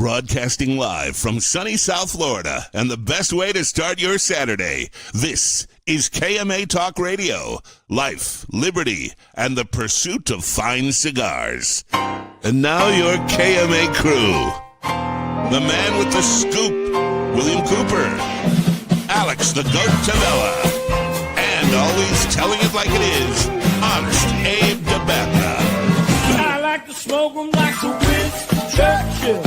Broadcasting live from sunny South Florida, and the best way to start your Saturday. This is KMA Talk Radio. Life, liberty, and the pursuit of fine cigars. And now your KMA crew. The man with the scoop, William Cooper. Alex the Goat Tavella. And always telling it like it is, Honest Abe Dababneh. I like to smoke them like the Winston Churchill,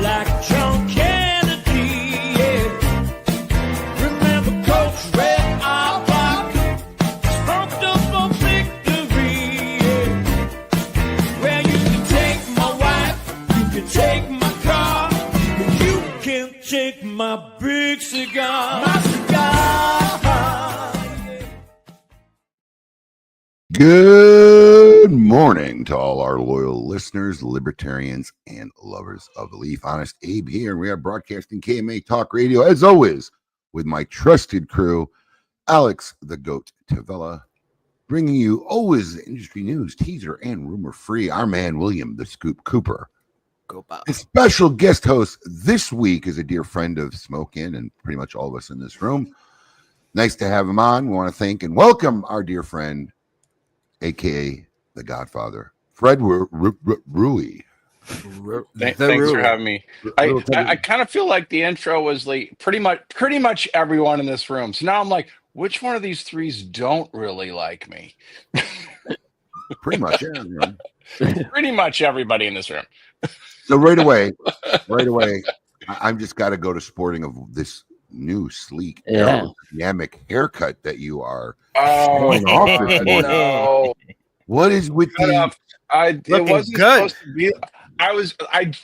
like John Kennedy, yeah. Remember Coach Red Auerbach, spunked up for victory, yeah. Well, you can take my wife, you can take my car, but you can't take my big cigar. My cigar. Good morning to all our loyal listeners, libertarians, and lovers of the leaf. Honest Abe here. We are broadcasting KMA Talk Radio, as always, with my trusted crew, Alex the Goat Tavella, bringing you always industry news, teaser, and rumor-free. Our man, William the Scoop Cooper. Go Bob. A special guest host this week is a dear friend of Smokin' and pretty much all of us in this room. Nice to have him on. We want to thank and welcome our dear friend, a.k.a. the Godfather, Fred Rewey. Thanks for having me. I kind of feel like the intro was like pretty much everyone in this room. So now I'm like, which one of these threes don't really like me? Pretty much, yeah. Pretty much everybody in this room. So right away, I've just got to go to sporting of this new sleek aerodynamic haircut that you are showing off this morning. No. What is with the? It wasn't good. supposed to be. I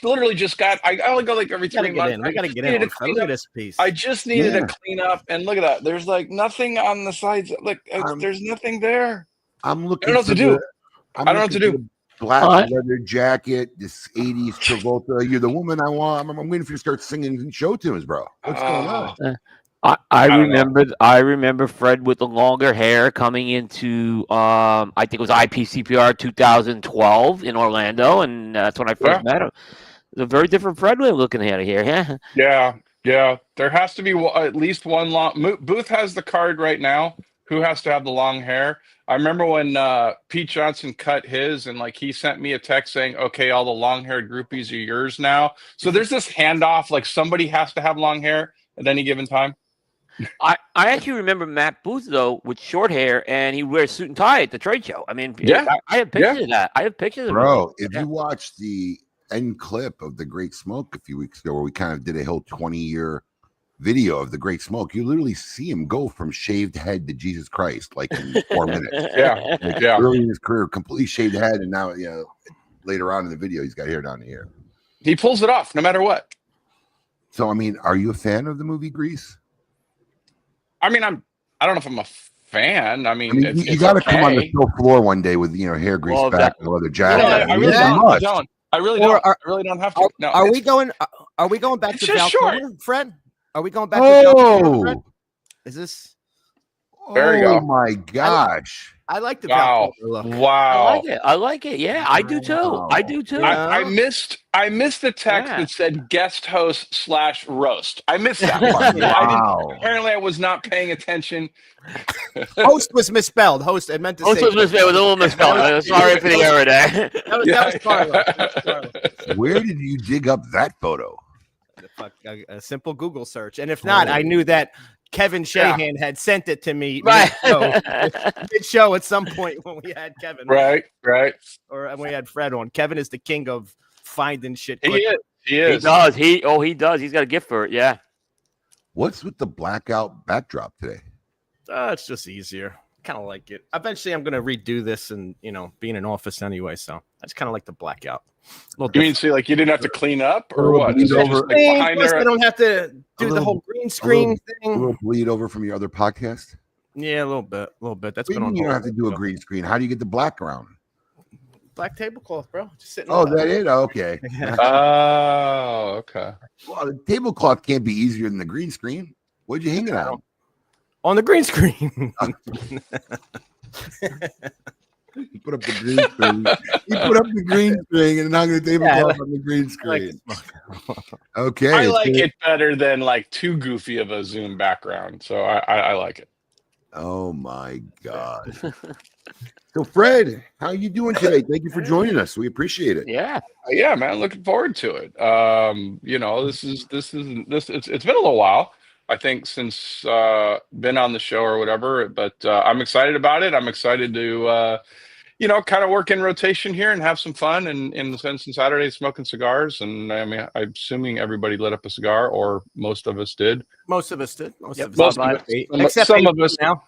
literally just got. I only go like every 3 months. We gotta get in. Look at this piece. I just needed to clean up, and look at that. There's like nothing on the sides. Like there's nothing there. I'm looking. I don't know what to do. I don't know what to do. Black leather jacket, this 80s Travolta. You're the woman I want. I'm waiting for you to start singing show tunes, bro. What's going on? I remember Fred with the longer hair coming into I think it was IPCPR 2012 in Orlando, and that's when I first met him. It's a very different Fred way of looking at it here. Yeah. There has to be at least one long. Booth has the card right now. Who has to have the long hair? I remember when Pete Johnson cut his, and like he sent me a text saying, "Okay, all the long-haired groupies are yours now." So there's this handoff, like somebody has to have long hair at any given time. I actually remember Matt Booth though with short hair, and he wears suit and tie at the trade show. I mean, I have pictures of that. I have pictures of bro. If you watch the end clip of the Great Smoke a few weeks ago, where we kind of did a whole 20-year video of the Great Smoke, you literally see him go from shaved head to Jesus Christ like in 4 minutes. Early in his career, completely shaved head, and now later on in the video, he's got hair down the ear. He pulls it off no matter what. So, I mean, are you a fan of the movie Grease? I mean, I don't know if I'm a fan. I mean you got to come on the show floor one day with hair grease back and leather jacket. I really don't. I really don't have to. No, are we going back to Val Kilmer, Fred? Are we going back to Val Kilmer, Fred? Is this? There you go. Oh my gosh! I like the Val Kilmer look. Wow. I like it. Yeah, I do too. Wow. I do too. I missed the text that said guest host / roast. I missed that part. Wow. Apparently, I was not paying attention. Host was misspelled. Host, I meant to say. Host was misspelled. It was a little misspelled. Sorry for the error there. That was Carlos. Where did you dig up that photo? A simple Google search, and if not, I knew that Kevin Shahan had sent it to me. Right. Mid show at some point when we had Kevin. Right. Or when we had Fred on. Kevin is the king of finding shit. He is. He does. He does. He's got a gift for it. Yeah. What's with the blackout backdrop today? It's just easier. Kind of like it. Eventually, I'm going to redo this and be in an office anyway. So I just kind of like the blackout. You mean so like you didn't have to clean up or what? I don't have to do the whole green screen thing. A little bleed over from your other podcast? Yeah, a little bit. That's been on. You don't have to do a green screen. How do you get the black around? Black tablecloth, bro. Just sitting. Oh, that it? Okay. Oh, okay. Well, the tablecloth can't be easier than the green screen. What'd you hang it on? On the green screen. He put up the green screen. He put up the green screen and hung the tablecloth on the green screen. Okay. I like it better than like too goofy of a Zoom background. So I like it. Oh my God. So Fred, how you doing today? Thank you for joining us. We appreciate it. Yeah. Yeah, man, looking forward to it. You know, it's been a little while, I think, since been on the show or whatever, but I'm excited about it. I'm excited to kind of work in rotation here and have some fun and spend some Saturdays smoking cigars. And I mean, I'm assuming everybody lit up a cigar, or most of us did. Most of us did. Most of Most us. of us. Except Some of us now.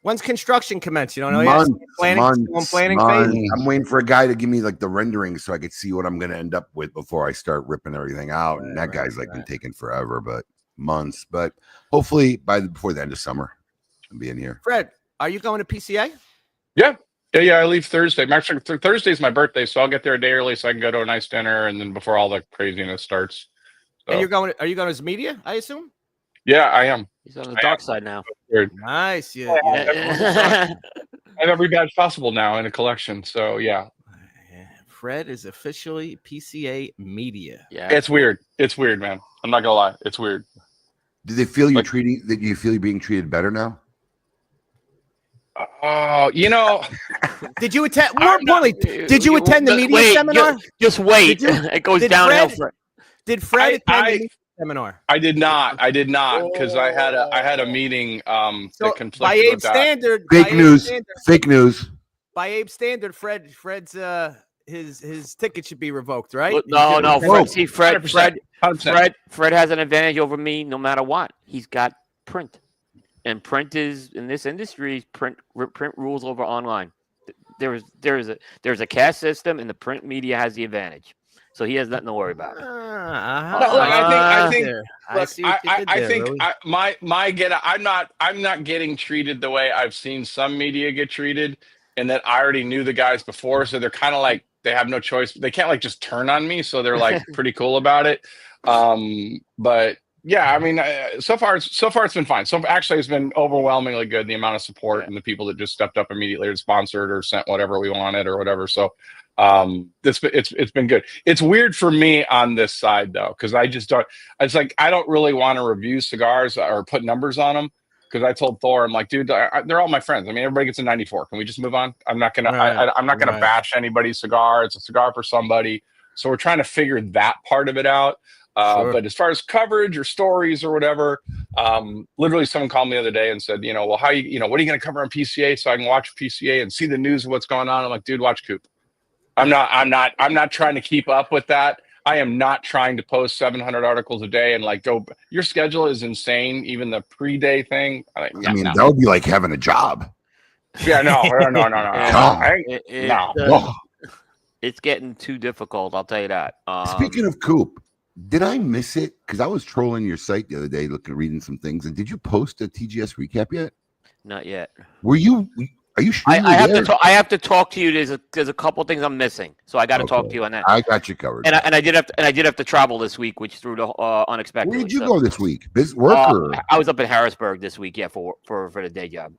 When's construction commence? You don't know yet? Planning phase? I'm waiting for a guy to give me like the rendering so I could see what I'm going to end up with before I start ripping everything out. And that guy's been taking forever, but months. But hopefully before the end of summer, I'll be in here. Fred, are you going to PCA? Yeah. I leave Thursday. Actually, Thursday's my birthday, so I'll get there a day early so I can go to a nice dinner, and then before all the craziness starts. So. And are you going as media, I assume? Yeah, I am. He's on the dark side now. Nice. Yeah. I have every badge possible now in a collection. So yeah. Fred is officially PCA media. Yeah. It's weird. It's weird, man. I'm not gonna lie. It's weird. Do they feel you feel you're being treated better now? Oh, Did you attend? More importantly, did you attend the media seminar? Just wait. It goes downhill. Did Fred attend the media seminar? I did not because I had a meeting that conflicted by Abe with that. standard. Fake news. By Abe standard, Fred's his ticket should be revoked, right? No. Fred 100%. Fred has an advantage over me no matter what. He's got print. And print is in this industry. Print rules over online. There's a cash system, and the print media has the advantage. So he has nothing to worry about. I think I'm not getting treated the way I've seen some media get treated, and that I already knew the guys before, so they're kind of like they have no choice. They can't like just turn on me, so they're like pretty cool about it. But yeah, I mean, so far it's been fine. So actually, it's been overwhelmingly good. The amount of support and the people that just stepped up immediately or sponsored or sent whatever we wanted or whatever. So it's been good. It's weird for me on this side though, because I just don't. It's like I don't really want to review cigars or put numbers on them. Because I told Thor, I'm like, dude, they're all my friends. I mean, everybody gets a 94. Can we just move on? I'm not gonna. I'm not gonna bash anybody's cigar. It's a cigar for somebody. So we're trying to figure that part of it out. But as far as coverage or stories or whatever, literally someone called me the other day and said, well, what are you going to cover on PCA so I can watch PCA and see the news of what's going on? I'm like, dude, watch Coop. I'm not trying to keep up with that. I am not trying to post 700 articles a day and like go. Your schedule is insane. Even the pre-day thing. That would be like having a job. Yeah, no. It's getting too difficult. I'll tell you that. Speaking of Coop, did I miss it? Because I was trolling your site the other day, reading some things. And did you post a TGS recap yet? Not yet. Are you sure? I have to talk to you. There's a couple things I'm missing, so I got to talk to you on that. I got you covered. And I did have to travel this week, which threw the unexpected. Where did you go this week? Work or? I was up in Harrisburg this week. Yeah, for the day job.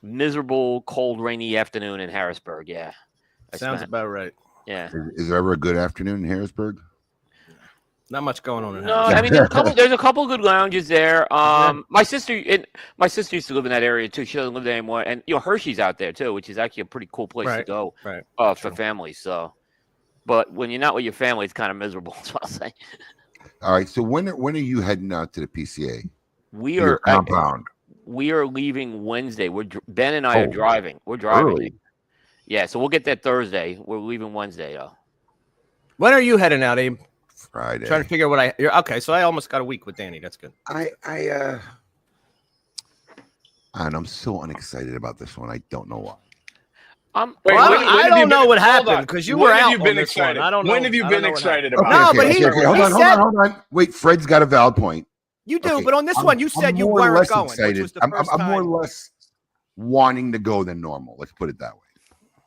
Miserable, cold, rainy afternoon in Harrisburg. Yeah, sounds about right. Yeah. Is there ever a good afternoon in Harrisburg? Not much going on in No, I mean there's a couple good lounges there. My sister used to live in that area too. She doesn't live there anymore. And Hershey's out there too, which is actually a pretty cool place to go for families. So, but when you're not with your family, it's kind of miserable. That's what I'll say. All right. So when are you heading out to the PCA? We are compound. We are leaving Wednesday. Ben and I are driving. We're driving. Early. Yeah, so we'll get there Thursday. We're leaving Wednesday though. When are you heading out, Abe? Friday. Trying to figure out you're okay. So I almost got a week with Danny. That's good. And I'm so unexcited about this one. I don't know why. I don't know what happened because you were out. When have you been excited? I don't know. When have you been excited about? Hold on. Wait, Fred's got a valid point. You do, but on this one, you said you weren't going. Excited. I'm more or less wanting to go than normal. Let's put it that way.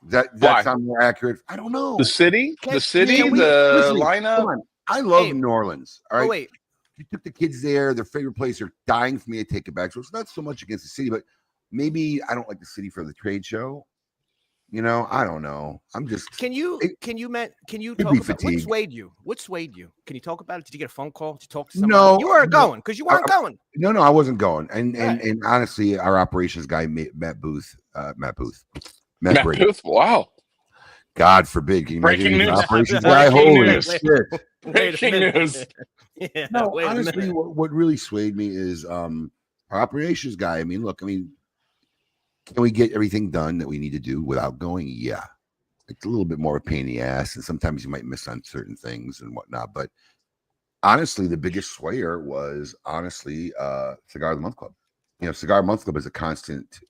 That sound more accurate? I don't know. The city, the lineup. I love New Orleans. All right. Oh, wait. You took the kids there. Their favorite place. They're dying for me to take it back. So it's not so much against the city, but maybe I don't like the city for the trade show. I don't know. I'm just. Can you It- talk be about what fatigue. swayed you? What swayed you? Can you talk about it? Did you get a phone call? Did you talk to somebody? No, You weren't no. going because you weren't going. No, I wasn't going. And Right. and honestly, our operations guy, Matt Booth. Matt Brady. Booth. Wow. God forbid. Can you imagine Breaking he's an news. operations Breaking guy? Holy news. shit. Wait a Breaking minute. news. Yeah, No, wait a honestly, minute. what really swayed me is our operations guy. I mean, look, can we get everything done that we need to do without going? Yeah. It's a little bit more of a pain in the ass, and sometimes you might miss on certain things and whatnot. But honestly, the biggest swayer was Cigar of the Month Club. Cigar Month Club is a constant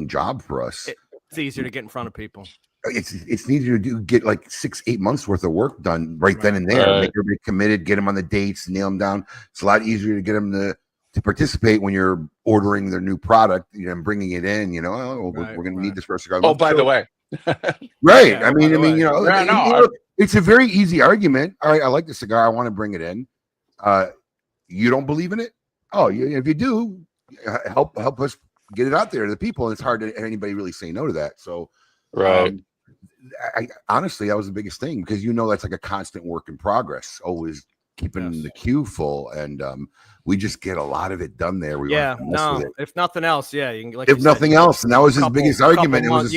job for us. It's easier to get in front of people. It's easier to get like 6-8 months worth of work done right then and there. Right. Make everybody committed, get them on the dates, nail them down. It's a lot easier to get them to participate when you're ordering their new product, and bringing it in. We're going to need this for a cigar. Oh, by the way. Right. Yeah, I mean, Yeah, it's a very easy argument. All right, I like the cigar. I want to bring it in. You don't believe in it? Oh, if you do, help us get it out there to the people. And it's hard to anybody really say no to that. So, Right. I honestly, that was the biggest thing because that's like a constant work in progress. Always keeping the queue full, and we just get a lot of it done there. If nothing else, you can. Like If nothing else, and that was his biggest argument. It was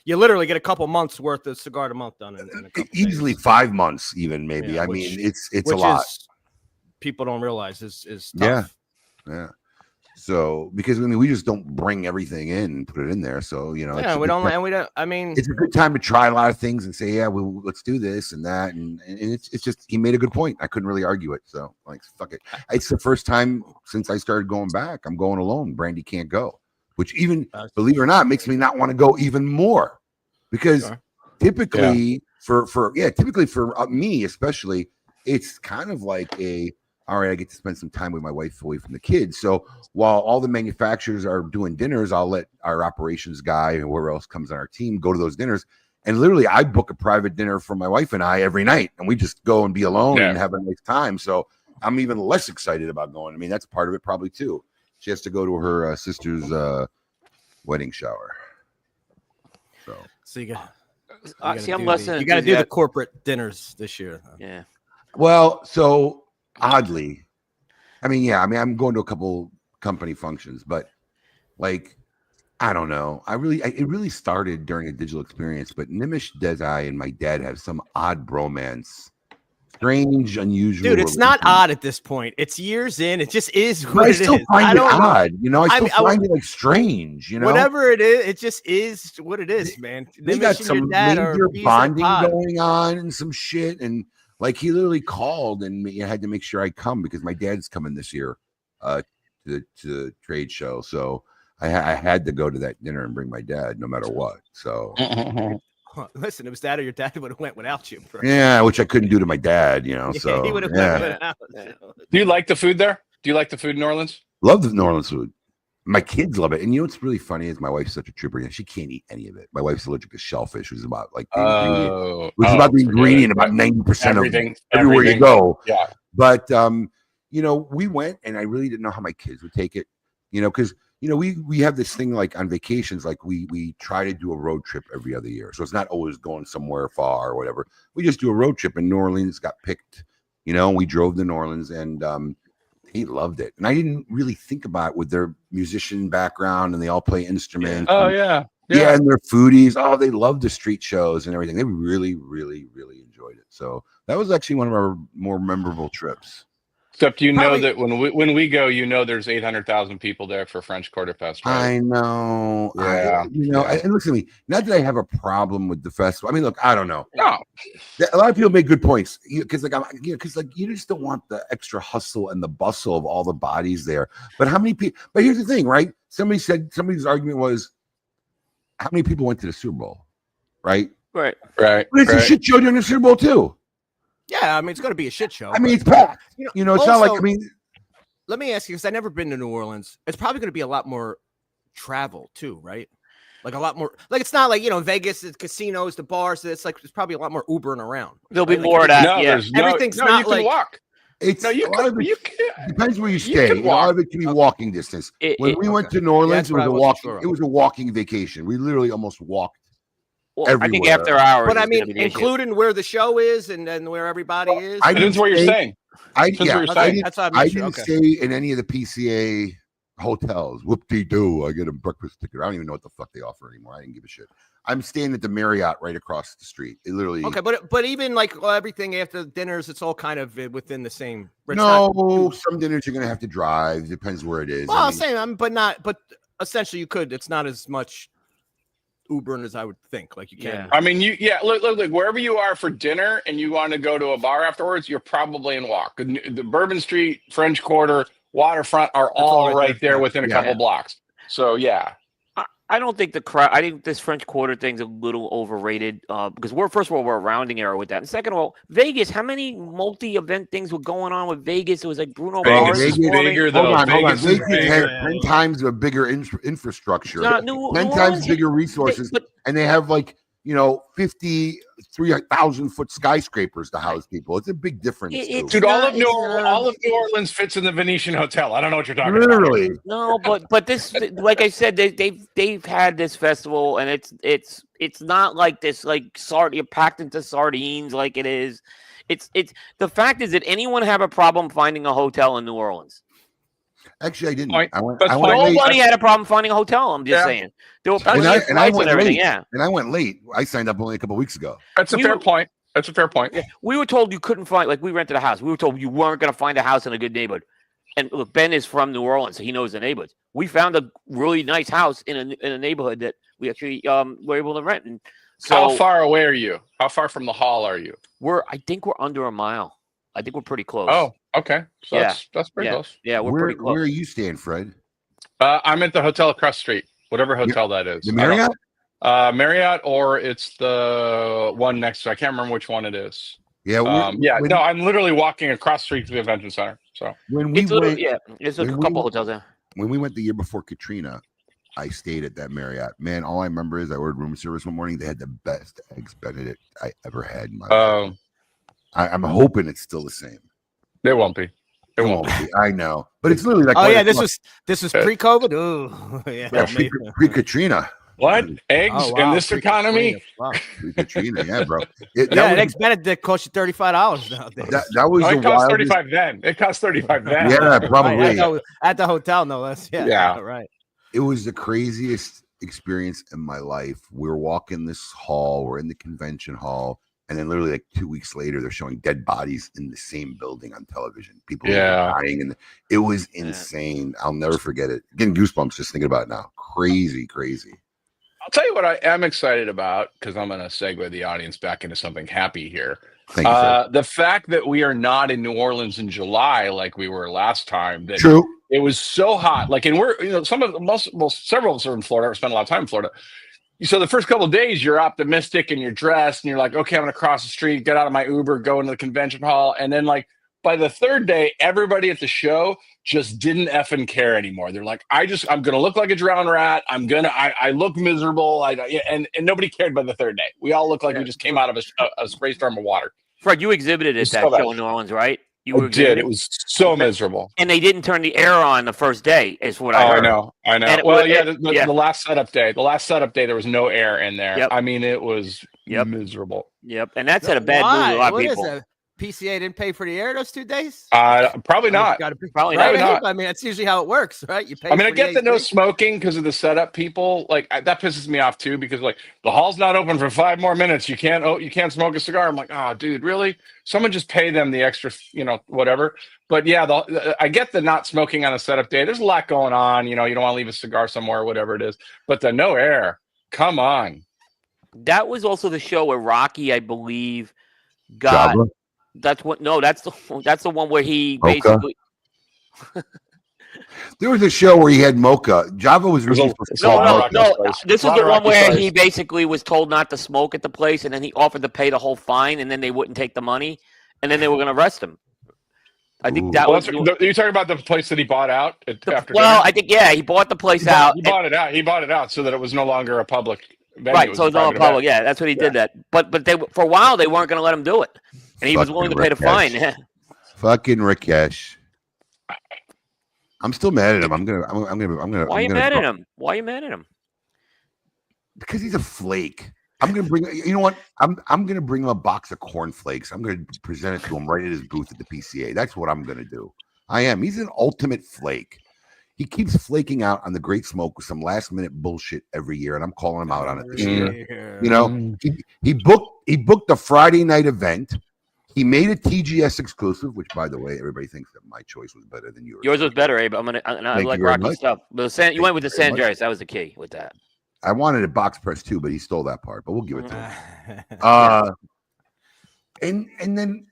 you literally get a couple months worth of cigar a month done in a couple easily days. 5 months, even maybe. Yeah, I which- mean, it's a which lot. People don't realize is tough. Yeah. So because we just don't bring everything in and put it in there. So we don't. I mean, it's a good time to try a lot of things and say, let's do this and that, and it's just he made a good point. I couldn't really argue it. So fuck it. It's the first time since I started going back. I'm going alone. Brandy can't go, which even believe it or not makes me not want to go even more because typically for me especially, it's kind of like all right, I get to spend some time with my wife away from the kids. So while all the manufacturers are doing dinners, I'll let our operations guy and whoever else comes on our team go to those dinners. And literally, I book a private dinner for my wife and I every night, and we just go and be alone and have a nice time. So I'm even less excited about going. I mean, that's part of it probably too. She has to go to her sister's wedding shower. So you got. I'm listening. You got to do the corporate dinners this year. Yeah. Well, so. Oddly, I'm going to a couple company functions, but I don't know. It really started during a digital experience, but Nimish Desai and my dad have some odd bromance, strange, unusual. Dude, it's not odd at this point. It's years in. It just is what I it is. still find it odd. I still find it strange. Whatever it is, it just is what it is, man. They got some major bonding going on and some shit, and. He literally called and had to make sure I come because my dad's coming this year to the trade show. So I had to go to that dinner and bring my dad no matter what. So listen, it was dad or your dad would have went without you. Bro. Yeah, which I couldn't do to my dad, so he would have went without. Do you like the food there? Do you like the food in New Orleans? Love the New Orleans food. My kids love it. And what's really funny is my wife's such a trooper. She can't eat any of it. My wife's allergic to shellfish, which is about the ingredient about 90% of everywhere you go. Yeah. But we went and I really didn't know how my kids would take it, because we have this thing on vacations, we try to do a road trip every other year. So it's not always going somewhere far or whatever. We just do a road trip, and New Orleans got picked, and we drove to New Orleans, and he loved it. And I didn't really think about it with their musician background, and they all play instruments. Oh, yeah, and they're foodies. Oh, they love the street shows and everything. They really, really, really enjoyed it. So that was actually one of our more memorable trips. Except that when we go, there's 800,000 people there for French Quarter Fest. Right? I know. Yeah. And listen to me. Not that I have a problem with the festival. I mean, look, I don't know. No. A lot of people make good points because you just don't want the extra hustle and the bustle of all the bodies there. But how many people? But here's the thing, right? Somebody's argument was, how many people went to the Super Bowl, right? Right. But it's a shit show during the Super Bowl too. Yeah, it's going to be a shit show. It's packed. It's not like. Let me ask you, because I've never been to New Orleans. It's probably going to be a lot more travel too, right? A lot more. It's not like Vegas, the casinos, the bars. It's probably a lot more Ubering around. There'll be more of that. Everything's not you can walk. It's you can. Depends where you stay. A lot of it can be walking distance. When we went to New Orleans, it was a walking vacation. We literally almost walked Well, I think everywhere. after hours. But I is gonna mean, be the issue. including where the show is and where everybody is. I Depends where you're staying. Depends where you're staying. That's what I I'm didn't okay. stay in any of the PCA hotels. Whoop-de-doo. I get a breakfast ticket. I don't even know what the fuck they offer anymore. I didn't give a shit. I'm staying at the Marriott right across the street. It literally. Okay, but even like everything after dinners, it's all kind of within the same. It's No, not- some dinners you're gonna have to drive. Depends where it is. Well, I I'm mean, saying, but essentially you could. It's not as much Ubering as I would think. Like you can. Yeah. I mean, look, wherever you are for dinner and you want to go to a bar afterwards, you're probably in walk. The Bourbon Street, French Quarter, Waterfront are all all right right there there. within a Yeah. couple blocks. So yeah. I don't think the crowd. I think this French Quarter thing's a little overrated because first of all we're a rounding error with that, and second of all, Vegas. How many multi-event things were going on with Vegas? It was like Bruno Vegas Mars is performing. bigger hold though. on. Vegas is Vegas bigger. has 10 times a bigger infrastructure, New 10 Orleans- times bigger resources, but- and they have 53,000-foot skyscrapers to house people. It's a big difference. It's too. Dude, all not- of New Orleans fits in the Venetian Hotel. I don't know what you're talking Literally. No, but this, like I said, they've had this festival, and it's not like this you're packed into sardines like it is. It's the fact is that anyone have a problem finding a hotel in New Orleans? Actually, I didn't. Point. I went. That's I went late. Nobody had a problem finding a hotel. I'm just Yeah. saying. There were And plenty I- of and I flights went and everything. late. Yeah, And I went late. I signed up only a couple weeks ago. That's a We fair were- point. That's a fair point. we were told you couldn't find. Like we rented a house. We were told you weren't going to find a house in a good neighborhood. And look, Ben is from New Orleans, so he knows the neighborhoods. We found a really nice house in a neighborhood that we actually were able to rent. And so How far away are you? How far from the hall are you? I think we're under a mile. I think we're pretty close. Oh, okay. So Yeah. that's pretty yeah, close. yeah, we're Where pretty close. are you staying, Fred? I'm at the hotel across the street, whatever hotel that is. The I don't- Marriott? Marriott, or it's the one next to. I can't remember which one it is. Yeah. No, I'm literally walking across the street to the convention center. So When we It's a little, went, yeah, there's a when we couple went- hotels there. when we went the year before Katrina, I stayed at that Marriott. Man, all I remember is I ordered room service one morning. They had the best eggs Benedict I ever had in my life. I'm hoping it's still the same. it won't be. It It won't. won't be. I know, but it's literally like. Oh right yeah, this across- was pre-COVID. Ooh, yeah. maybe. pre-Katrina. What eggs Oh, in wow, this pre-Katrina. economy? Wow. Pre-Katrina, yeah, bro. Yeah, That an was, eggs Benedict cost you $35 nowadays. that was Oh, the it cost wildest. 35 then. It cost 35 then. Yeah, Right, probably. at the hotel, no less. Yeah, Yeah. right. It was the craziest experience in my life. We're walking this hall. We're in the convention hall. And then literally like 2 weeks later, they're showing dead bodies in the same building on television. People were Yeah. dying, and it was insane. I'll never forget it. Getting goosebumps just thinking about it now. Crazy, crazy. I'll tell you what I am excited about, because I'm going to segue the audience back into something happy here. Thank you. Fred. The fact that we are not in New Orleans in July like we were last time. That True. It was so hot. Like, and we're, several of us are in Florida, or spend a lot of time in Florida. So the first couple of days, you're optimistic and you're dressed and you're like, okay, I'm going to cross the street, get out of my Uber, go into the convention hall. And then like by the third day, everybody at the show just didn't effing care anymore. They're like, I'm going to look like a drowned rat. I look miserable. And nobody cared by the third day. We all look like we just came out of a spray storm of water. Fred, you exhibited at It's that so bad. show in New Orleans, right? You I were did. exhibiting? It was so miserable. And they didn't turn the air on the first day, is what Oh, I heard. I know. And it Well, was- yeah, yeah. the last setup day, there was no air in there. Yep. I mean, it was Yep. miserable. Yep, and that set a bad mood to a lot of What is people. that? PCA didn't pay for the air those 2 days? Probably not. Probably Right, not. I mean, that's usually how it works, right? You pay. I mean, I for get the the no AC. smoking because of the setup people. Like that pisses me off too, because like the hall's not open for 5 more minutes. You can't smoke a cigar. I'm like, oh, dude, really? Someone just pay them the extra, whatever. But yeah, I get the not smoking on a setup day. There's a lot going on. You don't want to leave a cigar somewhere, whatever it is. But the no air, come on. That was also the show where Rocky, I believe, got. Java? That's what. No, that's the one where he Mocha? basically. There was a show where he had mocha. Java was There's a- released for it's No, a lot no, of Rocky no. Spice. This is Lot the of one Rocky where Spice. he basically was told not to smoke at the place, and then he offered to pay the whole fine, and then they wouldn't take the money, and then they were going to arrest him. I think Ooh. that Well, was. you're talking about the place that he bought out after Well, dinner? I think he bought the place He out. bought it out. He bought it out so that it was no longer a public venue. Right, It was so a it's all private public. event. Yeah, that's what he did. That, but they for a while they weren't going to let him do it, and he was Fucking willing to pay the Rakesh. fine. Fucking Rakesh. I'm still mad at him. I'm gonna. Why are you mad at him? Why are you mad at him? Because he's a flake. I'm gonna bring. You know what? I'm gonna bring him a box of cornflakes. I'm gonna present it to him right at his booth at the PCA. That's what I'm gonna do. I am. He's an ultimate flake. He keeps flaking out on the Great Smoke with some last minute bullshit every year, and I'm calling him out on it this year. You know, he booked a Friday night event. He made a TGS exclusive, which, by the way, everybody thinks that my choice was better than yours. Yours was better, Abe. I like Rocky stuff. But you went with the San Andreas. That was the key with that. I wanted a box press too, but he stole that part. But we'll give it to him. And then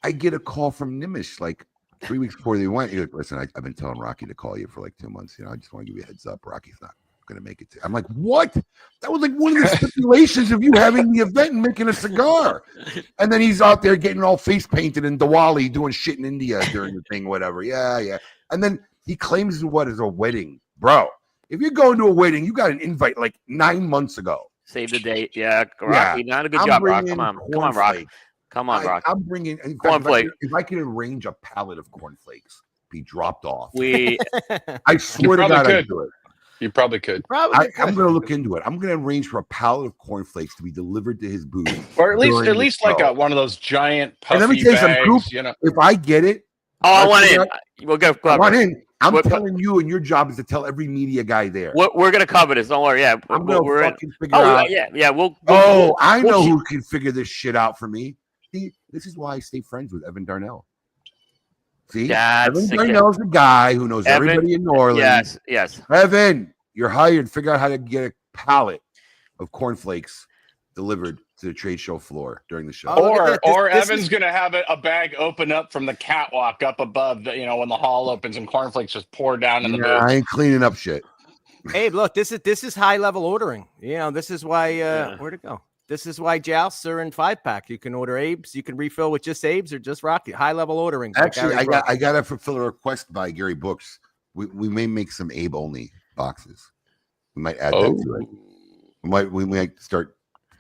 I get a call from Nimish like 3 weeks before they went. He's like, "Listen, I've been telling Rocky to call you for like 2 months. You know, I just want to give you a heads up. Rocky's not going to make it." I'm like, "What? That was like one of the stipulations of you having the event and making a cigar." And then he's out there getting all face painted in Diwali, doing shit in India during the thing, whatever. Yeah. And then he claims what is a wedding, bro. If you're going to a wedding, you got an invite like 9 months ago. Save the date. Yeah, Rocky. Not a good job, Rock. Come on, Rock. Come on, Rock. I'm bringing cornflake. If I could arrange a pallet of cornflakes, be dropped off. I swear to God, I'd do it. You probably could. I'm going to look into it. I'm going to arrange for a pallet of cornflakes to be delivered to his booth, or at least like one of those giant puffy and let me tell you bags. Something, you know, if I get it, I want in. We'll go. I want in. I'm telling you, and your job is to tell every media guy there. We're gonna cover this. Don't worry. Yeah, I'm gonna fucking figure out. Yeah. I know who can figure this shit out for me. See, this is why I stay friends with Evan Darnell. See, Evan Darnell's the guy who knows everybody in New Orleans. Yes. Evan, you're hired. Figure out how to get a pallet of cornflakes delivered to the trade show floor during the show. Or Evan's going to have a bag open up from the catwalk up above, when the hall opens and cornflakes just pour down in the booth. I ain't cleaning up shit. Abe, look, this is high level ordering. This is why where'd it go? This is why jousts are in 5-pack. You can order Abe's, you can refill with just Abe's or just Rocky. High level ordering. Actually, I got to fulfill a request by Gary Books. We may make some Abe only boxes. We might add that to it. We might start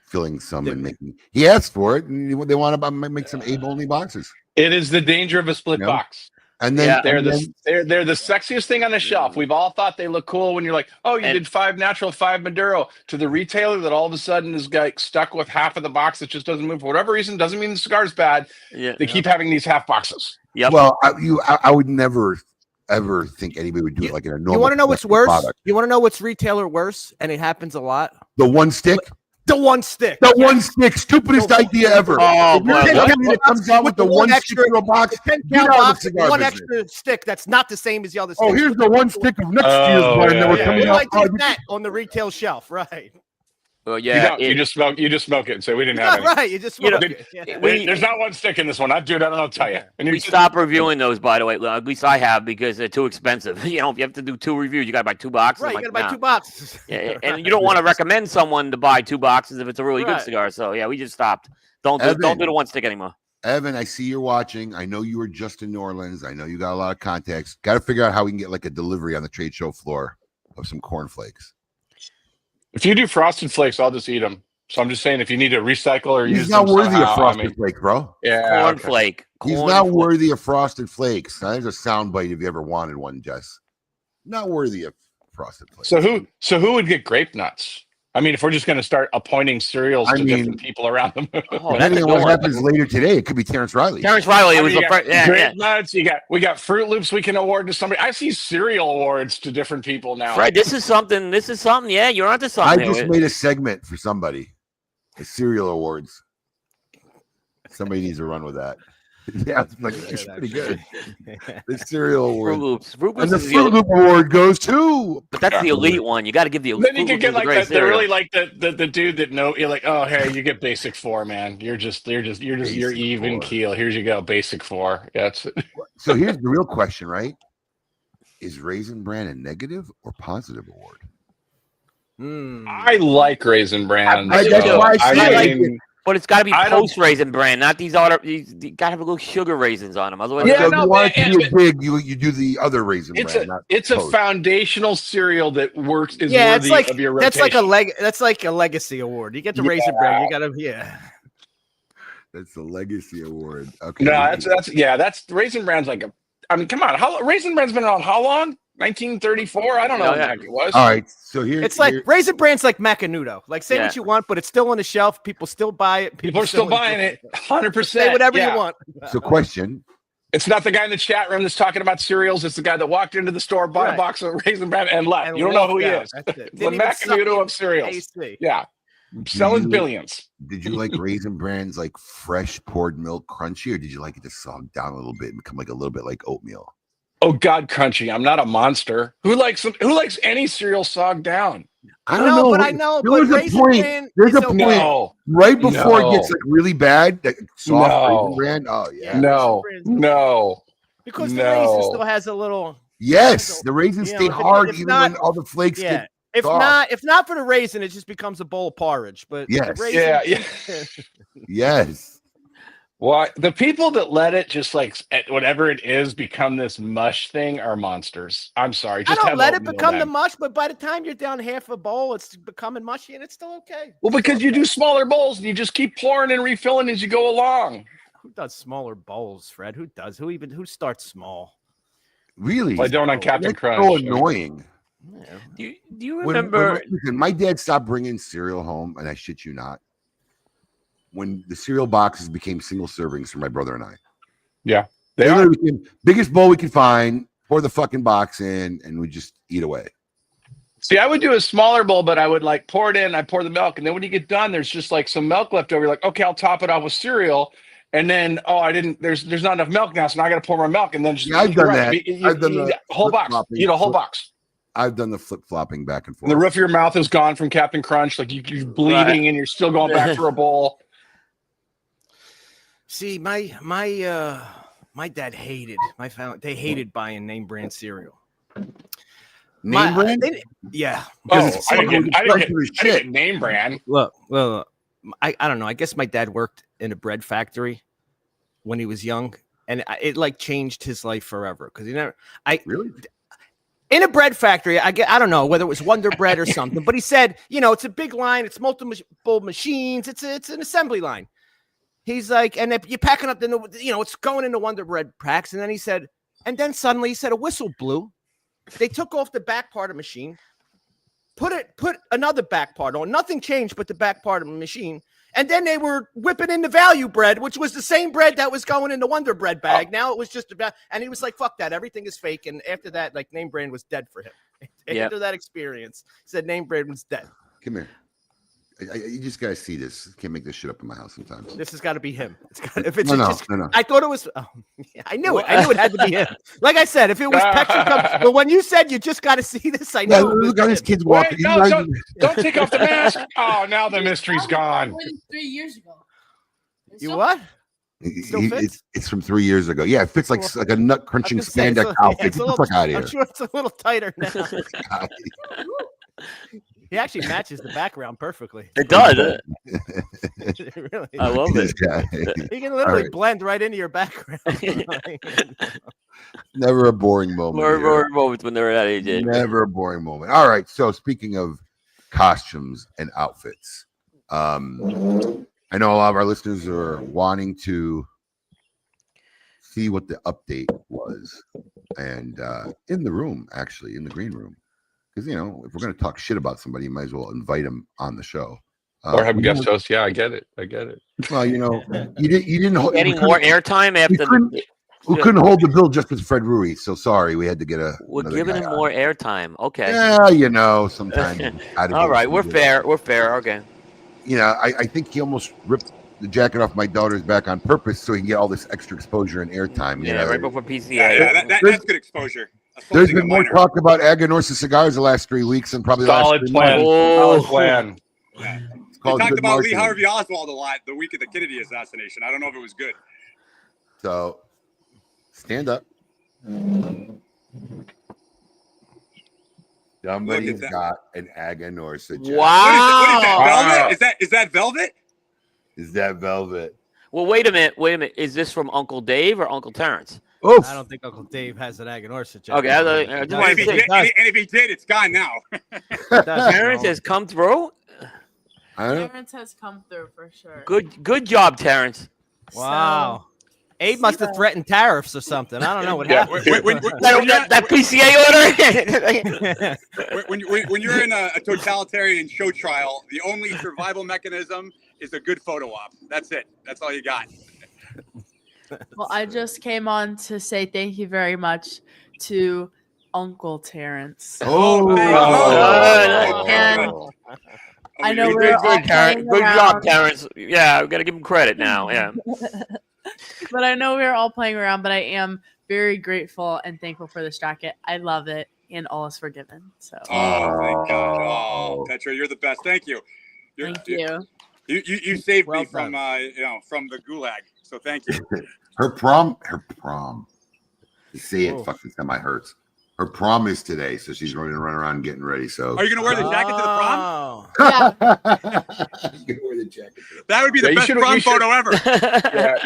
filling some and making. He asked for it, and they want to make some Abe only boxes. It is the danger of a split box. And then they're the sexiest thing on the shelf. We've all thought they look cool when you're like, oh, you did 5 natural, 5 Maduro. To the retailer that all of a sudden is stuck with half of the box that just doesn't move for whatever reason. Doesn't mean the cigar's bad. Yeah, they keep having these half boxes. Yep. Well, I would never ever think anybody would do it like in a normal. You want to know what's worse? Product. You want to know what's retailer worse? And it happens a lot. The one stick. The one stick. The one stick. Stupidest idea ever. Oh, that comes out with the one extra box. One extra stick that's not the same as the other stick. Oh, here's the one stick of next year's blend that was coming out. That on the retail shelf, right? Well, yeah, you just smoke it and say we didn't have any. Right, you just smoke it. There's not one stick in this one. I don't know. I'll tell you. And we stop reviewing those, by the way. At least I have, because they're too expensive. If you have to do 2 reviews, you got to buy 2 boxes. Right, you got to buy 2 boxes. Yeah, and you don't want to recommend someone to buy 2 boxes if it's a really good cigar. So yeah, we just stopped. Don't do the one stick anymore. Evan, I see you're watching. I know you were just in New Orleans. I know you got a lot of contacts. Got to figure out how we can get like a delivery on the trade show floor of some cornflakes. If you do frosted flakes, I'll just eat them. So I'm just saying, if you need to recycle or use them, he's not worthy of frosted flake, bro. Yeah, cornflake. He's not worthy of frosted flakes. Now, there's a soundbite if you ever wanted one, Jess. Not worthy of frosted flakes. So who would get grape nuts? I mean, if we're just going to start appointing cereals to different people around them. Depending on what happens later today, it could be Terrence Riley. It was grape nuts. We got Fruit Loops we can award to somebody. I see cereal awards to different people now. Fred, this is something. Yeah, you're onto something. I just made a segment for somebody. The cereal awards. Somebody needs to run with that. Yeah, it's pretty good. The cereal award. Fruit Loops and the Fruit Loop award goes to. But that's the elite one. You got to give the elite. Then you can get like the dude that you're like, oh hey, you get basic 4, man. You're even keel. Here you go, basic 4. Yeah, so here's the real question, right? Is Raisin Bran a negative or positive award? I like Raisin Bran. That's why I like it. But it's got to be post Raisin Bran, not these other. You got to have a little sugar raisins on them. Otherwise, you want it to be big. You do the other Raisin Bran. It's a foundational cereal that works. Is worthy of your rotation. That's like a legacy award. You get the Raisin Bran. You got to That's the legacy award. Okay. No, that's Raisin Bran's like a. I mean, come on. Raisin Bran's been around how long? 1934. I don't know what the heck it was. All right, so here It's like Raisin Bran's like Macanudo. Like say what you want, but it's still on the shelf. People still buy it. People are still buying it. 100%. Say whatever you want. So question. It's not the guy in the chat room that's talking about cereals. It's the guy that walked into the store, bought a box of Raisin Bran, and left. You don't know who he is. The Macanudo of cereals. Yeah. Selling billions. Did you like Raisin Bran's like fresh poured milk crunchy, or did you like it to sog down a little bit and become like a little bit like oatmeal? Oh God, crunchy! I'm not a monster. Who likes any cereal sogged down? I don't know, but I know. There was a point. There's a point right before it gets like really bad. That soft Raisin Bran. Oh yeah. No. Because the raisin still has a little. Yes, the raisins stay hard even when all the flakes get. If not for the raisin, it just becomes a bowl of porridge. But yes. Well, the people that let it just like whatever it is become this mush thing are monsters. I'm sorry. Just I don't let it become the mush, but by the time you're down half a bowl, it's becoming mushy and it's still okay. Well, because you do smaller bowls and you just keep pouring and refilling as you go along. Who does smaller bowls, Fred? Who starts small? Really? Well, I don't on Captain Crunch. So annoying. Yeah. Do you remember? When my dad stopped bringing cereal home, and I shit you not, when the cereal boxes became single servings for my brother and I. Yeah. They became biggest bowl we could find, pour the fucking box in, and we just eat away. See, I would do a smaller bowl, but I would like pour it in, I pour the milk, and then when you get done, there's just like some milk left over. You're like, okay, I'll top it off with cereal. And then, there's not enough milk now, so now I got to pour more milk. And then just I've done that. I've done the whole box. Eat a whole box. I've done the flip-flopping back and forth. And the roof of your mouth is gone from Captain Crunch. Like you're bleeding and you're still going back for a bowl. See, my dad hated they hated buying name brand cereal. Name brand? Yeah. I didn't get name brand. Look, I don't know. I guess my dad worked in a bread factory when he was young, and it like changed his life forever because really. In a bread factory, I don't know whether it was Wonder Bread or something, but he said, it's a big line, it's multiple machines, it's an assembly line. He's like, and if you're packing up it's going into Wonder Bread packs, and then he said, and then suddenly he said a whistle blew. They took off the back part of the machine, put another back part on. Nothing changed but the back part of the machine. And then they were whipping in the value bread, which was the same bread that was going in the Wonder Bread bag. Now it was just about, and he was like, fuck that. Everything is fake. And after that, like name brand was dead for him. After that experience, he said name brand was dead. Come here. You just gotta see this. Can't make this shit up in my house sometimes. This has got to be him. No. I thought it was. I knew it. I knew it had to be him. Like I said, if it was Petri Cup, but when you said you just got to see this, I know. Look at his kids walking. Don't take off the mask. Oh, now the mystery's gone. 3 years ago. You what? It's from 3 years ago. Yeah, it fits like a nut crunching spandex outfit. Get the fuck out of here. I'm sure it's a little tighter now. He actually matches the background perfectly. It does. Really. I love it. He can literally blend right into your background. Never a boring moment. Boring moments when they're that age. Never a boring moment. All right. So speaking of costumes and outfits, I know a lot of our listeners are wanting to see what the update was, and in the room, actually, in the green room. Because if we're going to talk shit about somebody, you might as well invite them on the show, or have a guest host. Yeah, I get it. Well, you didn't getting more airtime after we couldn't hold the bill just with Fred Rewey. So sorry, we had to get We're giving him more airtime. Okay. Yeah, sometimes. All right, we're fair. We're fair. Okay. I think he almost ripped the jacket off my daughter's back on purpose so he can get all this extra exposure and airtime. Right before PCA. Yeah, that's good exposure. There's been more talk about Aganorsa cigars the last 3 weeks than probably solid the last plan. Solid plan. Yeah. They talked about Lee Harvey Oswald a lot the week of the Kennedy assassination. I don't know if it was good. So, stand up. Somebody's got an Aganorsa jacket. Wow. What is that? Velvet? Is that velvet? Is that velvet? Well, wait a minute. Is this from Uncle Dave or Uncle Terrence? Oof. I don't think Uncle Dave has an Aganorsa jacket. Okay, I just want to say, and if he did, it's gone now. Terrence has come through. Terrence has come through for sure. Good job, Terrence. Wow. Abe must have threatened tariffs or something. I don't know what happened. That PCA order. When you're in a totalitarian show trial, the only survival mechanism is a good photo op. That's it. That's all you got. Well, I just came on to say thank you very much to Uncle Terrence. And I know we're all playing Good around, job, Terrence. Yeah, we got to give him credit now. Yeah. but I know we're all playing around. But I am very grateful and thankful for this jacket. I love it, and all is forgiven. So. Oh, thank God. Oh, Petra, you're the best. Thank you. Thank you. You saved Well me from from the gulag. So thank you. Her prom. You see it, fucking semi hurts. Her prom is today, so she's going to run around getting ready. So Are you going to wear the jacket to the prom? Yeah. You can wear the jacket. That would be the best prom photo ever.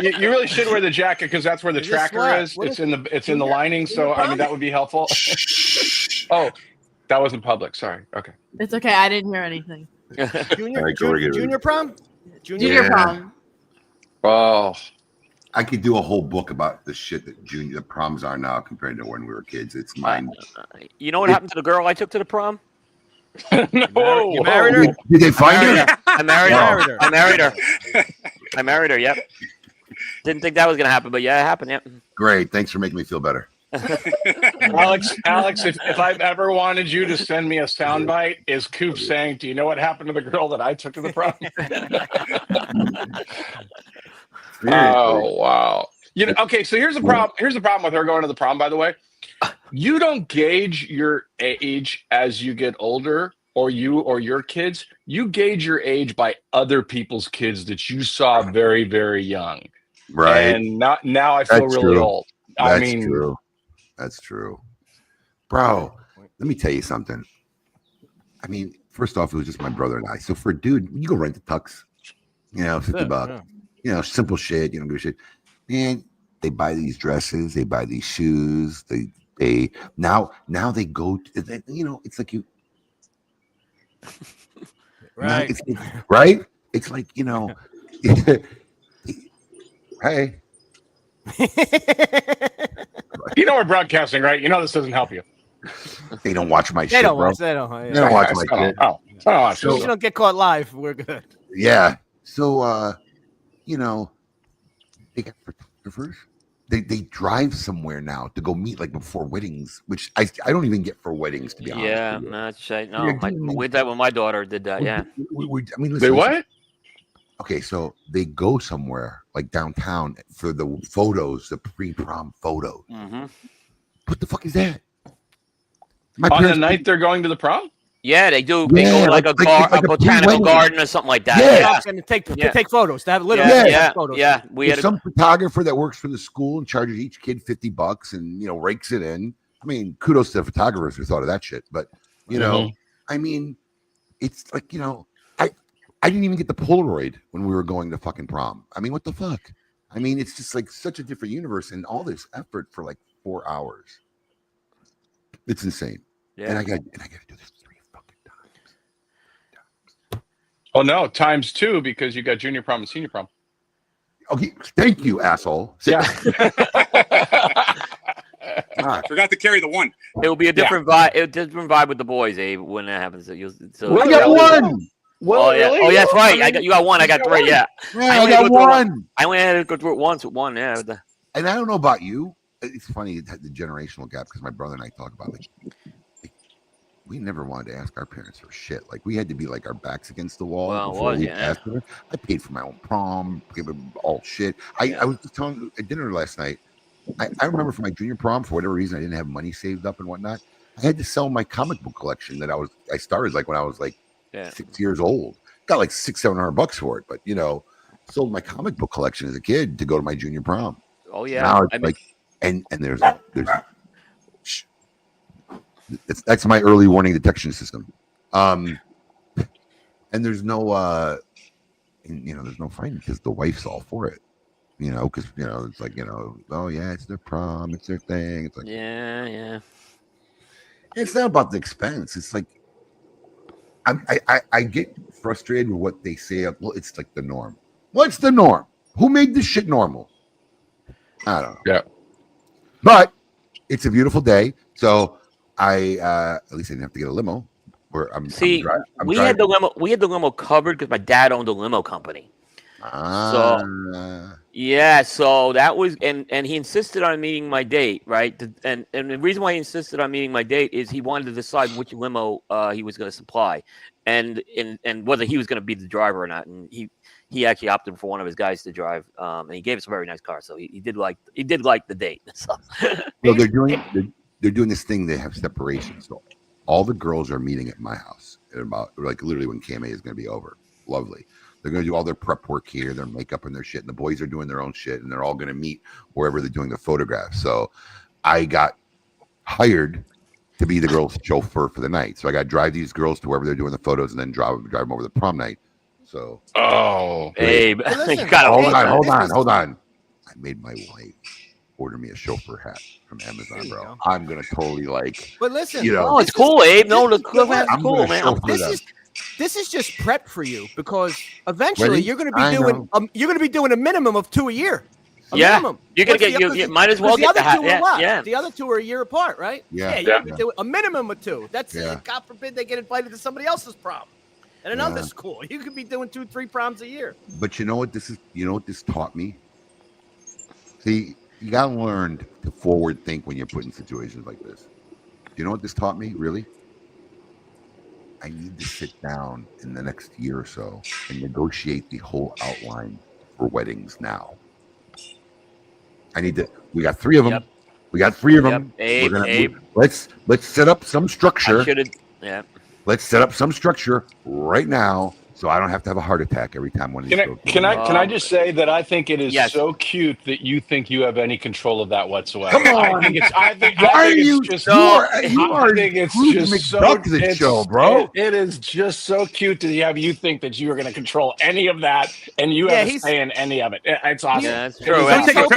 Yeah, you really should wear the jacket because that's where the Is this tracker what? is. What It's is- in the lining. So I mean that would be helpful. Oh, that wasn't public. Sorry. Okay. It's okay. I didn't hear anything. Junior, All right, go get it. junior prom? Junior Yeah. prom. Oh, I could do a whole book about the shit that the proms are now compared to when we were kids. It's mine. You know what happened to the girl I took to the prom? no. You married her? Did they find her? I married Married her. her. I married her. I married her. Yep. Didn't think that was gonna happen, but yeah, it happened. Yep. Great. Thanks for making me feel better. Alex, if I've ever wanted you to send me a soundbite, is Coop saying, "Do you know what happened to the girl that I took to the prom?" Oh wow! You know, okay. So here's the problem. Here's the problem with her going to the prom. By the way, you don't gauge your age as you get older, or you or your kids. You gauge your age by other people's kids that you saw very, very young. Right. And now I feel That's really true. old. That's I mean, true. That's true. Bro, let me tell you something. I mean, first off, it was just my brother and I. So for a dude, you go rent the tux, $50. Yeah. Simple shit. You don't give a shit. And they buy these dresses, they buy these shoes. They now they go. It's like you. Right. Right. It's like hey. you know we're broadcasting, right? You know this doesn't help you. They don't watch my They shit, don't bro. watch. They don't. They don't watch my shit. Oh, I don't watch If this. you don't get caught live, we're good. Yeah. So they got photographers. They drive somewhere now to go meet like before weddings, which I don't even get for weddings, to be honest. Yeah, with you. that's right. No, we did that when my daughter did that. Yeah. I mean, They listen, what? Okay, so they go somewhere like downtown for the photos, the pre-prom photos. Mm-hmm. What the fuck is that? My On the parents- night they're going to the prom? Yeah, they do. They Yeah, go like a like a botanical pre-wedding. garden or something like that. Yeah. Yeah. And to Yeah. take photos. To have literally Yeah. take photos. Yeah. We There's had some photographer that works for the school and charges each kid $50 and rakes it in. I mean, kudos to the photographers who thought of that shit. But I mean, it's like I didn't even get the Polaroid when we were going to fucking prom. I mean, what the fuck? I mean, it's just like such a different universe and all this effort for like 4 hours. It's insane. Yeah. And I got to do this 3 fucking times. Oh no, times 2 because you got junior prom and senior prom. Okay, thank you, asshole. Yeah. God. Forgot to carry the one. It will be a different vibe. A different vibe with the boys, Abe, when that happens. I got one. Oh yeah. Oh, yeah, that's right. You got one. I got 3. Yeah. Yeah, I got one. I only had to go through it once with one. Yeah. And I don't know about you. It's funny the generational gap because my brother and I talk about like we never wanted to ask our parents for shit. Like we had to be like our backs against the wall. Well, before we yeah. asked them. I paid for my own prom, gave them all shit. I was just telling at dinner last night. I remember for my junior prom, for whatever reason, I didn't have money saved up and whatnot. I had to sell my comic book collection that I started like when I was like 6 years old. Got like $600-700 for it, but sold my comic book collection as a kid to go to my junior prom. Oh yeah. Now it's like, and there's that's my early warning detection system. And there's no there's no fighting because the wife's all for it. Because it's like oh yeah, it's their prom, it's their thing. It's like yeah. It's not about the expense. It's like I get frustrated with what they say. Well, it's like the norm. What's the norm? Who made this shit normal? I don't know. Yeah. But it's a beautiful day, so I at least I didn't have to get a limo. I'm See, we had the limo. We had the limo covered because my dad owned a limo company. Yeah, so that was, and he insisted on meeting my date, right? And the reason why he insisted on meeting my date is he wanted to decide which limo he was going to supply, and whether he was going to be the driver or not. And he actually opted for one of his guys to drive, and he gave us a very nice car. So he did like the date. So. So they're doing this thing. They have separation. So all the girls are meeting at my house at about like literally when KMA is going to be over. Lovely. They're going to do all their prep work here, their makeup and their shit. And the boys are doing their own shit, and they're all going to meet wherever they're doing the photographs. So I got hired to be the girls' chauffeur for the night. So I got to drive these girls to wherever they're doing the photos and then drive them over the prom night. So Abe, hold on. I made my wife order me a chauffeur hat from Amazon, bro. I'm gonna totally But listen, it's cool, Abe. No, the hat's cool, man. This is just prep for you because eventually you're going to be doing a minimum of 2 a year. Minimum. You're going to get you might as well get the hat. The other two are a year apart, right? Yeah. You're going to be doing a minimum of 2. That's it. God forbid they get invited to somebody else's prom and another school. You could be doing 2-3 proms a year. But you know what this is? You know what this taught me? See, you got to learn to forward think when you're put in situations like this. Do you know what this taught me? Really? I need to sit down in the next year or so and negotiate the whole outline for weddings now. We got 3 of them. Yep. We got 3 of them. Abe. Let's set up some structure. Yeah. Let's set up some structure right now so I don't have to have a heart attack every time one of these goes. Can I just say that I think it is so cute that you think you have any control of that whatsoever. Come on. I think it's just so to the show, bro. It is just so cute to have you think that you are going to control any of that and you have a say in any of it. It's awesome. Yeah, that's true. Don't take a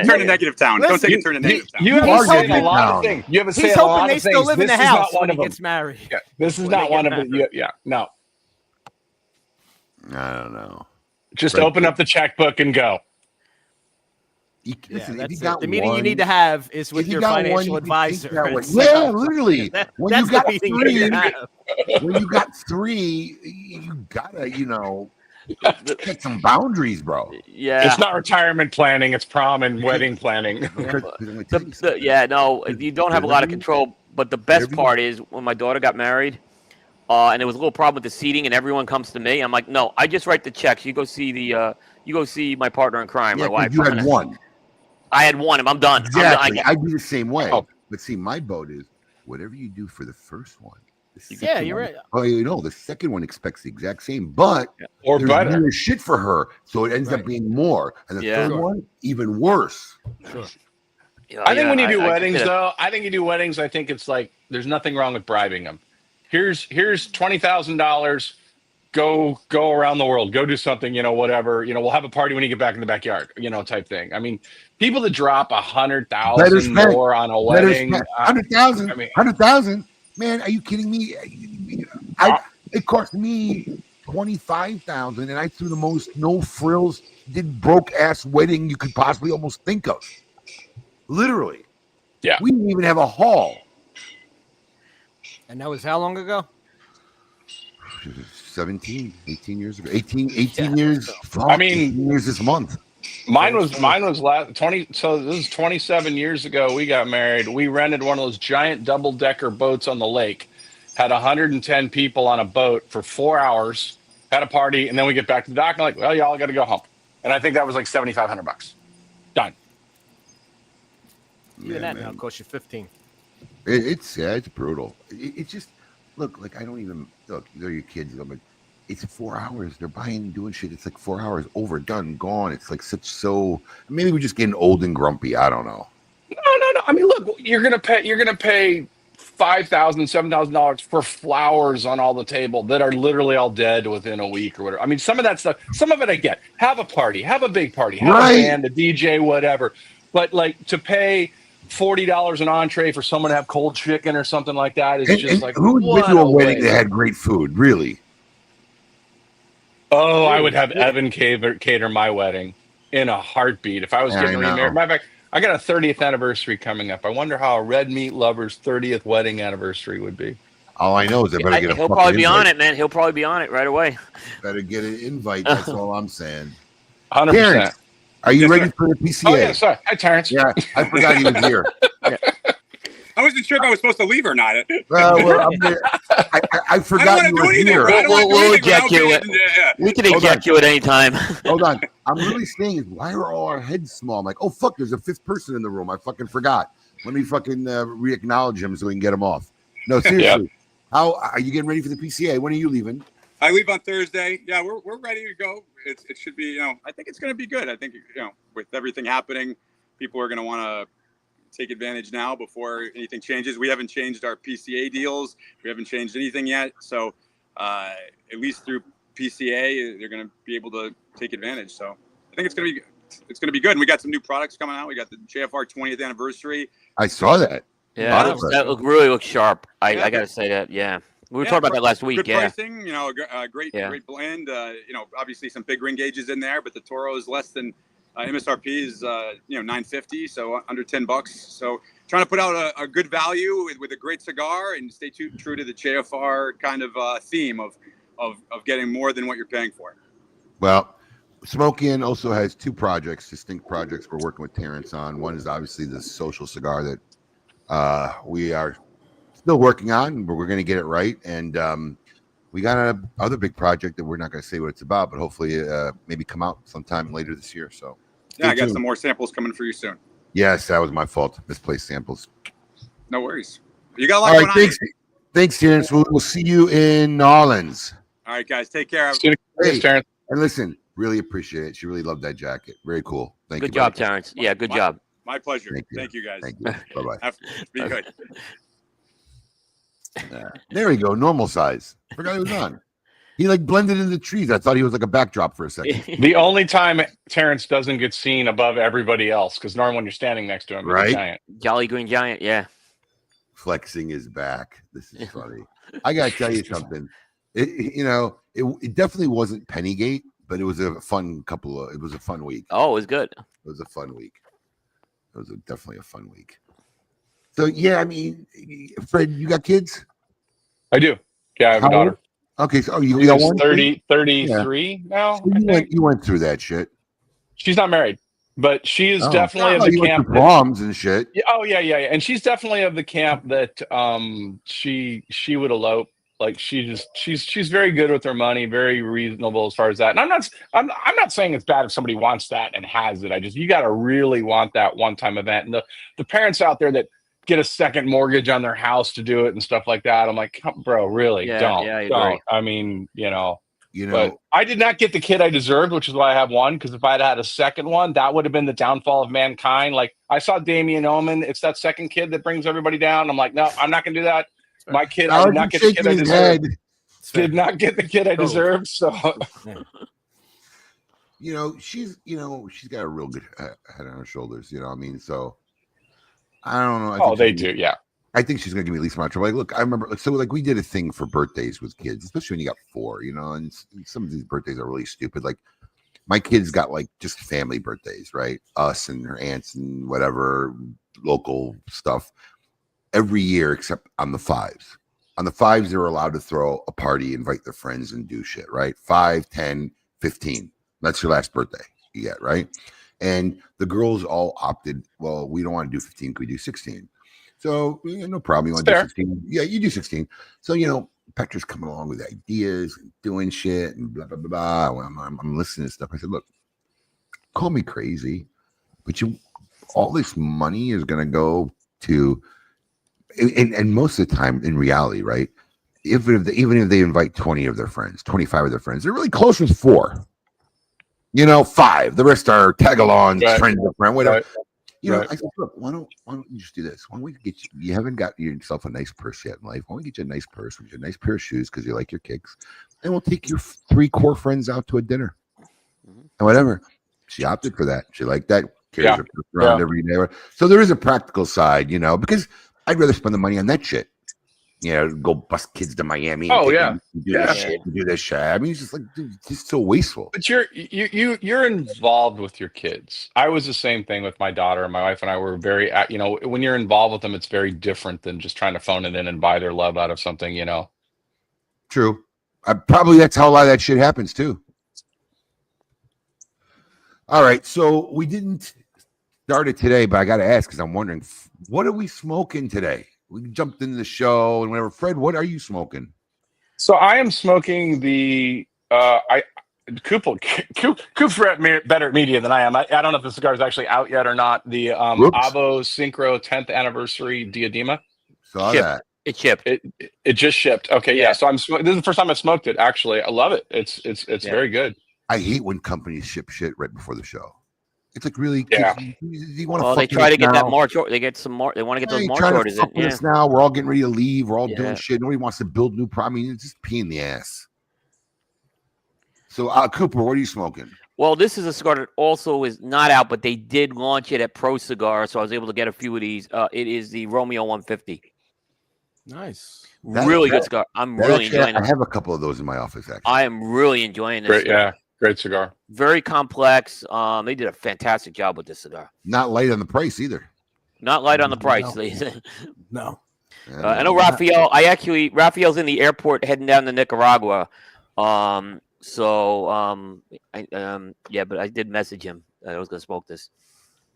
turn to negative town. Don't take a turn to negative town. You have a say in a lot of things. You have a say in a lot of things. He's hoping they still live in the house when he gets married. This is not one of them. No. I don't know. Just open up the checkbook and go. The meeting you need to have is with your financial advisor. Yeah, literally. When That's you got the meeting you need to have. When you got 3, you gotta, get some boundaries, bro. Yeah. It's not retirement planning, it's prom and wedding planning. You don't have a lot of control. But the best part is when my daughter got married, and there was a little problem with the seating, and everyone comes to me. I'm like, no, I just write the checks. You go see my partner in crime, my wife. You had one. I had one, and I'm done. Exactly. I do the same way. But see, my boat is whatever you do for the first one. You're right. The second one expects the exact same, but or better. More shit for her, so it ends up being more, and the third one even worse. Sure. I think when you do weddings, though, I think it's like there's nothing wrong with bribing them. Here's $20,000. Go around the world. Go do something. Whatever. We'll have a party when you get back in the backyard. Type thing. I mean, people that drop $100,000 more on a wedding. 100,000. 100,000. Man, are you kidding me? It cost me $25,000, and I threw the most no frills, did broke ass wedding you could possibly almost think of. Literally. Yeah. We didn't even have a hall. And that was how long ago? 18 years ago. 18 years. Fuck, 18 years this month. Mine was last 20. So this is 27 years ago. We got married. We rented one of those giant double-decker boats on the lake. Had 110 people on a boat for 4 hours. Had a party, and then we get back to the dock. And like, well, y'all got to go home. And I think that was like $7,500. Done. Even that now costs you 15. It's brutal. It's just look like I don't even look. They're your kids, but it's 4 hours. They're buying, doing shit. It's like 4 hours over, done, gone. It's like maybe we're just getting old and grumpy. I don't know. No. I mean, look, you're gonna pay $5,000, $7,000 for flowers on all the table that are literally all dead within a week or whatever. I mean, some of that stuff. Some of it I get. Have a party. Have a big party. Have a band, a DJ, whatever. But like to pay $40 an entree for someone to have cold chicken or something like that is just like who's been to a wedding that had great food, really? Oh, I would have Evan cater my wedding in a heartbeat if I was getting remarried. Matter of fact, I got a 30th anniversary coming up. I wonder how a red meat lover's 30th wedding anniversary would be. All I know is I better get a He'll fucking probably be on invite. it, man. He'll probably be on it right away. Better get an invite. That's all I'm saying. 100%. Terrence, are you Yes, ready sir. for the PCA? Oh, yeah, sorry. Hi, Terrence. Yeah, I forgot he was here. I wasn't sure if I was supposed to leave or not. Well, I forgot I you don't were want to do anything. here. Bro. I don't want to do We'll anything eject you. without being- yeah. We can Hold eject you at any time. Hold on. I'm really saying, why are all our heads small? I'm like, oh, fuck, there's a fifth person in the room. I fucking forgot. Let me fucking re-acknowledge him so we can get him off. No, seriously. How are you getting ready for the PCA? When are you leaving? I leave on Thursday. Yeah, we're ready to go. It should be, I think it's going to be good. I think, with everything happening, people are going to want to take advantage now before anything changes. We haven't changed our PCA deals. We haven't changed anything yet. So at least through PCA, they're going to be able to take advantage. So I think it's going to be good. And we got some new products coming out. We got the JFR 20th anniversary. I saw that. Yeah, that really looks sharp. I got to say that. Yeah. We were talking about that last week. Good Yeah. pricing, great blend. Obviously some big ring gauges in there, but the Toro is less than MSRP is $9.50, so under $10. So trying to put out a good value with a great cigar and stay true to the JFR kind of theme of getting more than what you're paying for. Well, Smokey Inn also has two distinct projects we're working with Terrence on. One is obviously the social cigar that we are still working on, but we're going to get it right. And we got another big project that we're not going to say what it's about, but hopefully maybe come out sometime later this year. So yeah, I got some more samples coming for you soon. Yes, that was my fault. Misplaced samples. No worries. You got a lot All going right, on. thanks, Terrence. We'll see you in New Orleans. All right, guys, take care. Hey, Terrence. and listen, really appreciate it. She really loved that jacket. Very cool. Thank you. Good job, buddy. Terrence. Yeah, good job. My pleasure. Thank you. Guys. Thank you. Bye-bye. Be good. There we go. Normal size. Forgot he was on. He blended in the trees. I thought he was like a backdrop for a second. The only time Terrence doesn't get seen above everybody else, because normally when you're standing next to him, Right? he's a giant. Jolly Green Giant. Yeah. Flexing his back. This is funny. I gotta tell you something. It definitely wasn't Pennygate, but it was a fun it was a fun week. Oh, it was good. It was a fun week. It was definitely a fun week. So yeah, I mean, Fred, you got kids? I do. Yeah, I have a daughter. Okay, so you She's got one? 33 now. So you went through that shit. She's not married, but she is definitely of you the went camp. to proms and shit. Yeah. And she's definitely of the camp that she would elope. Like she's very good with her money, very reasonable as far as that. And I'm not saying it's bad if somebody wants that and has it. You got to really want that one-time event. And the parents out there that get a second mortgage on their house to do it and stuff like that, I'm like, bro, really? Don't. I mean, but I did not get the kid I deserved, which is why I have one. Because if I had a second one, that would have been the downfall of mankind. Like I saw Damien Omen. It's that second kid that brings everybody down. I'm like, no, I'm not gonna do that. My kid, I did not get the kid I deserved. Did not get the kid I deserved. So, she's got a real good head on her shoulders. You know what I mean? So I don't know. They do. Yeah. I think she's gonna give me at least amount of trouble. Like, look, I remember. So, we did a thing for birthdays with kids, especially when you got 4. And some of these birthdays are really stupid. Like, my kids got just family birthdays, right? Us and her aunts and whatever local stuff every year, except on the 5s. On the 5s, they were allowed to throw a party, invite their friends, and do shit. Right? 5, 10, 15. That's your last birthday you get, right? And the girls all opted. Well, we don't want to do 15. Could we do 16? So no problem. You want to do 16? Yeah, you do 16. So Petra's coming along with ideas and doing shit and blah blah blah blah. I'm listening to stuff. I said, look, call me crazy, but all this money is going to go to, and most of the time in reality, right? Even if they invite 20 of their friends, 25 of their friends, they're really close with 4. 5. The rest are tag-alongs, friends of friend, whatever. Right. I said, look, why don't you just do this? Why don't we get you haven't got yourself a nice purse yet in life. Why don't we get you a nice purse with a nice pair of shoes because you like your kicks, and we'll take your 3 core friends out to a dinner and whatever. She opted for that. She liked that. Carries her purse around every day. So there is a practical side, because I'd rather spend the money on that shit. go bust kids to Miami. Oh, take yeah. them to do this shit, to do this shit. I mean, it's just like, dude, it's just so wasteful. But you're involved with your kids. I was the same thing with my daughter, and my wife and I were very, when you're involved with them, it's very different than just trying to phone it in and buy their love out of something, True. Probably that's how a lot of that shit happens too. All right, so we didn't start it today, but I got to ask because I'm wondering, what are we smoking today? We jumped into the show and whatever. Fred, what are you smoking? So I am smoking the Coop's better at media than I am. I don't know if the cigar is actually out yet or not. The Avo Synchro 10th anniversary Diadema. Saw that. It shipped. It just shipped. Okay, yeah. So this is the first time I smoked it. Actually, I love it. It's very good. I hate when companies ship shit right before the show. It's like really. Yeah. You want to? Well, they try to get that March. They get some more. They want to get those March orders in. Yeah. Now we're all getting ready to leave. We're all doing shit. Nobody wants to build new. I mean, it's just pee in the ass. So, Cooper, what are you smoking? Well, this is a cigar that also is not out, but they did launch it at Pro Cigar, so I was able to get a few of these. It is the Romeo 150. Nice. Really good cigar. I'm really enjoying it. I have a couple of those in my office, actually. I am really enjoying this. Great, yeah. Great cigar. Very complex. They did a fantastic job with this cigar. Not light on the price either. Not light on the price. No. I know Raphael. Raphael's in the airport heading down to Nicaragua. But I did message him. I was going to smoke this.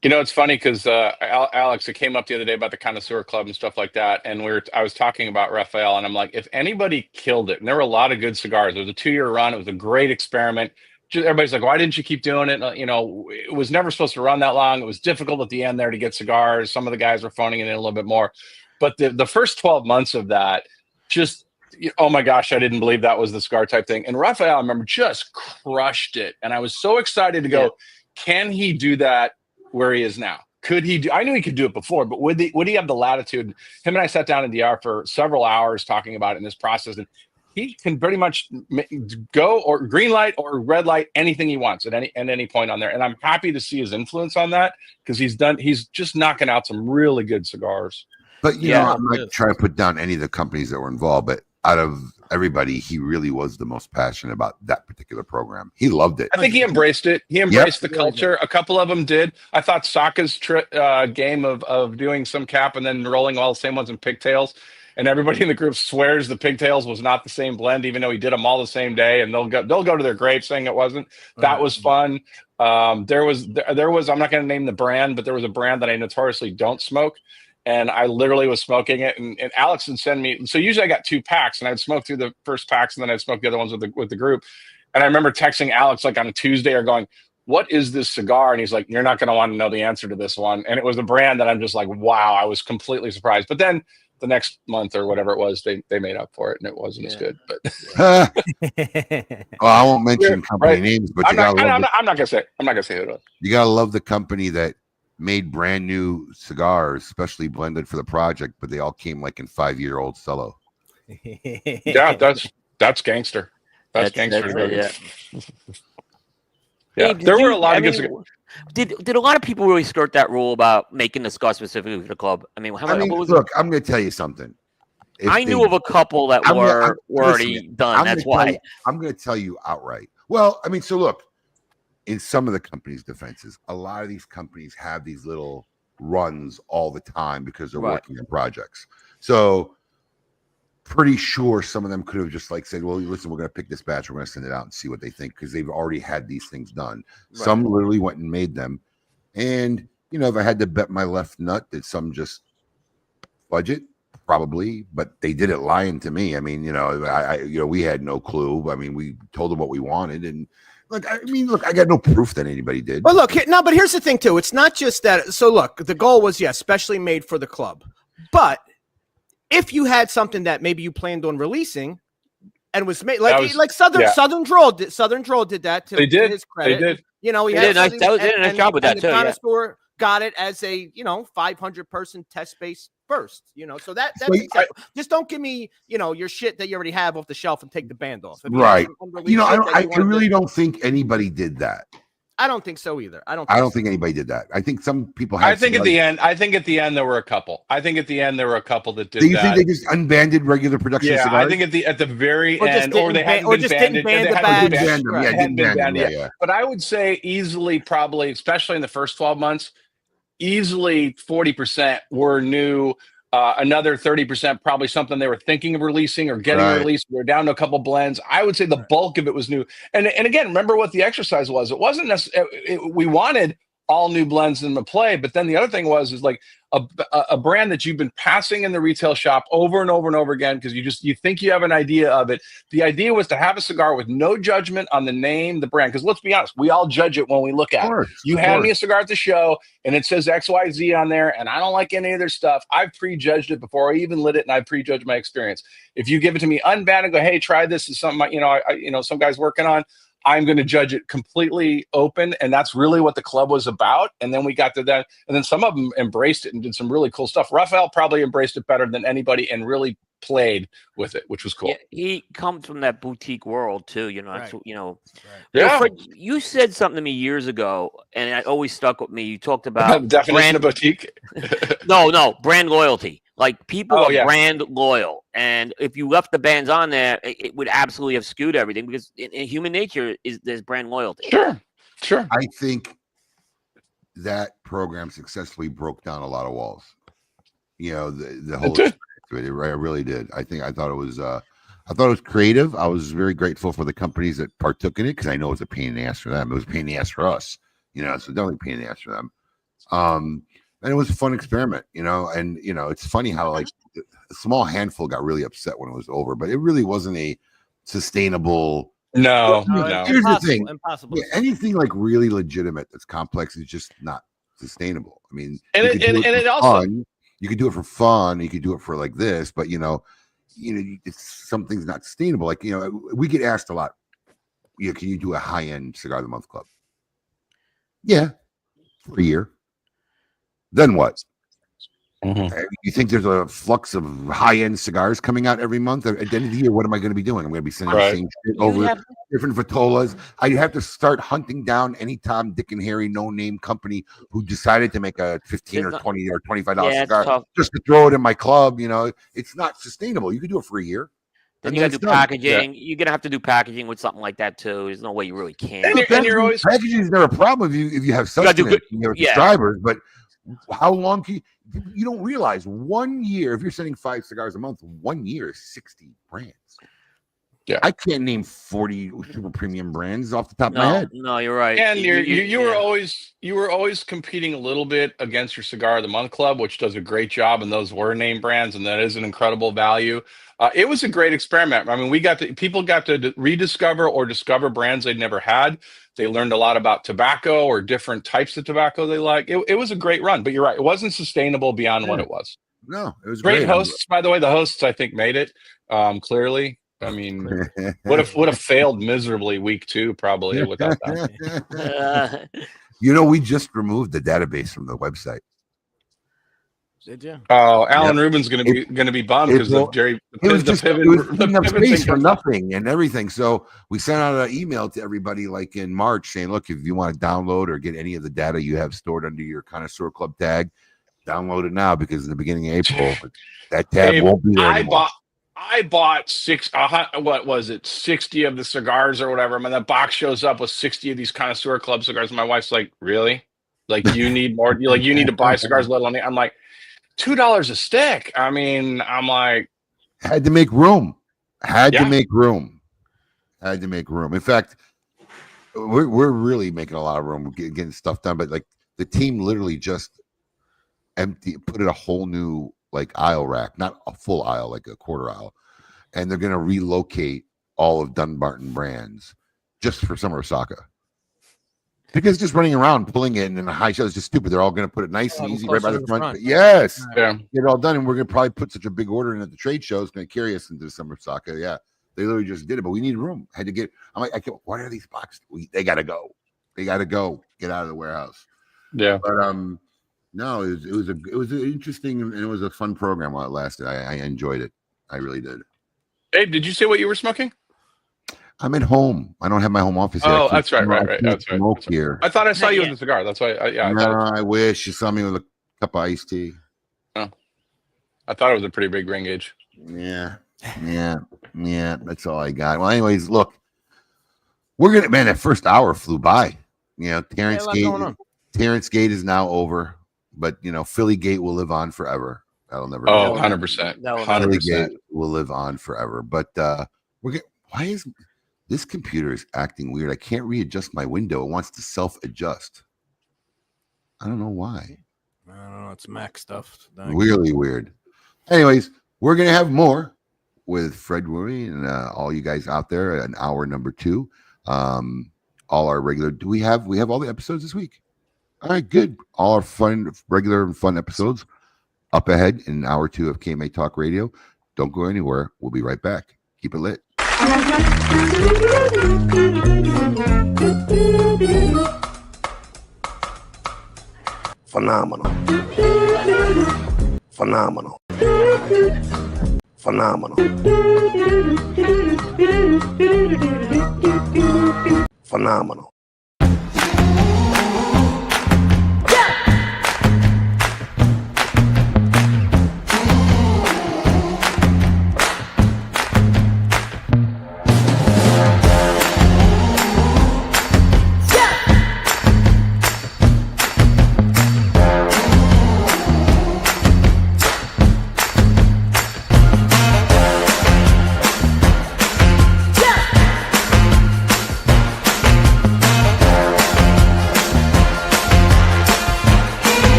It's funny because Alex, it came up the other day about the Connoisseur Club and stuff like that, and I was talking about Raphael, and I'm like, if anybody killed it, and there were a lot of good cigars. It was a 2-year run. It was a great experiment. Everybody's like, why didn't you keep doing it? It was never supposed to run that long. It was difficult at the end there to get cigars. Some of the guys were phoning it in a little bit more, but the first 12 months of that, just oh my gosh, I didn't believe that was the cigar type thing. And Raphael, I remember, just crushed it, and I was so excited to go. Yeah. Can he do that where he is now? Could he do? I knew he could do it before, but would he have the latitude? Him and I sat down in DR for several hours talking about it in this process, and he can pretty much go or green light or red light anything he wants at any point on there. And I'm happy to see his influence on that because he's just knocking out some really good cigars. But I'm not trying to put down any of the companies that were involved, but out of everybody, he really was the most passionate about that particular program. He loved it. I think he embraced it. He embraced the culture. A couple of them did. I thought Saka's game of doing some cap and then rolling all the same ones in pigtails, and everybody in the group swears the pigtails was not the same blend, even though he did them all the same day, and they'll go to their grave saying it wasn't. That was fun. There was I'm not going to name the brand, but there was a brand that I notoriously don't smoke. And I literally was smoking it, and Alex would send me. So usually I got 2 packs, and I'd smoke through the first packs, and then I'd smoke the other ones with the group. And I remember texting Alex like on a Tuesday or going, "What is this cigar?" And he's like, "You're not going to want to know the answer to this one." And it was a brand that I'm just like, wow, I was completely surprised. But then the next month or whatever it was, they made up for it, and it wasn't as good. But well, I won't mention company names, but I'm not gonna say who it was. You gotta love the company that made brand new cigars, especially blended for the project, but they all came like in 5-year-old cello. Yeah, that's gangster. That's gangster. Yeah. There were a lot of good cigars. Did a lot of people really skirt that rule about making the cigar specifically for the club? I mean, look, I'm going to tell you something. I knew of a couple that were already done. That's why. I'm going to tell you outright. Well, I mean, so look, in some of the companies' defenses, a lot of these companies have these little runs all the time because they're working on projects. So pretty sure some of them could have just like said, well, listen, we're going to pick this batch. We're going to send it out and see what they think because they've already had these things done. Right. Some literally went and made them. And, if I had to bet my left nut, did some just budget? Probably, but they did it lying to me. I mean, we had no clue. I mean, we told them what we wanted, and look, I got no proof that anybody did. Well, look, but here's the thing too. It's not just that. So look, the goal was specially made for the club. But if you had something that maybe you planned on releasing and was made like Southern Drawl did that to his credit. They did. He did a nice job with that too. The Connoisseur got it as a 500-person test base first. So that's just don't give me your shit that you already have off the shelf and take the band off. Right. I really don't think anybody did that. I don't think so either. I don't think anybody did that. I think some people had. I think at the end there were a couple. I think at the end there were a couple that did. Do you that. think they just unbanded regular production Yeah, cigars? I think at the very Or just end, or they hadn't been banded. ban the They badge. hadn't been Yeah, hadn't been banned yet. yeah. But I would say easily, probably, especially in the first 12 months, easily 40% were new. Another 30% probably something they were thinking of releasing or getting released. We're down to a couple blends. I would say the bulk of it was new. And again, remember what the exercise was. It wasn't necessarily, we wanted all new blends in the play, but then the other thing is like a brand that you've been passing in the retail shop over and over and over again because you think you have an idea of it. The idea was to have a cigar with no judgment on the name, the brand. Because let's be honest, we all judge it when we look at it. You hand me a cigar at the show and it says XYZ on there, and I don't like any of their stuff. I've prejudged it before I even lit it, and I've prejudged my experience. If you give it to me unbanned and go, hey, try this, is something some guy's working on, I'm going to judge it completely open, and that's really what the club was about. And then we got to that, and then some of them embraced it and did some really cool stuff. Raphael probably embraced it better than anybody and really played with it, which was cool. Yeah, he comes from that boutique world too, Right. Yeah. Fred, you said something to me years ago, and it always stuck with me. You talked about definition of boutique. No, brand loyalty. Like people are yeah. brand loyal, and if you left the bands on there, it would absolutely have skewed everything because in human nature there's brand loyalty. Sure. I think that program successfully broke down a lot of walls. The whole experience of it. I really did. I thought it was creative. I was very grateful for the companies that partook in it because I know it was a pain in the ass for them. It was a pain in the ass for us, so definitely a pain in the ass for them. And it was a fun experiment, and it's funny how like a small handful got really upset when it was over, but it really wasn't a sustainable. No. Here's the thing. Impossible. Yeah, anything like really legitimate that's complex is just not sustainable. I mean, you could do it for fun. You could do it for like this, but something's not sustainable. Like, we get asked a lot, can you do a high-end cigar of the month club? Yeah, for a year. Then what? Mm-hmm. You think there's a flux of high-end cigars coming out every month? At the end of the year, what am I going to be doing? I'm going to be sending the same shit over different Vitolas. I have to start hunting down any Tom, Dick, and Harry no-name company who decided to make a $15 or $20 or $25 cigar just to throw it in my club. It's not sustainable. You could do it for a year. Then you got to do packaging. You're gonna have to do packaging with something like that too. There's no way you really can. And you're always packaging is never a problem if you have sustenance, subscribers. But how long can you don't realize 1 year if you're sending 5 cigars a month, 1 year is 60 brands. Yeah, I can't name 40 super premium brands off the top of my head. No, you're right. And you were always competing a little bit against your Cigar of the Month Club, which does a great job, and those were name brands, and that is an incredible value. It was a great experiment. I mean, people got to rediscover or discover brands they'd never had. They learned a lot about tobacco or different types of tobacco they like. It was a great run, but you're right, it wasn't sustainable beyond what it was. No, it was great hosts. By the way, the hosts I think made it clearly. I mean, would have failed miserably week 2 probably without that. We just removed the database from the website. Did you? Oh, Alan Rubin's going to be bummed because of Jerry. It was just space for nothing and everything. So we sent out an email to everybody like in March saying, "Look, if you want to download or get any of the data you have stored under your Connoisseur Club tag, download it now because in the beginning of April that tab won't be there anymore." I bought 60 of the cigars or whatever. I mean, that box shows up with 60 of these Connoisseur Club cigars. And my wife's like, "Really? Like you need more? You need to buy cigars, let alone." I'm like, $2 a stick. I mean, I'm like, had to make room. To make room. In fact, we're really making a lot of room getting stuff done. But like the team literally just put in a whole new like aisle rack, not a full aisle, like a quarter aisle, and they're going to relocate all of Dunbarton brands just for Summer Osaka. Because just running around pulling it in a high show is just stupid. They're all going to put it nice and easy right by the front. Yes, get it all done, and we're going to probably put such a big order in at the trade show. It's going to carry us into the Summer Osaka. Yeah, they literally just did it, but we need room. Had to get. I'm like, what are these boxes? They got to go. Get out of the warehouse. Yeah, but no, it was an interesting and it was a fun program while it lasted. I enjoyed it. I really did. Abe, did you say what you were smoking? I'm at home. I don't have my home office here. Oh, that's right. That's right. Smoke here. I thought I saw Not you yet. with a cigar. That's why. I wish you saw me with a cup of iced tea. I thought it was a pretty big ring gauge. Yeah. That's all I got. Well, anyways, look, we're gonna. Man, that first hour flew by. You know, Terrence Gate is now over, but you know, Philly Gate will live on forever. That'll never. Oh, 100%. 100%. Will live on forever. But why is this computer is acting weird? I can't readjust my window. It wants to self-adjust. I don't know why. I don't know. It's Mac stuff. Really weird. Anyways, we're gonna have more with Fred Rewey and all you guys out there. An hour number 2. All our regular. Do we have all the episodes this week? All right, good. All our regular and fun episodes up ahead in hour 2 of KMA Talk Radio. Don't go anywhere. We'll be right back. Keep it lit. Phenomenal. Phenomenal. Phenomenal. Phenomenal.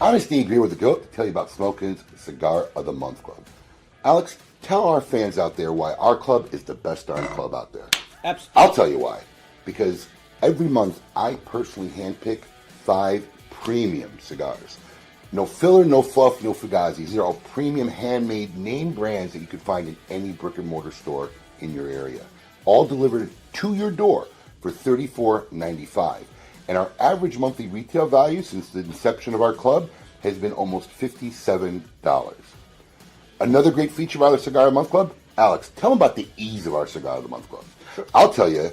Honest Abe here with the GOAT to tell you about Smokin's Cigar of the Month Club. Alex, tell our fans out there why our club is the best darn club out there. Absolutely. I'll tell you why. Because every month I personally handpick 5 premium cigars. No filler, no fluff, no fugazis. These are all premium handmade name brands that you can find in any brick and mortar store in your area. All delivered to your door for $34.95. And our average monthly retail value since the inception of our club has been almost $57. Another great feature of our Cigar of the Month Club, Alex, tell them about the ease of our Cigar of the Month Club. I'll tell you,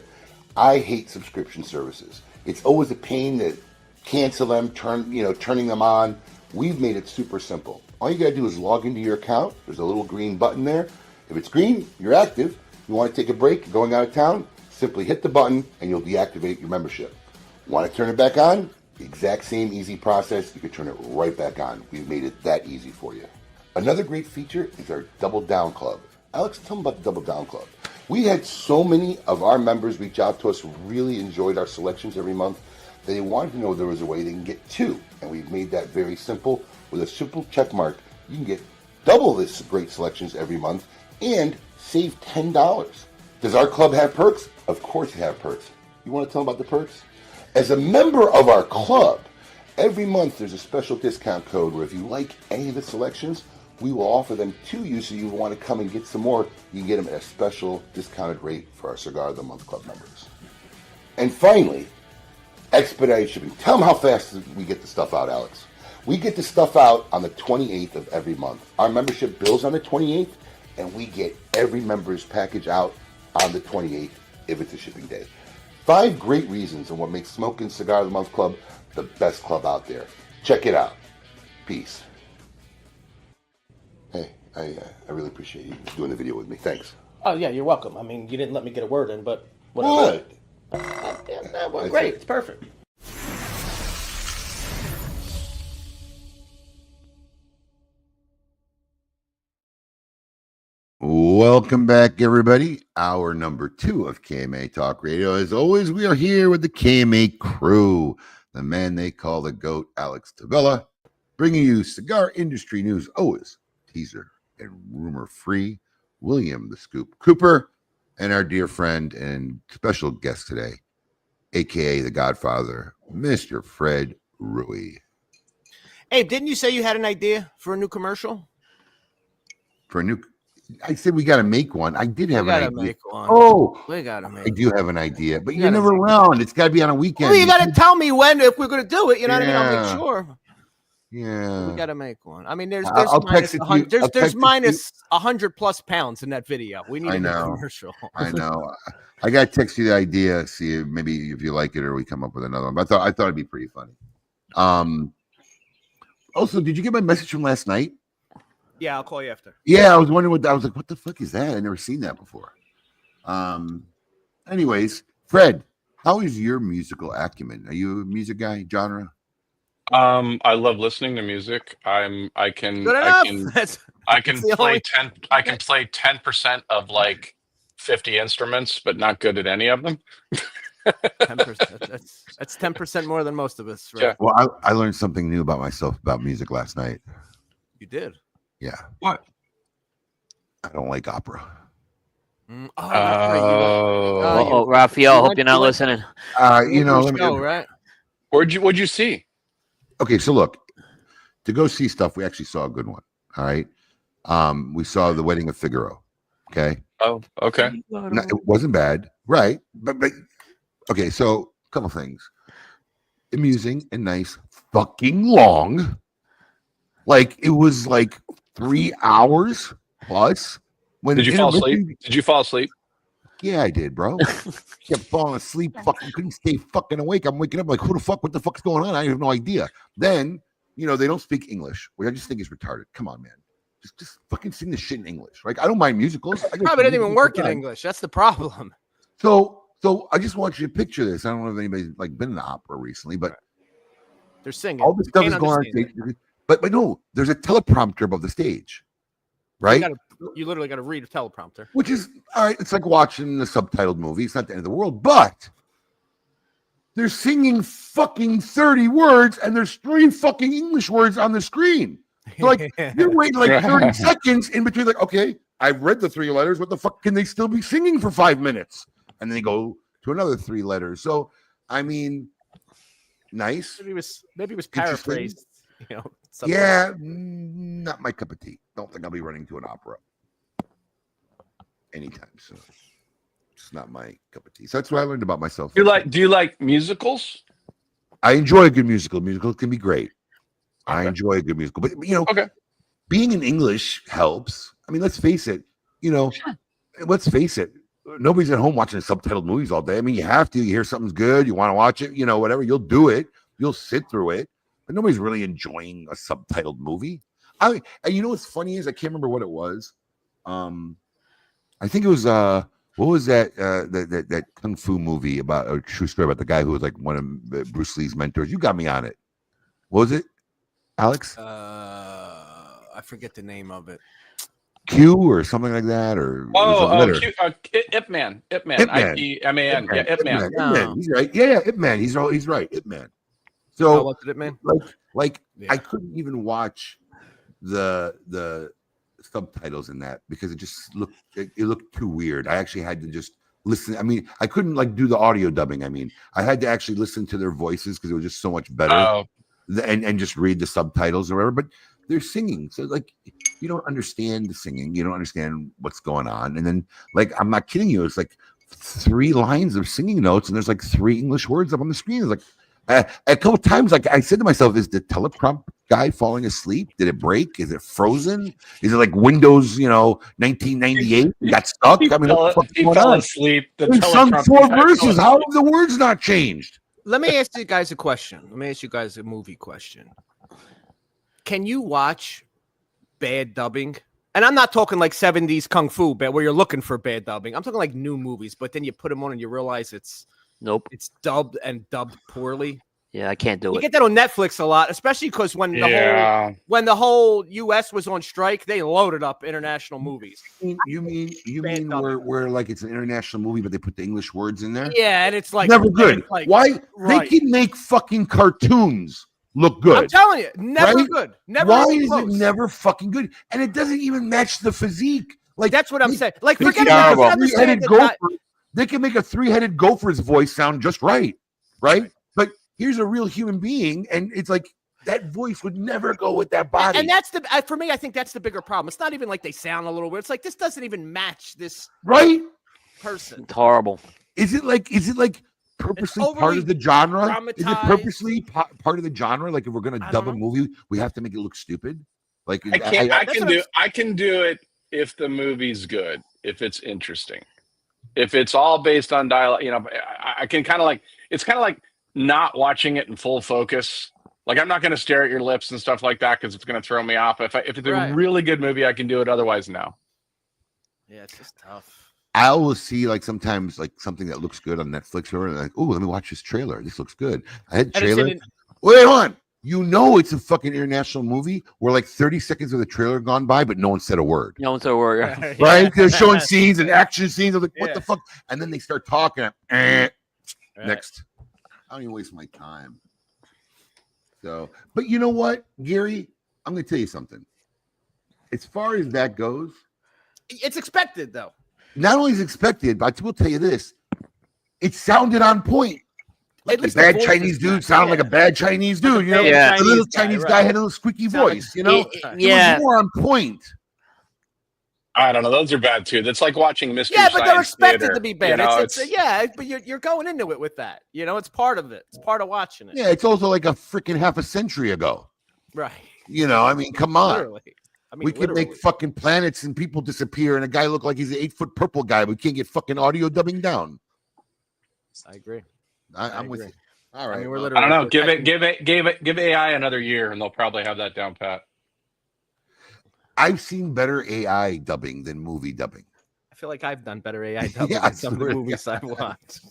I hate subscription services. It's always a pain to cancel them, turning them on. We've made it super simple. All you gotta do is log into your account. There's a little green button there. If it's green, you're active. You want to take a break, you're going out of town, simply hit the button and you'll deactivate your membership. Want to turn it back on? The exact same easy process. You can turn it right back on. We've made it that easy for you. Another great feature is our Double Down Club. Alex, tell them about the Double Down Club. We had so many of our members reach out to us who really enjoyed our selections every month that they wanted to know there was a way they can get 2. And we've made that very simple. With a simple check mark, you can get double this great selections every month and save $10. Does our club have perks? Of course it has perks. You want to tell them about the perks? As a member of our club, every month there's a special discount code where if you like any of the selections, we will offer them to you, so you want to come and get some more. You can get them at a special discounted rate for our Cigar of the Month Club members. And finally, expedited shipping. Tell them how fast we get the stuff out, Alex. We get the stuff out on the 28th of every month. Our membership bills on the 28th, and we get every member's package out on the 28th if it's a shipping day. 5 great reasons on what makes Smokin' Cigar of the Month Club the best club out there. Check it out. Peace. Hey, I really appreciate you doing the video with me. Thanks. Oh, yeah, you're welcome. I mean, you didn't let me get a word in, but whatever. What? Well, great. It's perfect. Welcome back, everybody. Hour number 2 of KMA Talk Radio. As always, we are here with the KMA crew, the man they call the GOAT, Alex Tavella, bringing you cigar industry news, always teaser and rumor-free, William the Scoop Cooper, and our dear friend and special guest today, a.k.a. the Godfather, Mr. Fred Rewey. Hey, didn't you say you had an idea for a new commercial? For a new, I said we got to make one. I did have We an gotta idea. make one. Oh, We gotta make. I do have an idea, but We you're gotta never make around. It's got to be on a weekend. Well, you gotta tell me when if we're gonna do it. You know what I mean? I'll Yeah. make sure. Yeah. We gotta make one. I mean, there's I'll minus text it to 100. you. I'll There's text it to minus 100+ pounds in that video. We need I a new know. commercial. I know. I got to text you the idea. See if maybe if you like it, or we come up with another one. But I thought it'd be pretty funny. Also, did you get my message from last night? Yeah, I'll call you after. Yeah, I was wondering what I was like. What the fuck is that? I never seen that before. Anyways, Fred, how is your musical acumen? Are you a music guy, genre? I love listening to music. I can Good enough. The play only- 10% of like 50 instruments, but not good at any of them. 10%. That's 10% more than most of us. Right? Yeah. Well, I learned something new about myself about music last night. You did. Yeah. What? I don't like opera. Oh, that's right. Oh, Raphael, you hope went you're not to a- listening. You know, let me, show, right? What'd you see? okay, so look, to go see stuff, we actually saw a good one. All right. We saw The Wedding of Figaro. Okay. Oh, okay. No, it wasn't bad, right? But okay, so a couple things. Amusing and nice, fucking long. Like it was like 3 hours plus. When Did you fall asleep? Did you fall asleep? Yeah, I did, bro. Kept falling asleep, fucking couldn't stay fucking awake. I'm waking up like, who the fuck? What the fuck's going on? I have no idea. Then, you know, they don't speak English, which I just think is retarded. Come on, man. Just fucking sing the shit in English. Like, I don't mind musicals. I go Probably see didn't even musicals work all in the time. English. That's the problem. So I just want you to picture this. I don't know if anybody's like been in opera recently, but They're singing. all this stuff Can't is going on understand stage. But no, there's a teleprompter above the stage, right? You literally got to read a teleprompter. Which is all right. It's like watching a subtitled movie. It's not the end of the world, but they're singing fucking 30 words, and there's 3 fucking English words on the screen. So like you're waiting like 30 seconds in between. Like, okay, I've read the 3 letters. What the fuck can they still be singing for 5 minutes? And then they go to another 3 letters. So I mean, nice. Maybe it was paraphrased. You know. Yeah, not my cup of tea. Don't think I'll be running to an opera anytime soon. It's not my cup of tea. So that's what I learned about myself. Do you like musicals? I enjoy a good musical. Musicals can be great. I enjoy a good musical, but you know, being in English helps. I mean, let's face it. You know, let's face it. Nobody's at home watching subtitled movies all day. I mean, you have to. You hear something's good, you want to watch it. You know, whatever. You'll do it. You'll sit through it. But nobody's really enjoying a subtitled movie. And you know what's funny is I can't remember what it was. I think it was what was that that kung fu movie about a true story about the guy who was like one of Bruce Lee's mentors. You got me on it. What was it, Alex? I forget the name of it. Q or something like that, or Ip Man. Ip Man. I-P-M-A-N. Yeah, Ip Man. Ip Man. He's right. Yeah, Ip Man. He's right. Ip Man. So what's it, man? Like I couldn't even watch the subtitles in that because it just looked too weird. I actually had to just listen. I mean, I couldn't like do the audio dubbing. I mean, I had to actually listen to their voices because it was just so much better and just read the subtitles or whatever. But they're singing, so like you don't understand the singing, you don't understand what's going on, and then like I'm not kidding you, it's like 3 lines of singing notes and there's like 3 English words up on the screen. It's like a couple times, like I said to myself, is the teleprompt guy falling asleep? Did it break? Is it frozen? Is it like Windows, 1998? Got stuck? I mean, what the fuck's going on? Asleep. They sung 4 verses. How have the words not changed? Let me ask you guys a question. Let me ask you guys a movie question. Can you watch bad dubbing? And I'm not talking like 70s kung fu, but where you're looking for bad dubbing. I'm talking like new movies, but then you put them on and you realize it's dubbed and dubbed poorly. Yeah, I can't do it. You get that on Netflix a lot, especially because when the whole U.S. was on strike, they loaded up international movies. You mean where like it's an international movie, but they put the English words in there? Yeah, and it's like never good. Like, why right. They can make fucking cartoons look good? I'm telling you, never good. Never. Why even is close. it never fucking good? And it doesn't even match the physique. Like that's what I'm saying. Like they forget can about make a 3-headed gopher. They can make a 3-headed gopher's voice sound just right? But here's a real human being, and it's like that voice would never go with that body. And that's for me. I think that's the bigger problem. It's not even like they sound a little weird. It's like this doesn't even match this person. It's horrible. Is it like purposely part of the genre? Is it purposely part of the genre? Like if we're gonna dub a movie, we have to make it look stupid. Like I can do it if the movie's good, if it's interesting. If it's all based on dialogue, I can kind of like, it's kind of like not watching it in full focus. Like I'm not going to stare at your lips and stuff like that because it's going to throw me off. If it's a really good movie, I can do it. Otherwise, no. Yeah, it's just tough. I will see like sometimes like something that looks good on Netflix or like, oh, let me watch this trailer. This looks good. I had the trailer. Wait on. It's a fucking international movie where like 30 seconds of the trailer gone by, but no one said a word. No one said a word. Right? They're showing scenes and action scenes. I'm like, what the fuck? And then they start talking. Next. I don't even waste my time. So, but you know what, Gary? I'm going to tell you something. As far as that goes, it's expected, though. Not only is it expected, but I will tell you this: it sounded on point. Like a bad Chinese dude sounded like a bad Chinese dude. You know, the little Chinese guy had a little squeaky voice. You know, it was more on point. I don't know; those are bad too. That's like watching Mr. Yeah, but they're expected Theater. to be bad. But you're going into it with that. You know, it's part of it. It's part of watching it. Yeah, it's also like a freaking half a century ago. Right. You know, I mean, come on. Literally. We could make fucking planets and people disappear, and a guy look like he's an 8-foot purple guy. We can't get fucking audio dubbing down. I agree. I'm with you. All right. I mean, we're literally, I don't know. Give AI another year, and they'll probably have that down pat. I've seen better AI dubbing than movie dubbing. I feel like I've done better AI dubbing than some of the movies I've watched.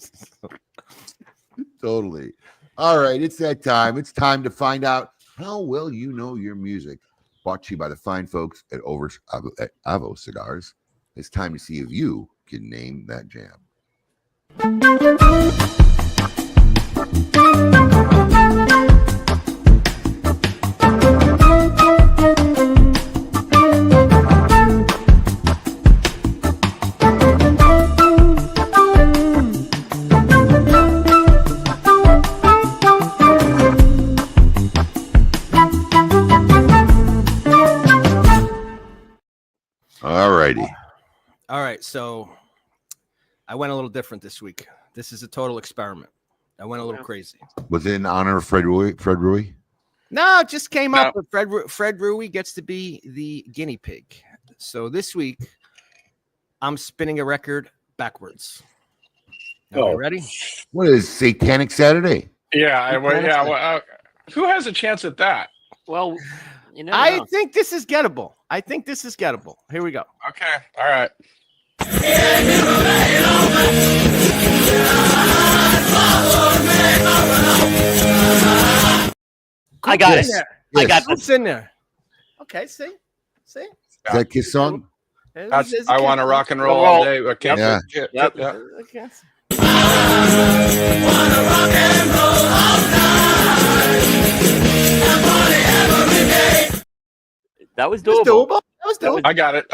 Totally. All right, it's that time. It's time to find out how well you know your music. Brought to you by the fine folks at Avo Cigars. It's time to see if you can name that jam. All right, so I went a little different this week. This is a total experiment. I went a little crazy. Was it in honor of Fred Rewey? No, it just came up. Fred Rewey gets to be the guinea pig. So this week, I'm spinning a record backwards. Are you ready? What is Satanic Saturday? Yeah. Who has a chance at that? Well, I think this is gettable. Here we go. Okay. All right. I got it. Yes. I got this. What's in there? Okay, see? Is that a Kiss song? That's I Want to Rock and Roll All Day. Okay. Yeah. Yep. Okay. That was doable. That was doable. I got it.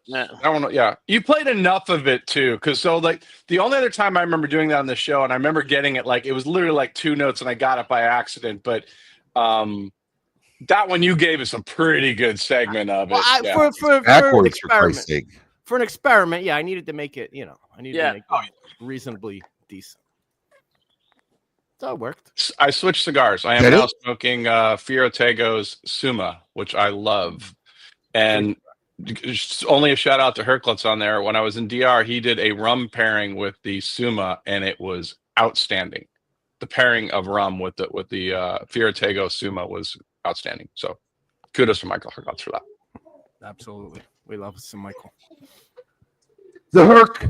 Yeah. I don't know. Yeah. You played enough of it too. Cause so like the only other time I remember doing that on the show, and I remember getting it like it was literally like 2 notes and I got it by accident. But that one you gave us a pretty good segment of it. For an experiment. For an experiment, I needed to make it, I needed to make it reasonably decent. So it worked. I switched cigars. I am now smoking Fioratego's Suma, which I love. And only a shout out to Herklitz on there. When I was in DR, he did a rum pairing with the Suma, and it was outstanding. The pairing of rum with the Fioratego Suma was outstanding. So kudos to Michael Herklitz for that. Absolutely. We love some Michael. The Herc.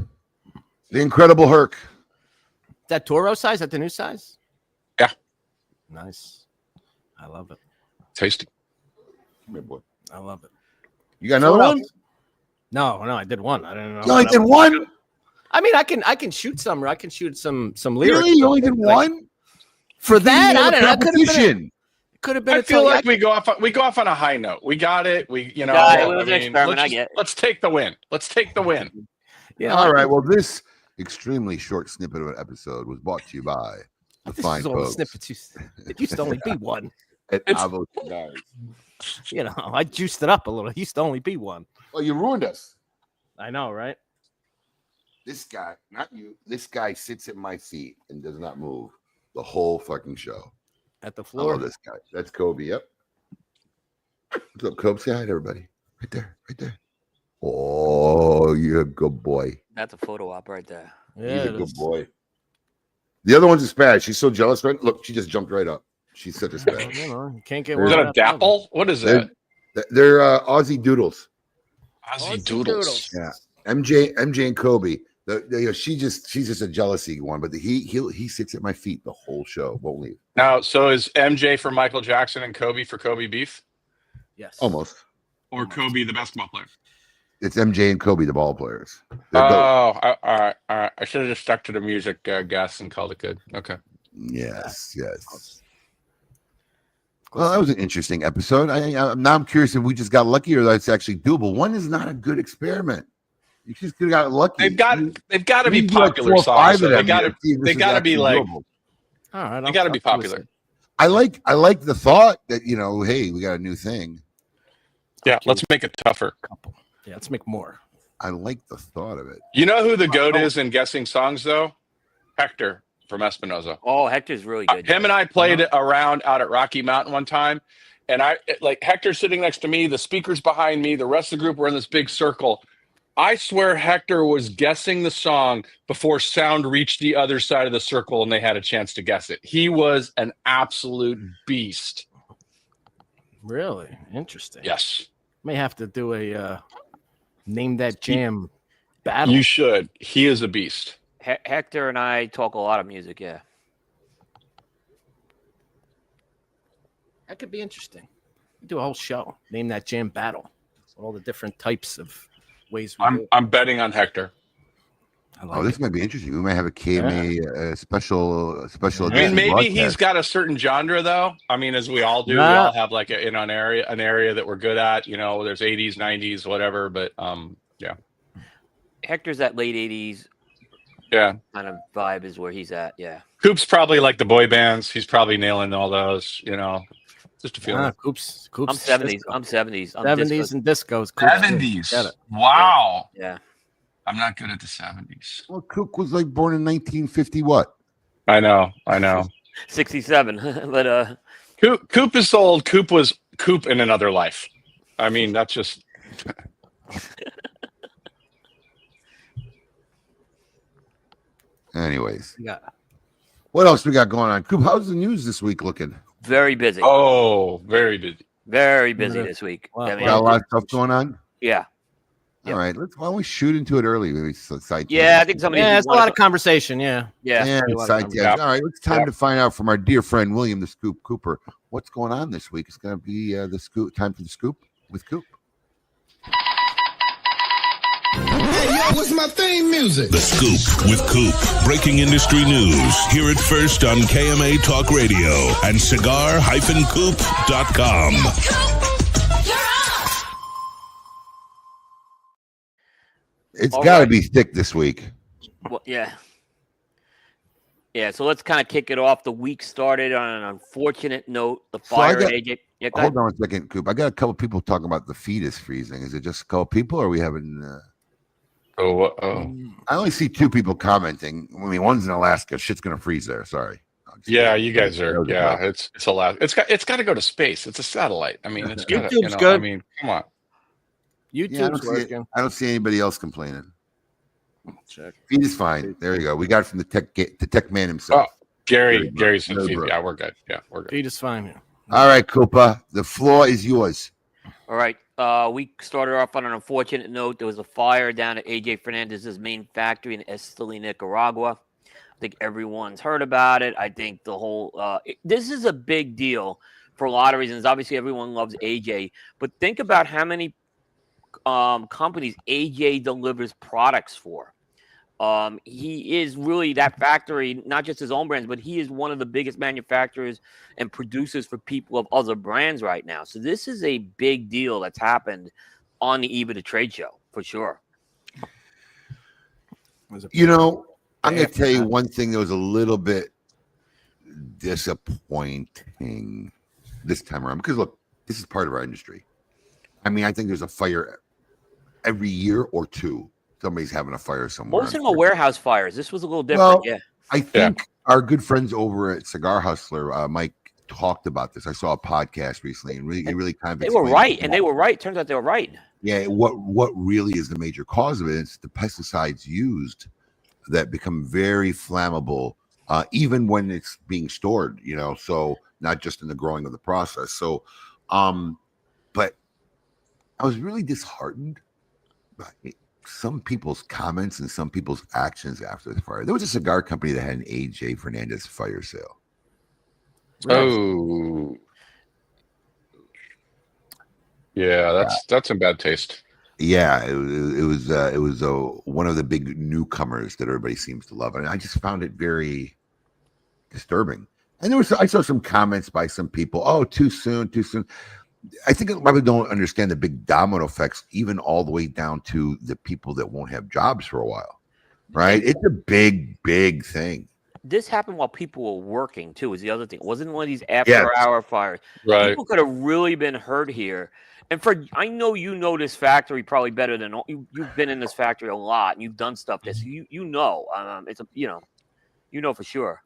The incredible Herc. Is that Toro size? Is that the new size? Yeah. Nice. I love it. Tasty. Come here, boy. I love it. You got another one? No, I did one. I don't know. You only did one? I mean, I can shoot some. I can shoot some lyrics. Really? You only did one? For that, I don't know. Could have been. I feel like we go off on a high note. We got it. It was an experiment. Let's take the win. Yeah. All right. Well, this extremely short snippet of an episode was brought to you by the fine folks. Snippet. It used to only be one. at It's- Avo Cigars. You know, I juiced it up a little. It used to only be one. Well, you ruined us. I know, right? This guy, not you. This guy sits at my feet and does not move the whole fucking show. At the I floor. love this guy. That's Kobe. Yep. What's up, Kobe? Say hi to everybody. Right there. Right there. Oh, you're a good boy. That's a photo op right there. He's Yeah, a it good is. boy. The other one's a spaz. She's so jealous, right? Look, she just jumped right up. She's such a spaz. You know, you can't get Is Is one that a without the other. dapple? What is that? They're Aussie Doodles. Aussie Doodles. Yeah. MJ and Kobe. She's just a jealousy one, but he sits at my feet the whole show. Won't leave. Now, so is MJ for Michael Jackson and Kobe for Kobe Beef? Yes. Almost. Or Kobe, the basketball player? It's MJ and Kobe, the ball players. Oh, all right. I should have just stuck to the music guess and called it good. Okay. Yes. Well, that was an interesting episode. Now I'm curious if we just got lucky or that's actually doable. One is not a good experiment. You just got lucky. They've got to be You do like popular 4 or 5 songs. of So them they got to see if this they is got to be actually like doable. All right. they got to be popular. I like the thought that hey, we got a new thing. Yeah, let's make it tougher. Couple. Yeah, let's make more. I like the thought of it. You know who the goat is in guessing songs though? Hector from Espinoza. Oh, Hector's really good. Him and I played it around out at Rocky Mountain one time, and Hector's sitting next to me, the speakers behind me, the rest of the group were in this big circle. I swear Hector was guessing the song before sound reached the other side of the circle and they had a chance to guess it. He was an absolute beast. Really interesting. Yes. May have to do a name that jam battle. You should. He is a beast. Hector and I talk a lot of music. Yeah. That could be interesting. Do a whole show. Name that jam battle. All the different types of ways we do it. I'm betting on Hector. I like This it. might be interesting. We might have a KMA special I edition. mean, maybe he's broadcast. got a certain genre, though. I mean, as we all do, we Nah. all have like an area that we're good at. There's 80s, 90s, whatever. But yeah, Hector's that late 80s yeah. kind of vibe is where he's at. Yeah. Coop's probably like the boy bands. He's probably nailing all those. Just a feeling. Coops. I'm 70s. I'm 70s. I'm 70s disco. and discos. Coops. Get it. Wow. Yeah. I'm not good at the 70s. Well, Cook was like born in 1950. What? I know. 67. But Coop is old. Coop was Coop in another life. I mean, that's just. Anyways, Yeah. what else we got going on? Coop, how's the news this week looking? very busy. Oh, very busy. Very busy Yeah. this week. Wow. I mean, Got a lot of stuff going on. yeah. All right, why don't we shoot into it early? Maybe side Yeah, I think somebody. Yeah, it's a lot of conversation. Yeah. Yeah. Yeah, a lot of side conversation. tangents. All right, it's time Yeah. to find out from our dear friend William the Scoop Cooper what's going on this week. It's going to be the scoop time for the scoop with Coop. What's my theme music? The Scoop with Coop. Breaking industry news. Hear it first on KMA Talk Radio and cigar-coop.com. It's All got to right. be thick this week. Well, yeah. Yeah, so let's kind of kick it off. The week started on an unfortunate note. The So I fire got- at AJ. Yeah, go ahead. Hold on a second, Coop. I got a couple people talking about the fetus freezing. Is it just a couple people, or are we having? Oh. I only see 2 people commenting. I mean, one's in Alaska. Shit's gonna freeze there. Sorry. I'm just Yeah, kidding. you guys are. That was a Yeah, problem. it's a lot. It's got to go to space. It's a satellite. I mean, it's got YouTube's good. I mean, come on. Yeah, YouTube's working. I don't see anybody else complaining. Check. Feet is fine. There you go. We got it from the tech man himself. Gary's in No, feed. bro. Yeah, we're good. Yeah, we're good. Feet is fine. Yeah. All right, Koopa. The floor is yours. All right. We started off on an unfortunate note. There was a fire down at AJ Fernandez's main factory in Esteli, Nicaragua. I think everyone's heard about it. I think the whole this is a big deal for a lot of reasons. Obviously, everyone loves AJ, but think about how many companies AJ delivers products for. He is really that factory, not just his own brands, but he is one of the biggest manufacturers and producers for people of other brands right now. So this is a big deal that's happened on the eve of the trade show for sure. You know, I'm going to tell you one thing that was a little bit disappointing. this time around, because look, this is part of our industry. I mean, I think there's a fire every year or two. Somebody's having a fire somewhere. Most of them are warehouse fires. This was a little different. Well, I think our good friends over at Cigar Hustler, Mike, talked about this. I saw a podcast recently, and really kind of they were right, and they were right. Turns out they were right. Yeah, what really is the major cause of it? It's the pesticides used that become very flammable, even when it's being stored. So not just in the growing of the process. So, but I was really disheartened by some people's comments and some people's actions after the fire. There was a cigar company that had an AJ Fernandez fire sale. Oh, yeah, that's in bad taste. Yeah, it was one of the big newcomers that everybody seems to love, and I just found it very disturbing. And I saw some comments by some people. Oh, too soon. I think people don't understand the big domino effects, even all the way down to the people that won't have jobs for a while. Right? It's a big thing. This happened while people were working too. Is the other thing? It wasn't one of these after-hour fires. Right. People could have really been hurt here. And Fred, I know you know this factory probably better than you've been in this factory a lot, and you've done stuff this. You know, it's a you know for sure.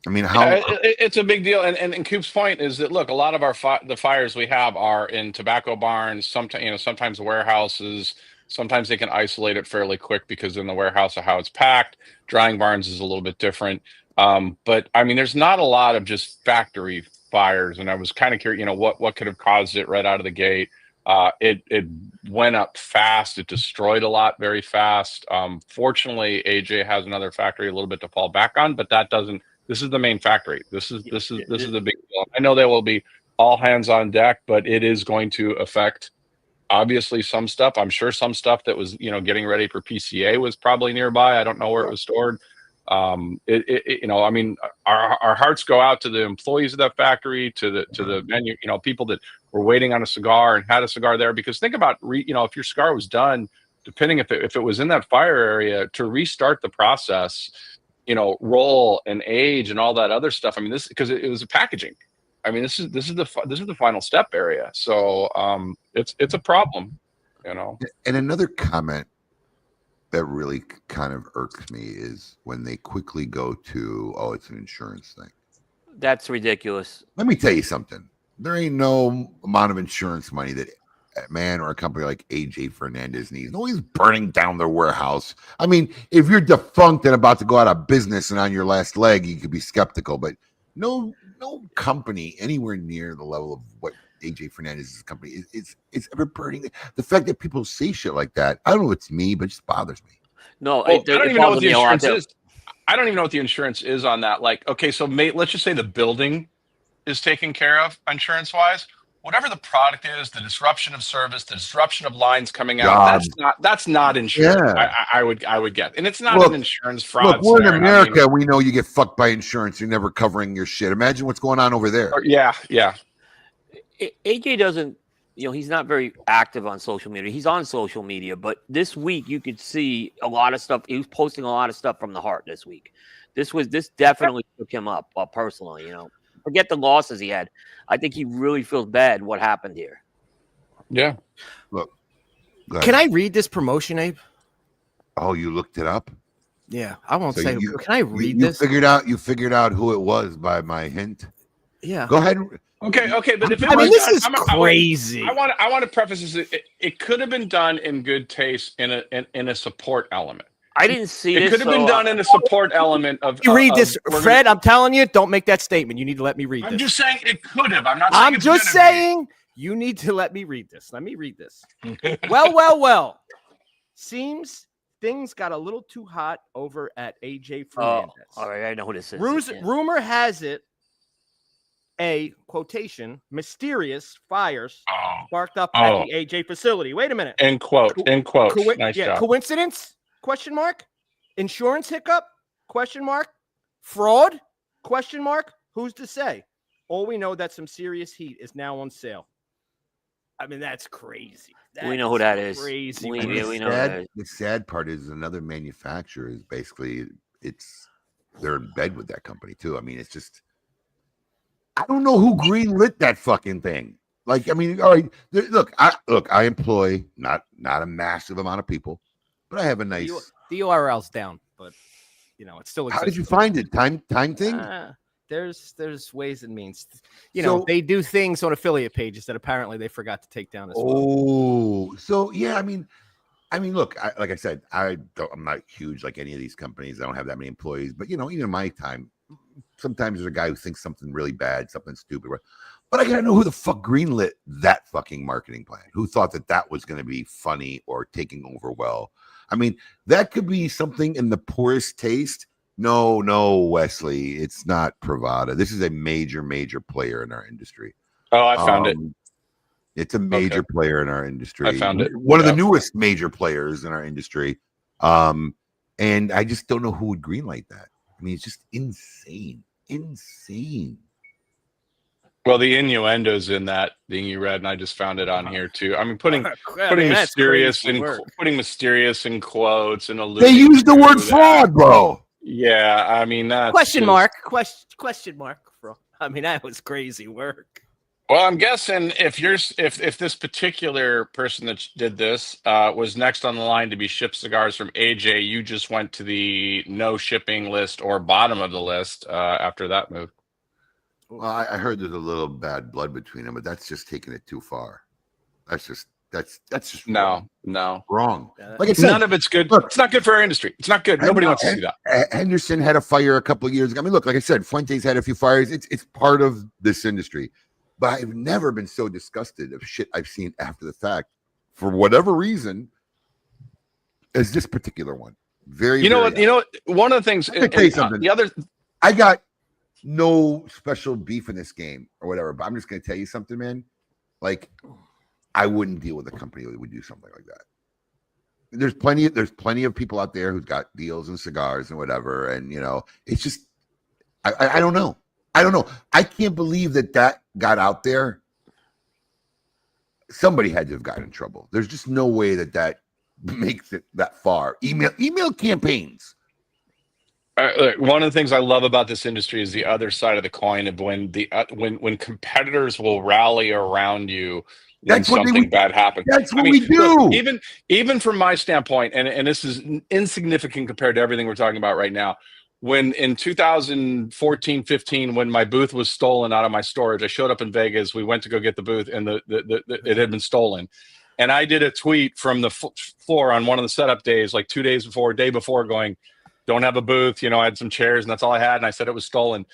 I mean, it's a big deal. And Coop's point is that look, a lot of the fires we have are in tobacco barns. Sometimes warehouses. Sometimes they can isolate it fairly quick because in the warehouse of how it's packed. Drying barns is a little bit different. But I mean, there's not a lot of just factory fires, and I was kind of curious, what could have caused it right out of the gate. It went up fast. It destroyed a lot very fast. Fortunately, AJ has another factory a little bit to fall back on, but that doesn't. This is the main factory. This is the big deal. I know there will be all hands on deck, but it is going to affect obviously some stuff. I'm sure some stuff that was getting ready for PCA was probably nearby. I don't know where it was stored. I mean, our hearts go out to the employees of that factory, to the menu, people that were waiting on a cigar and had a cigar there. Because think about, if your cigar was done, depending if it was in that fire area, to restart the process, roll and age and all that other stuff. I mean, because it was a packaging. I mean, this is the final step area. So it's a problem, And another comment that really kind of irks me is when they quickly go to, oh, it's an insurance thing. That's ridiculous. Let me tell you something. There ain't no amount of insurance money that a man or a company like AJ Fernandez needs. No, he's burning down their warehouse. I mean, if you're defunct and about to go out of business and on your last leg, you could be skeptical, but no company anywhere near the level of what AJ Fernandez's company is ever burning. The fact that people say shit like that, I don't know if it's me, but it just bothers me. No, I don't even know what the insurance is. I don't even know what the insurance is on that. Like, okay, so let's just say the building is taken care of insurance-wise. Whatever the product is, the disruption of service, the disruption of lines coming out, that's not insurance. Yeah. I would get, and it's not an insurance fraud. Look, we're in America. We know you get fucked by insurance. You're never covering your shit. Imagine what's going on over there. Yeah. AJ doesn't, he's not very active on social media. He's on social media, but this week you could see a lot of stuff. He was posting a lot of stuff from the heart this week. This definitely took him up personally. Forget the losses he had. I think he really feels bad what happened here. Yeah. Look. Can I read this promotion, Abe? Oh, you looked it up? Yeah. I won't say. Can I read this? You figured out who it was by my hint? Yeah. Go ahead. Okay, but if this is crazy. I want to preface this. It could have been done in good taste in a support element. I didn't see it. It could have been done in a support element of. You read this, Fred. I'm telling you, don't make that statement. You need to let me read this. I'm just saying it could have. I'm not. I'm just saying you need to let me read this. Let me read this. Well. Seems things got a little too hot over at AJ Fernandez. All right, I know who this is. Rumor has it, a quotation, mysterious fires sparked up at the AJ facility. Wait a minute. End quote. Nice job. Coincidence? Question mark. Insurance hiccup? Question mark. Fraud? Question mark. Who's to say? All we know that some serious heat is now on sale. I mean, that's crazy. We know who that is. Crazy. We know that. The sad part is another manufacturer is basically they're in bed with that company too. I mean, it's just I don't know who greenlit that fucking thing. Like, I mean, all right, look, I employ not a massive amount of people, but I have a nice. The URL's down, but it still exists. How did you find it? Time thing? There's ways and means. They do things on affiliate pages that apparently they forgot to take down as well. Oh, so yeah, I mean, look, like I said, I'm not huge like any of these companies. I don't have that many employees, but even in my time, sometimes there's a guy who thinks something really bad, something stupid. But I gotta know who the fuck greenlit that fucking marketing plan. Who thought that was going to be funny or taking over well? I mean, that could be something in the poorest taste. No, Wesley, it's not Pravada. This is a major player in our industry. Oh, I found it. It's a major player in our industry. I found it. One of the newest major players in our industry. And I just don't know who would greenlight that. I mean, it's just insane. Well, the innuendos in that thing you read, and I just found it on here too. I mean, putting mysterious in quotes and alluding. They use the word fraud, bro. Yeah, I mean that's question mark. Bro. I mean, that was crazy work. Well, I'm guessing if this particular person that did this was next on the line to be shipped cigars from AJ, you just went to the no shipping list or bottom of the list after that move. Well, I heard there's a little bad blood between them, but that's just taking it too far. That's just no wrong. Like I said, none of it's good. Look, it's not good for our industry. It's not good. Nobody wants to see that. Henderson had a fire a couple of years ago. I mean, look, like I said, Fuentes had a few fires. It's part of this industry. But I've never been so disgusted of shit I've seen after the fact, for whatever reason, as this particular one. One of the things. Let me tell you something. I got no special beef in this game or whatever, but I'm just going to tell you something, man. Like, I wouldn't deal with a company that would do something like that. There's plenty of people out there who's got deals and cigars and whatever, and it's just I don't know. I can't believe that got out there. Somebody had to have gotten in trouble. There's just no way that makes it that far. Email campaigns. One of the things I love about this industry is the other side of the coin of when competitors will rally around you. When something bad happens. That's what we do. Look, even from my standpoint, and this is insignificant compared to everything we're talking about right now. When in 2014, 15, when my booth was stolen out of my storage, I showed up in Vegas. We went to go get the booth, and it had been stolen. And I did a tweet from the floor on one of the setup days, like 2 days before, day before, going, "Don't have a booth." I had some chairs, and that's all I had. And I said it was stolen.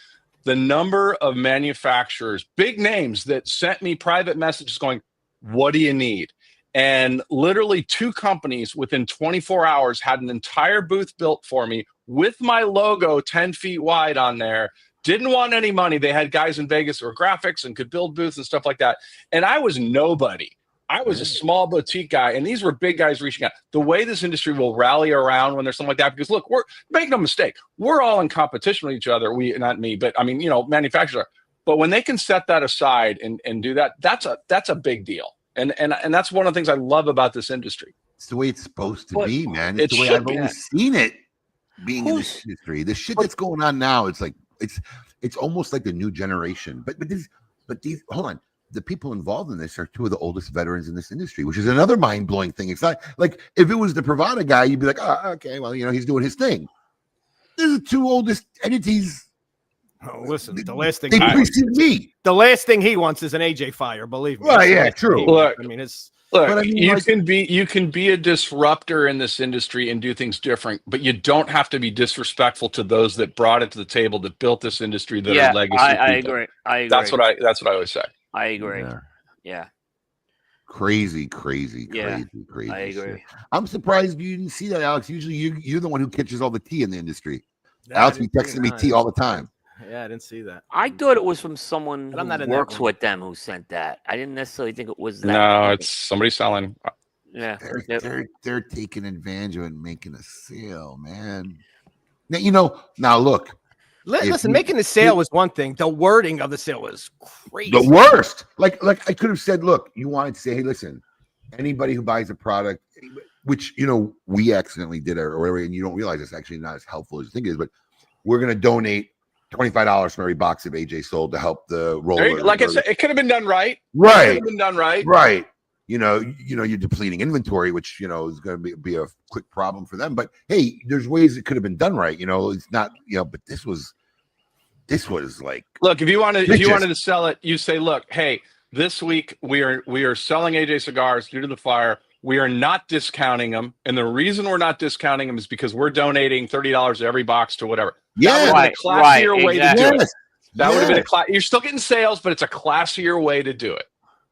The number of manufacturers, big names, that sent me private messages going, "What do you need?" And literally 2 companies within 24 hours had an entire booth built for me with my logo 10 feet wide on there. Didn't want any money. They had guys in Vegas who were graphics and could build booths and stuff like that. And I was nobody. I was a small boutique guy, and these were big guys reaching out. The way this industry will rally around when there's something like that, because look, make no mistake, we're all in competition with each other. Not me, but I mean, manufacturers are. But when they can set that aside and do that, that's a big deal. And that's one of the things I love about this industry. It's the way it's supposed to be, man. It's the way I've always seen it being in this industry. The shit that's going on now, it's like it's almost like the new generation. But these hold on. The people involved in this are 2 of the oldest veterans in this industry, which is another mind-blowing thing. It's not like if it was the Pravada guy, you'd be like, oh, okay, well, he's doing his thing. These are 2 oldest entities. Oh, listen, the last thing the last thing he wants is an AJ fire. Believe me. Well, yeah, true. Look, I mean, it's. Look, you can be a disruptor in this industry and do things different, but you don't have to be disrespectful to those that brought it to the table, that built this industry, that are legacy. I agree. That's what I always say. I agree. Yeah. Crazy. I agree. Shit. I'm surprised you didn't see that, Alex. Usually you're the one who catches all the tea in the industry. Alex be texting me tea all the time. Yeah, I didn't see that. I thought it was from someone who works with them who sent that. I didn't necessarily think it was that. No, it's somebody selling. Yeah, they're taking advantage of it and making a sale, man. Now, now look. Listen, making the sale was one thing. The wording of the sale was crazy. The worst. Like I could have said, look, you wanted to say, hey, listen, anybody who buys a product, which we accidentally did or whatever, and you don't realize it's actually not as helpful as you think it is, but we're going to donate $25 from every box of AJ sold to help the roller. Like I said, it could have been done right. Right. It could have been done right. Right. You're depleting inventory, which, is going to be a quick problem for them. But hey, there's ways it could have been done right. It's not, but this was like, look, if you wanted to sell it, you say, look, hey, this week we are selling AJ cigars due to the fire. We are not discounting them. And the reason we're not discounting them is because we're donating $30 every box to whatever. Yeah. That would have been a classier way to do it. That would have been you're still getting sales, but it's a classier way to do it.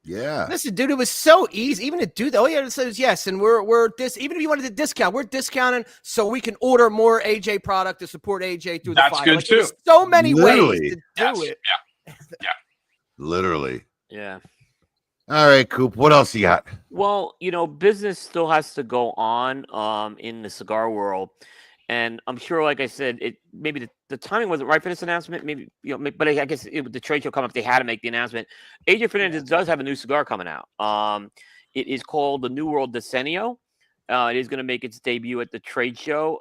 Yeah. Listen, dude, it was so easy even to do that. All you had to say was yes, and we're even if you wanted to discount, we're discounting so we can order more AJ product to support AJ through the fire. That's good too. There's so many Literally. ways to do it. Yeah. Literally. Yeah. All right, Coop. What else you got? Well, business still has to go on in the cigar world. And I'm sure, like I said, maybe the timing wasn't right for this announcement. Maybe, but I guess the trade show coming up, they had to make the announcement. AJ Fernandez does have a new cigar coming out. It is called the New World Decenio. It is going to make its debut at the trade show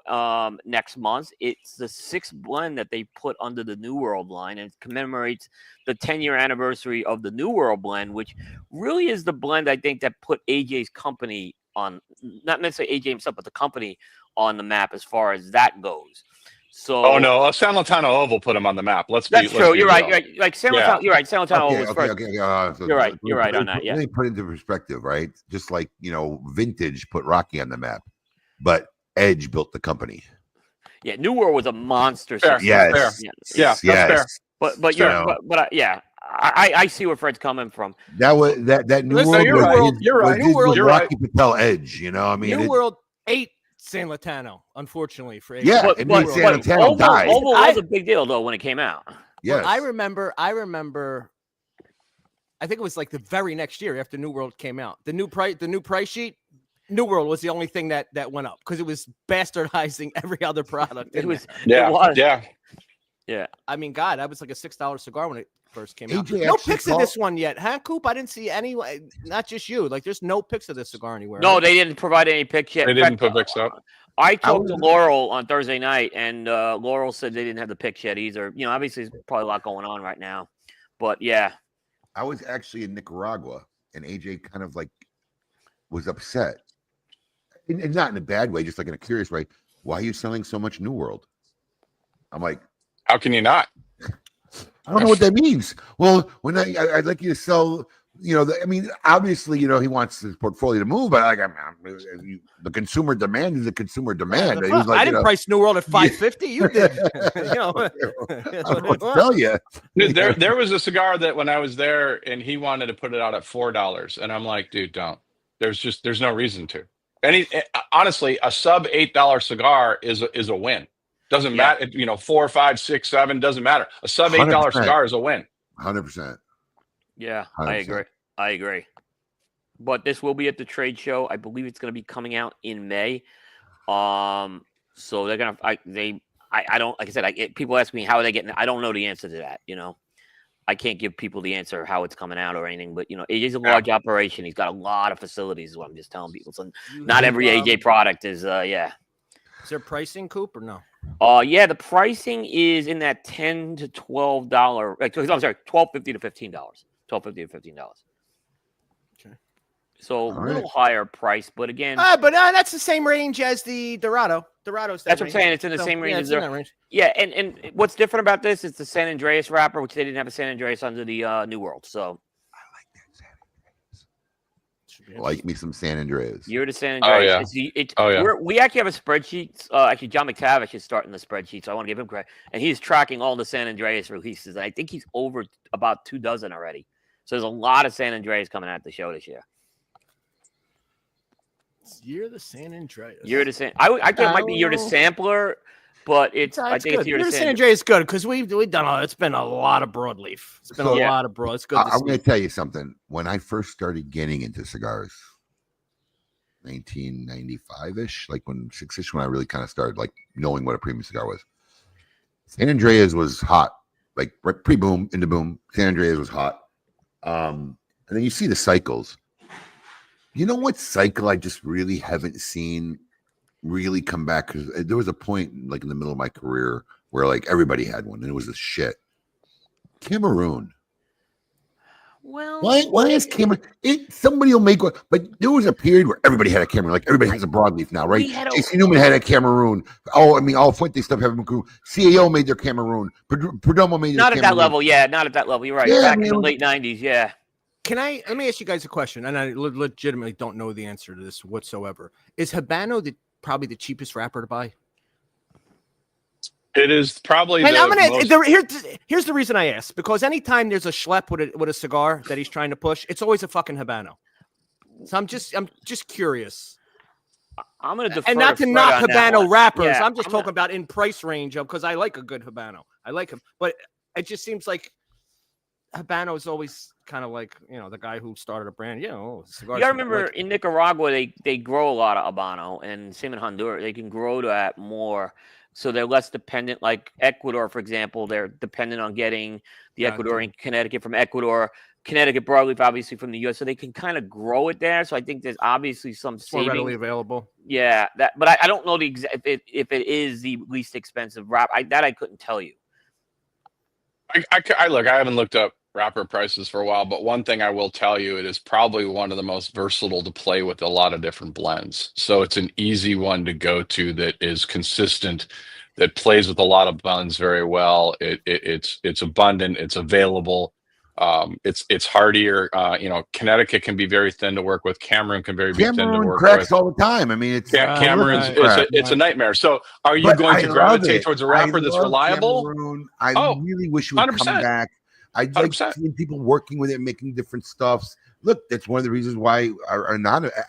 next month. It's the 6th blend that they put under the New World line, and it commemorates the 10-year anniversary of the New World blend, which really is the blend, I think, that put AJ's company on, not necessarily AJ himself, but the company on the map as far as that goes. So, oh no, San Lotano Oval put him on the map. That's true. You're right. Like San Lotano, you're right. San Lotano Oval was first. So you're right. You're right on that. Yeah. Let me put it into perspective, right? Just like Vintage put Rocky on the map, but Edge built the company. Yeah, New World was a monster. Fair. Yes. Yeah. That's fair. But yeah. I see where Fred's coming from. That was that New World. You're right. New World. You're Rocky Patel Edge. New World ate San Lotano, unfortunately for AJ. Yeah, but San Lotano died. Oval was a big deal though when it came out. Yes. I remember. I think it was like the very next year after New World came out. The new price sheet. New World was the only thing that went up because it was bastardizing every other product. It was. Yeah. I mean, God, that was like a $6 cigar when it first came out. AJ No pics of this one yet, huh, Coop? I didn't see any. Not just you. Like, there's no pics of this cigar anywhere. No, they didn't provide any pics yet. They didn't put pics up. I talked to Laurel on Thursday night, and Laurel said they didn't have the pics yet either. Obviously, there's probably a lot going on right now, but yeah. I was actually in Nicaragua, and AJ kind of like was upset, and not in a bad way, just like in a curious way. Why are you selling so much New World? I'm like, how can you not? I don't know what that means. Well, when I'd like you to sell, obviously, he wants his portfolio to move, but the consumer demand is the consumer demand. Yeah, I didn't price New World at $5.50. You did. I'll tell you. Dude, there was a cigar that when I was there, and he wanted to put it out at $4, and I'm like, dude, don't. There's no reason to. Honestly, a sub $8 cigar is a win. Doesn't matter, 4, 5, 6, 7, doesn't matter. A sub $8 cigar is a win. 100%. Yeah, 100%. I agree. But this will be at the trade show. I believe it's going to be coming out in May. So they're gonna. I don't. Like I said, people ask me how are they getting. I don't know the answer to that. I can't give people the answer how it's coming out or anything. But AJ's a large operation. He's got a lot of facilities. Is what I'm just telling people. So not every AJ product is. Yeah. Is there pricing, Coop, or no? Yeah, the pricing is in that $10 to $12. I'm sorry, $12.50 to $15. $12.50 to $15. Okay. So a little higher price, but again, but that's the same range as the Dorado. Dorado's that's what I'm saying. It's in the same range as that range. Yeah, and what's different about this is the San Andreas wrapper, which they didn't have a San Andreas under the New World. So I like that San Andreas. Like me some San Andreas. You're the San Andreas. Oh yeah. We actually have a spreadsheet. Actually, John McTavish is starting the spreadsheet, so I want to give him credit. And he's tracking all the San Andreas releases. And I think he's over about 24 already. So there's a lot of San Andreas coming out at the show this year. You're the San Andreas. You're the San. I think it might be you're the sampler, but I think it's you're the San Andreas. Good because we've done. It's been a lot of broadleaf. It's been a lot of broad. It's good. I'm going to tell you something. When I first started getting into cigars, 1995-ish, like when 6-ish, when I really kind of started like knowing what a premium cigar was. San Andreas was hot, like pre-boom into boom. San Andreas was hot, and then you see the cycles. You know what cycle I just really haven't seen really come back? Because there was a point like in the middle of my career where like everybody had one and it was a shit. Cameroon. Well, Why is Cameroon? Somebody will make one, but there was a period where everybody had a Cameroon. Like everybody has a broadleaf now, right? JC Newman had a Cameroon. Oh, I mean, all Fuente stuff have a Cameroon. CAO made their Cameroon. Perdomo made their not Cameroon. at that level. Yeah, not at that level. You're right. Yeah, Back in the late '90s. Yeah. Let me ask you guys a question, and I legitimately don't know the answer to this whatsoever. Is Habano probably the cheapest wrapper to buy? It is probably. And I'm gonna here's the reason I ask, because anytime there's a schlep with a cigar that he's trying to push, it's always a fucking Habano. So I'm just curious. I'm gonna defer and not to Fred knock on that Habano one. wrappers. Yeah, I'm just talking about in price range of, because I like a good Habano. I like him, but it just seems like Habano is always kind of like, the guy who started a brand. Cigars. Yeah, I remember in Nicaragua they grow a lot of Habano, and same in Honduras. They can grow that more. So they're less dependent, like Ecuador, for example. They're dependent on getting the Ecuadorian Connecticut from Ecuador, Connecticut broadleaf, obviously from the U.S. So they can kind of grow it there. So I think there's obviously some savings. More readily available. Yeah, but I don't know if it is the least expensive wrap. I couldn't tell you. I look. I haven't looked up wrapper prices for a while, but one thing I will tell you, it is probably one of the most versatile to play with a lot of different blends. So it's an easy one to go to that is consistent, that plays with a lot of blends very well. It's abundant, it's available, it's hardier. Connecticut can be very thin to work with. Cameroon can be thin to work cracks with all the time. I mean, Cameroon's it's a nightmare. So are you going to gravitate towards a wrapper that's reliable? Cameroon. I really wish it would 100%. come back. I like seeing people working with it, making different stuffs. Look, that's one of the reasons why our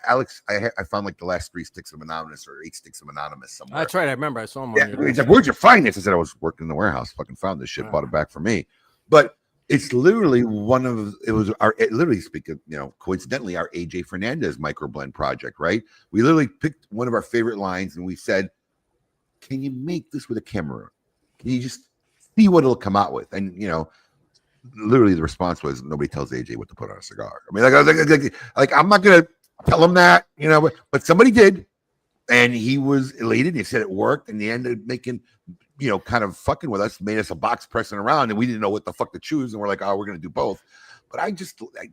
Alex, I found like the last 3 sticks of Anonymous or 8 sticks of Anonymous somewhere. That's right. I remember. I saw him. Yeah, he's like, "Where'd you find this?" I said, "I was working in the warehouse. Fucking found this shit. Bought it back for me." But it's literally coincidentally, our AJ Fernandez microblend project, right? We literally picked one of our favorite lines and we said, "Can you make this with a Cameroon? Can you just see what it'll come out with?" And literally the response was, nobody tells AJ what to put on a cigar. I mean, like I'm not gonna tell him that, but somebody did, and he was elated. He said it worked, and they ended up making, kind of fucking with us, made us a box pressing around, and we didn't know what the fuck to choose, and we're like, oh, we're gonna do both. But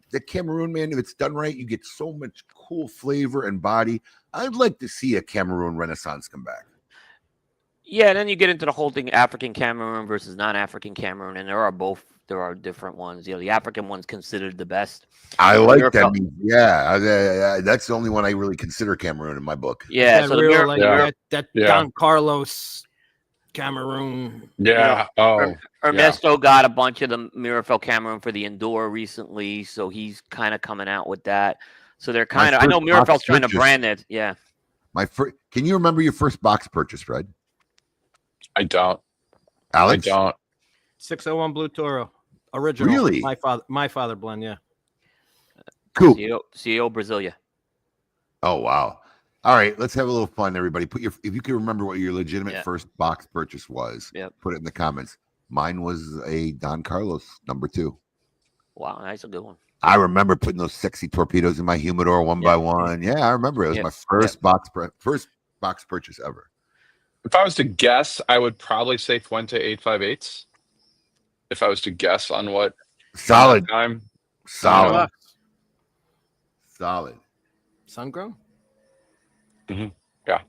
the Cameroon, man, if it's done right, you get so much cool flavor and body. I'd like to see a Cameroon Renaissance come back. Yeah, and then you get into the whole thing, African Cameroon versus non-African Cameroon, and there are different ones. The African one's considered the best. I like that. Yeah, that's the only one I really consider Cameroon in my book. Yeah, so that Don Carlos Cameroon. Yeah. Ernesto got a bunch of the Mirafel Cameroon for the Indoor recently, so he's kind of coming out with that. So they're kind of. I know Mirafel's trying to brand it. Yeah. Can you remember your first box purchase, Fred? I don't. Alex? I don't. 601 Blue Toro. Original. Really? My father blend, yeah. Cool. CEO Brasilia. Oh, wow. All right, let's have a little fun, everybody. If you can remember what your legitimate first box purchase was, put it in the comments. Mine was a Don Carlos #2. Wow, that's a good one. I remember putting those sexy torpedoes in my humidor one by one. Yeah, I remember. It was my first box purchase ever. If I was to guess, I would probably say Fuente 858s. If I was to guess on what solid time, solid. Sun-grown. Mm-hmm. Yeah,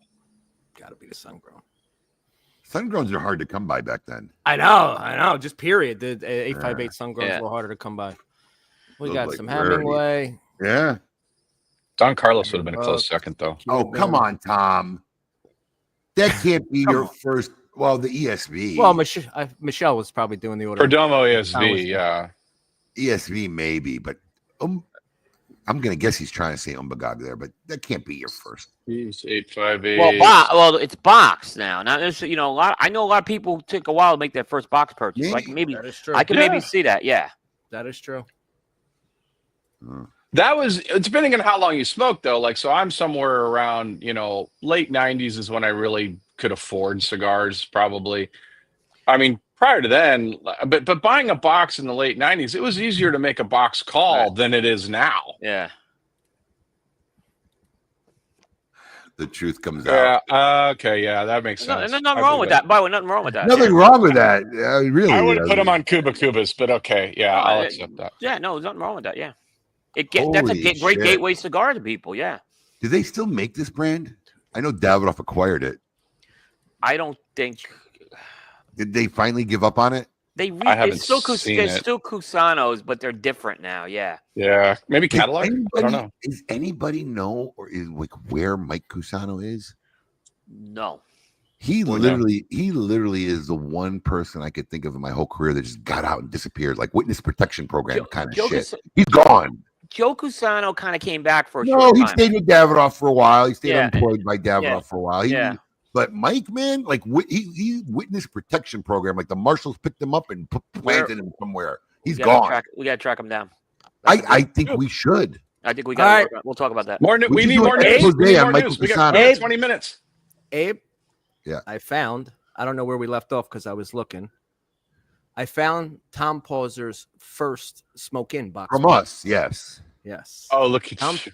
gotta be the sun-grown. Sun-growns are hard to come by back then. I know. Just period. The 858 sun-growns were harder to come by. We got some Hemingway. Yeah. Don Carlos would have been a close second, though. Oh, come on, Tom. That can't be your first. Well, the ESV. Well, Michelle was probably doing the order. Perdomo ESV, yeah. ESV maybe, but I'm gonna guess he's trying to say Umbagog there, but that can't be your first. He's 858. Well, it's box now. Now there's I know a lot of people take a while to make their first box purchase. Like maybe that is true. I can maybe see that. Yeah, that is true. That was depending on how long you smoke, though. Like, so I'm somewhere around, late 90s is when I really could afford cigars, probably. I mean, prior to then, but buying a box in the late 90s, it was easier to make a box call than it is now. Yeah. the truth comes out. Yeah. Okay. Yeah, that makes No, sense. there's nothing wrong with that. By the way, nothing wrong with that. Nothing wrong with that. Really, I would have put him on Kubas, but okay. Yeah, I'll accept that. Yeah, no, there's nothing wrong with that. Yeah, that's a Holy great shit. gateway cigar to people. Yeah. Do they still make this brand? I know Davidoff acquired it. I don't think Did they finally give up on it? I haven't still seen there's it. still Cusanos, but they're different now. Yeah. Yeah, maybe Cadillac. I don't know. Does anybody know or is like where Mike Cusano is? No. He literally is the one person I could think of in my whole career that just got out and disappeared, like witness protection program kind of shit. He's gone. Joe Cusano kind of came back for a No, short he time. stayed with Davidoff for a while. He stayed Yeah. employed by Davidoff Yeah. for a while. Yeah. But Mike, man, like he witness protection program, like the marshals picked him up and planted him somewhere. He's gone. We gotta track him down. I think we should. I think we All got. right. We'll talk about that. We need do more an news. expose We need on more Michael news. We Cusano. got 20 minutes. Abe, Yeah. I found. I don't know where we left off because I was looking. I found Tom Pauser's first Smoke In box From us, yes. Yes. Oh, look at Tom, you.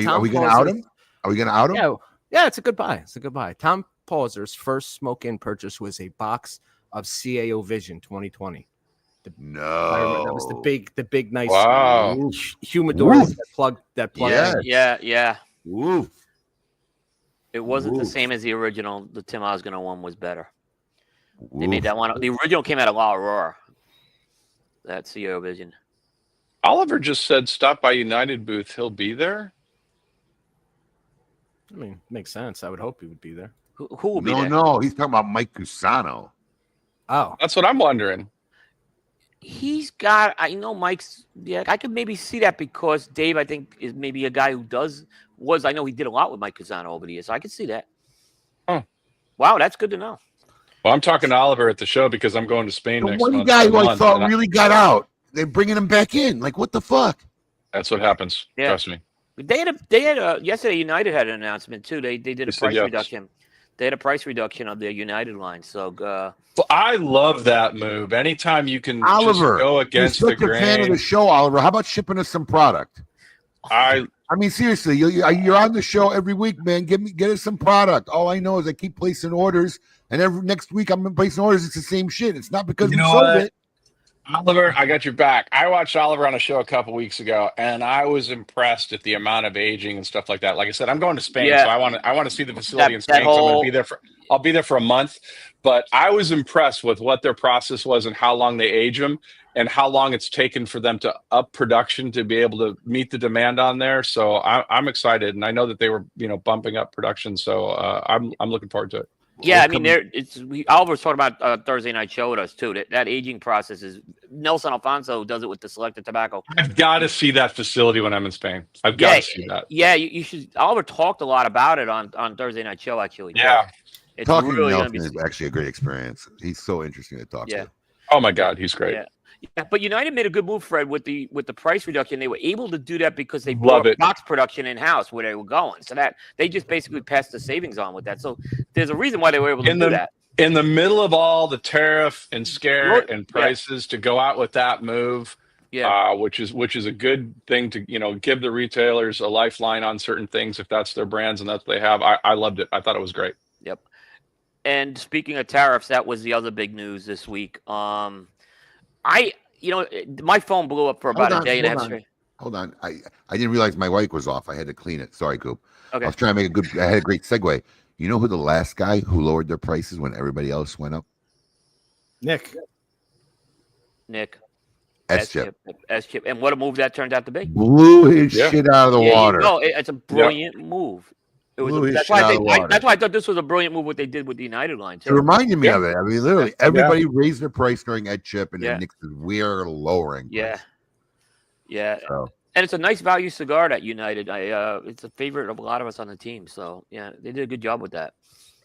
Are we going to out him? Are we going to out him? Yeah, it's a good buy. It's a good buy. Tom Pauser's first Smoke In purchase was a box of CAO Vision 2020. No, that was the big nice Wow. humidor Oof. that plug. Yeah. Oof. It wasn't the Oof. same as the original. The Tim Osgood one was better. They made that one. The original came out of La Aurora. That CEO Vision. Oliver just said stop by United booth. He'll be there. I mean, makes sense. I would hope he would be there. Who will be there? No. He's talking about Mike Cusano. Oh, That's what I'm wondering. He's got. I know Mike's. Yeah, I could maybe see that because Dave, I think, is maybe a guy who was. I know he did a lot with Mike Cusano over the years, so I could see that. Huh. Wow, that's good to know. Well, I'm talking to Oliver at the show because I'm going to Spain The next one month. guy for a who I month, thought and really got out. They're bringing him back in. Like, what the fuck? That's what happens. Yeah. Trust me. They had a yesterday. United had an announcement too. They did a said price yes. reduction. They had a price reduction of their United line. So Well, I love that move. Anytime you can Oliver, just go against you're the such a fan of grain. the show, Oliver. How about shipping us some product? I mean, seriously, you're on the show every week, man. Get us some product. All I know is I keep placing orders, and next week I'm placing orders. It's the same shit. It's not because You we know sold what? it. Oliver, I got your back. I watched Oliver on a show a couple weeks ago, and I was impressed at the amount of aging and stuff like that. Like I said, I'm going to Spain, Yeah. so I want to see the facility in That Spain. So I'm going whole- to be there I'll be there for a month. But I was impressed with what their process was and how long they age them, and how long it's taken for them to up production to be able to meet the demand on there. So I'm excited, and I know that they were bumping up production. So I'm looking forward to it. yeah, I mean, Oliver was talking about Thursday night show with us too. That aging process is Nelson Alfonso does it with the selected tobacco. I've got to see that facility when I'm in Spain. I've got to see that. Yeah, you should. Oliver talked a lot about it on Thursday night show. Actually, Yeah. it's Talking really to going Nelson to be. is actually a great experience. He's so interesting to talk Yeah. to. Oh my God, he's great. Yeah, but United made a good move, Fred, with the price reduction. They were able to do that because they Love brought it. box production in house where they were going. So that they just basically passed the savings on with that. So there's a reason why they were able to do that. In the middle of all the tariff and scare Right. and prices, to go out with that move, which is a good thing to give the retailers a lifeline on certain things if that's their brands and that's what they have. I loved it. I thought it was great. Yep. And speaking of tariffs, that was the other big news this week. My phone blew up for about a day and a half straight. Hold on. I didn't realize my mic was off. I had to clean it. Sorry, Coop. Okay. I was trying to make I had a great segue. You know who the last guy who lowered their prices when everybody else went up? Nick. S-Chip. S-Chip. And what a move that turned out to be. Blew his shit out of the water. No, it's a brilliant move. That's why I thought this was a brilliant move what they did with the United line too. It reminded me of it. I mean, literally, everybody raised their price during Ed-Chip, and then Nick said, we're lowering. Yeah. So. And it's a nice value cigar that United. It's a favorite of a lot of us on the team. So yeah, they did a good job with that.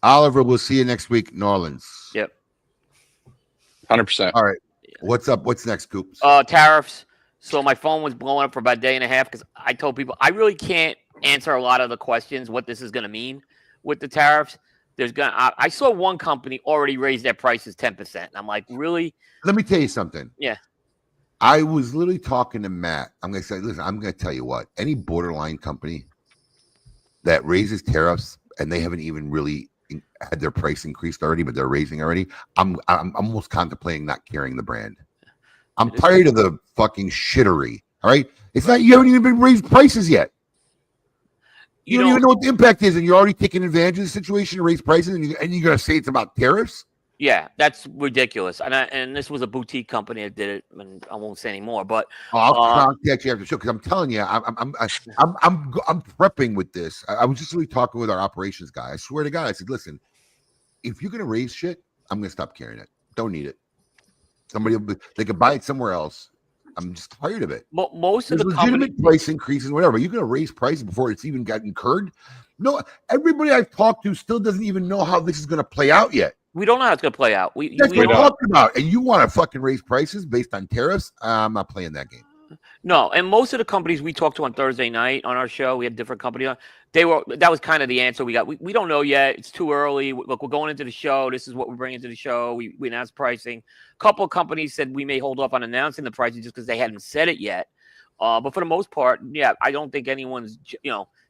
Oliver, we'll see you next week, New Orleans. Yep. 100%. All right. What's up? What's next, Coops? Tariffs. So my phone was blowing up for about a day and a half because I told people I really can't answer a lot of the questions what this is going to mean with the tariffs. I saw one company already raise their prices 10%. And I'm like, really? Let me tell you something. Yeah. I was literally talking to Matt. I'm going to say, listen, I'm going to tell you what. Any borderline company that raises tariffs and they haven't even really had their price increased already, but they're raising already. I'm almost contemplating not carrying the brand. I'm tired of the fucking shittery. All right, it's not, you haven't even been raised prices yet. You don't even know what the impact is, and you're already taking advantage of the situation to raise prices, and you're going to say it's about tariffs? Yeah, that's ridiculous. And this was a boutique company that did it, and I won't say any more. But I'll contact you after the show, because I'm telling you, I'm prepping with this. I was just really talking with our operations guy. I swear to God, I said, listen, if you're going to raise shit, I'm going to stop carrying it. Don't need it. They could buy it somewhere else. I'm just tired of it. Most of the legitimate price increases, whatever. You're going to raise prices before it's even got incurred. No, everybody I've talked to still doesn't even know how this is going to play out yet. We don't know how it's going to play out. That's what we're talking about. And you want to fucking raise prices based on tariffs? I'm not playing that game. No, and most of the companies we talked to on Thursday night on our show, we had different companies on. That was kind of the answer we got. We don't know yet. It's too early. Look, we're going into the show. This is what we're bringing to the show. We announced pricing. A couple of companies said we may hold off on announcing the pricing just because they hadn't said it yet. But for the most part, yeah, I don't think anyone's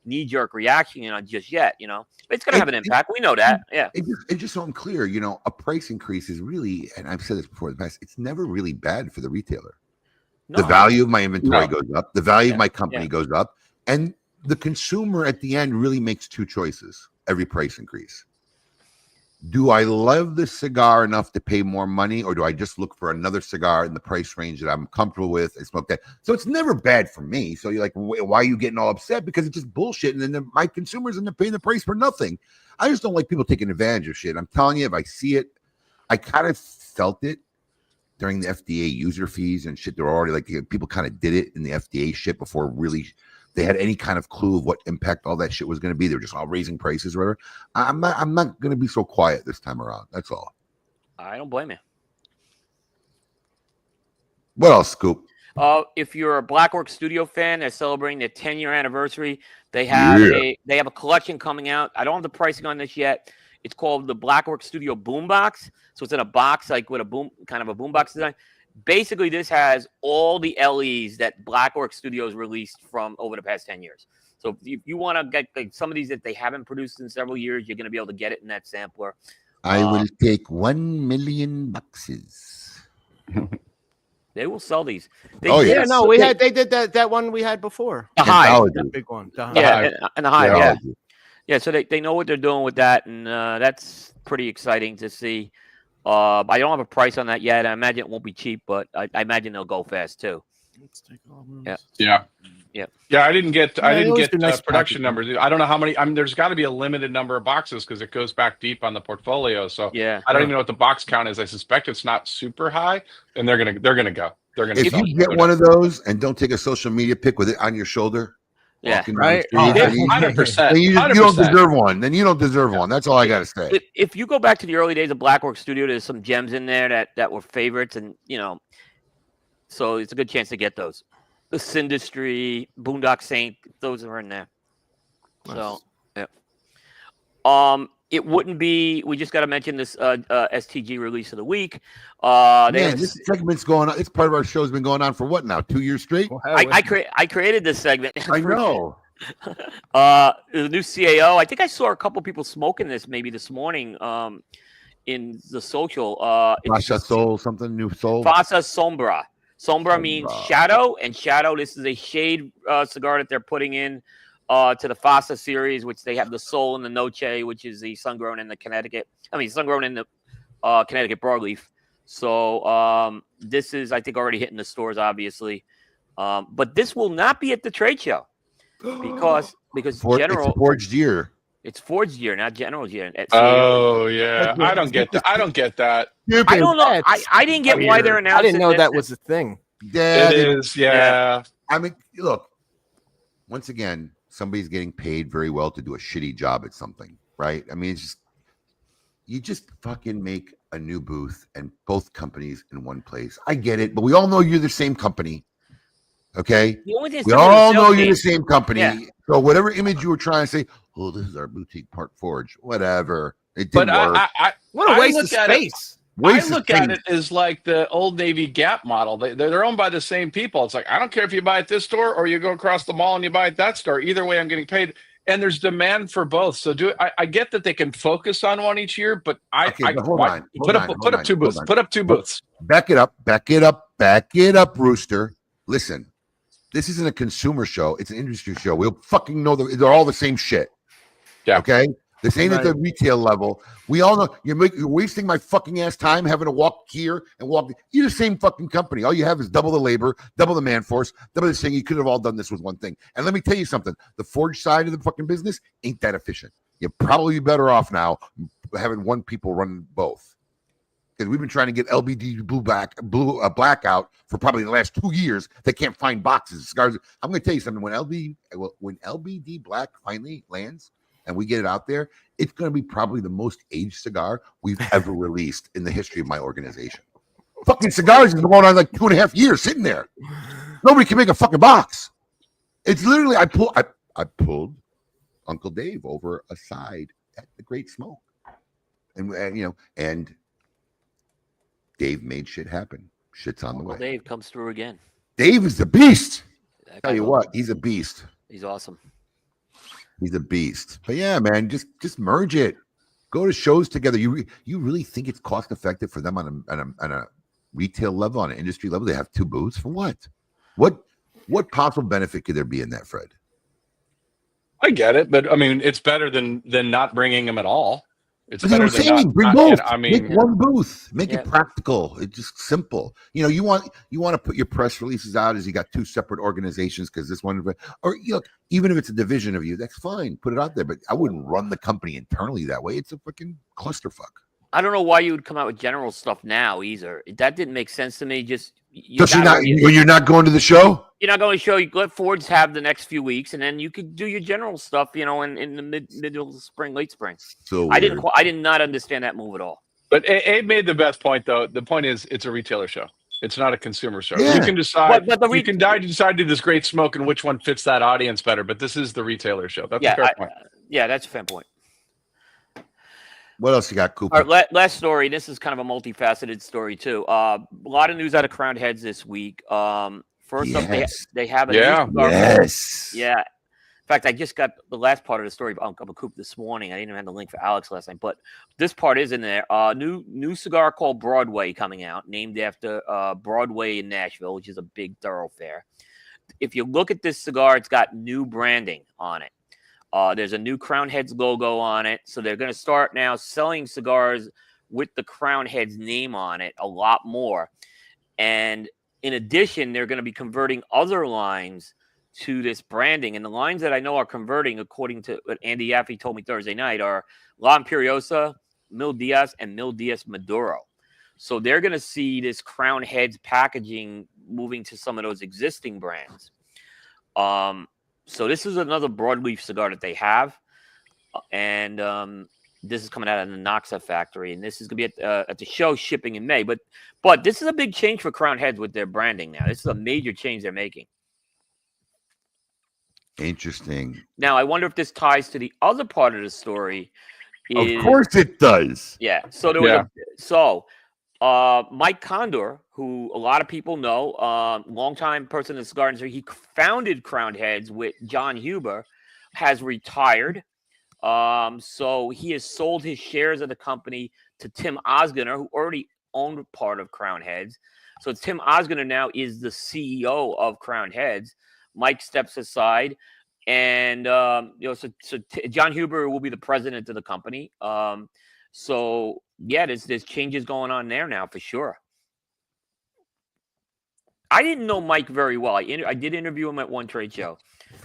knee-jerk reaction on just yet. It's going to have an impact. We know that. Yeah. And just so I'm clear, a price increase is really, and I've said this before in the past, it's never really bad for the retailer. No. The value of my inventory goes up. The value of my company goes up. And the consumer at the end really makes two choices every price increase. Do I love the cigar enough to pay more money, or do I just look for another cigar in the price range that I'm comfortable with and smoke that? So it's never bad for me. So you're like, why are you getting all upset? Because it's just bullshit. And then my consumers end up paying the price for nothing. I just don't like people taking advantage of shit. I'm telling you, if I see it, I kind of felt it during the FDA user fees and shit. They're already like, people kind of did it in the FDA shit before really they had any kind of clue of what impact all that shit was going to be. They were just all raising prices or whatever. I'm not going to be so quiet this time around. That's all. I don't blame you. What else, Scoop? If you're a Blackwork Studio fan, they're celebrating their 10-year anniversary. They have a collection coming out. I don't have the pricing on this yet. It's called the Blackwork Studio Boombox. So it's in a box, like with a boombox design. Basically, this has all the LEs that Blackwork Studios released from over the past 10 years. So if you want to get like some of these that they haven't produced in several years, you're going to be able to get it in that sampler. I will take 1 million boxes. They will sell these. They did that one we had before. The Hive, that big one. The Hive. Yeah, and the Hive, yeah. So they know what they're doing with that, and that's pretty exciting to see. I don't have a price on that yet. I imagine it won't be cheap, but I imagine they'll go fast too. Let's take all those. Yeah. I didn't get production numbers. I don't know how many. I mean, there's got to be a limited number of boxes because it goes back deep on the portfolio. So I don't even know what the box count is. I suspect it's not super high, and they're gonna go. If you get one of those and don't take a social media pic with it on your shoulder. Yeah, right. 100%. You don't deserve one. Then you don't deserve one. That's all I got to say. If you go back to the early days of Blackwork Studio, there's some gems in there that were favorites, and so it's a good chance to get those. The Syndustry, Boondock Saint, those are in there. Nice. So yeah. It wouldn't be. We just got to mention this STG release of the week. This segment's going on. This part of our show has been going on for what now? 2 years straight. Well, I created this segment. I know. The new CAO. I think I saw a couple people smoking this maybe this morning. In the social. Fascia Soul, something new soul. Fascia Sombra. Sombra means shadow, and shadow. This is a shade cigar that they're putting in. To the Fasa series, which they have the Soul and the Noche, which is the sun-grown in the Connecticut. Sun-grown in the Connecticut broadleaf. So this is, I think, already hitting the stores, obviously. But this will not be at the trade show because General. It's forged year. It's forged year, not General's year. Oh yeah, I don't get that. I don't get that. I don't know. I didn't get why they're announcing. I didn't know that was a thing. Yeah, it is. Yeah. I mean, look. Once again. Somebody's getting paid very well to do a shitty job at something, right? I mean, it's just, you just fucking make a new booth and both companies in one place. I get it, but we all know you're the same company, okay? We all know you're the same company. Yeah. So whatever image you were trying to say, oh, this is our boutique Park Forge, whatever. It didn't work. What a waste of space. I look at it as like the Old Navy Gap model. They're owned by the same people. It's like, I don't care if you buy at this store or you go across the mall and you buy at that store. Either way, I'm getting paid. and there's demand for both. So I get that they can focus on one each year, but hold on. Put up two booths. Put up two booths. Back it up, Rooster. Listen, this isn't a consumer show. It's an industry show. We'll fucking know they're all the same shit. Yeah. Okay? This ain't at the retail level. We all know you're wasting my fucking ass time having to walk here and walk. You're the same fucking company. All you have is double the labor, double the man force, double this thing. You could have all done this with one thing. And let me tell you something. The forge side of the fucking business ain't that efficient. You're probably better off now having one people run both. Because we've been trying to get LBD blackout for probably the last 2 years. They can't find boxes, cigars. I'm going to tell you something. When LBD black finally lands, and we get it out there, it's going to be probably the most aged cigar we've ever released in the history of my organization. Fucking cigars has been going on like 2.5 years sitting there. Nobody can make a fucking box. It's literally, I pulled Uncle Dave over aside at the Great Smoke. And Dave made shit happen. Shit's on the way. Dave comes through again. Dave is the beast. Tell you what, he's a beast. He's awesome. He's a beast. But yeah, man, just merge it. Go to shows together. You really think it's cost effective for them on a retail level, on an industry level? They have two booths for what? What possible benefit could there be in that, Fred? I get it, but I mean, it's better than not bringing them at all. It's better than not. Bring both. I mean, make one booth. Make it practical. It's just simple. You want to put your press releases out as you got two separate organizations because this one, or look, even if it's a division of you, that's fine. Put it out there, but I wouldn't run the company internally that way. It's a fucking clusterfuck. I don't know why you would come out with general stuff now either. That didn't make sense to me. You're not going to the show? You're not going to show. You let Fords have the next few weeks, and then you could do your general stuff, in the middle of spring, late spring. So I did not understand that move at all. But Abe made the best point, though. The point is, it's a retailer show. It's not a consumer show. Yeah. You can decide. You can decide to do this great smoke and which one fits that audience better. But this is the retailer show. That's a fair point. Yeah, that's a fair point. What else you got, Cooper? All right, last story. This is kind of a multifaceted story too. A lot of news out of Crowned Heads this week. First up, they have a new cigar. Yes. Yeah. In fact, I just got the last part of the story of Uncle Coop this morning. I didn't even have the link for Alex last night, but this part is in there. New cigar called Broadway coming out, named after Broadway in Nashville, which is a big thoroughfare. If you look at this cigar, it's got new branding on it. There's a new Crowned Heads logo on it. So they're going to start now selling cigars with the Crowned Heads name on it a lot more. And in addition, they're going to be converting other lines to this branding. And the lines that I know are converting, according to what Andy Yaffe told me Thursday night, are La Imperiosa, Mil Diaz, and Mil Diaz Maduro. So they're going to see this Crowned Heads packaging moving to some of those existing brands. So this is another broadleaf cigar that they have, and this is coming out of the Noxa factory, and this is going to be at the show shipping in May. But this is a big change for Crowned Heads with their branding now. This is a major change they're making. Interesting. Now, I wonder if this ties to the other part of the story. Of course it does. Yeah. So Mike Condor, who a lot of people know, longtime person in the cigar industry, he founded Crowned Heads with John Huber, has retired. So he has sold his shares of the company to Tim Osgener, who already owned part of Crowned Heads. So Tim Osgener now is the CEO of Crowned Heads. Mike steps aside, and so John Huber will be the president of the company. So yeah, there's changes going on there now for sure. I didn't know Mike very well. I did interview him at one trade show,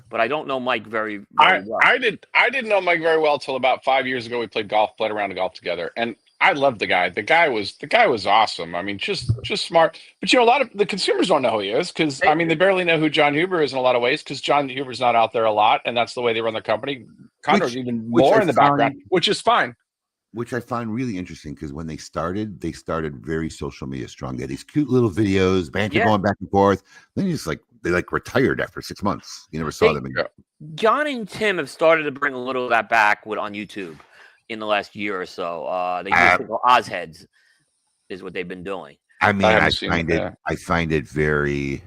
but I don't know Mike very well. I didn't know Mike very well till about 5 years ago. We played a round of golf together, and I loved the guy. The guy was awesome. I mean, just smart. But a lot of the consumers don't know who he is because they barely know who John Huber is in a lot of ways because John Huber's not out there a lot, and that's the way they run the company. Condor's even more in the background, which is fine. Which I find really interesting because when they started very social media strong. They had these cute little videos, banter going back and forth. Then they retired after 6 months. You never saw them again. John and Tim have started to bring a little of that back on YouTube in the last year or so. They used to go Ozheads is what they've been doing. I mean, I find it very.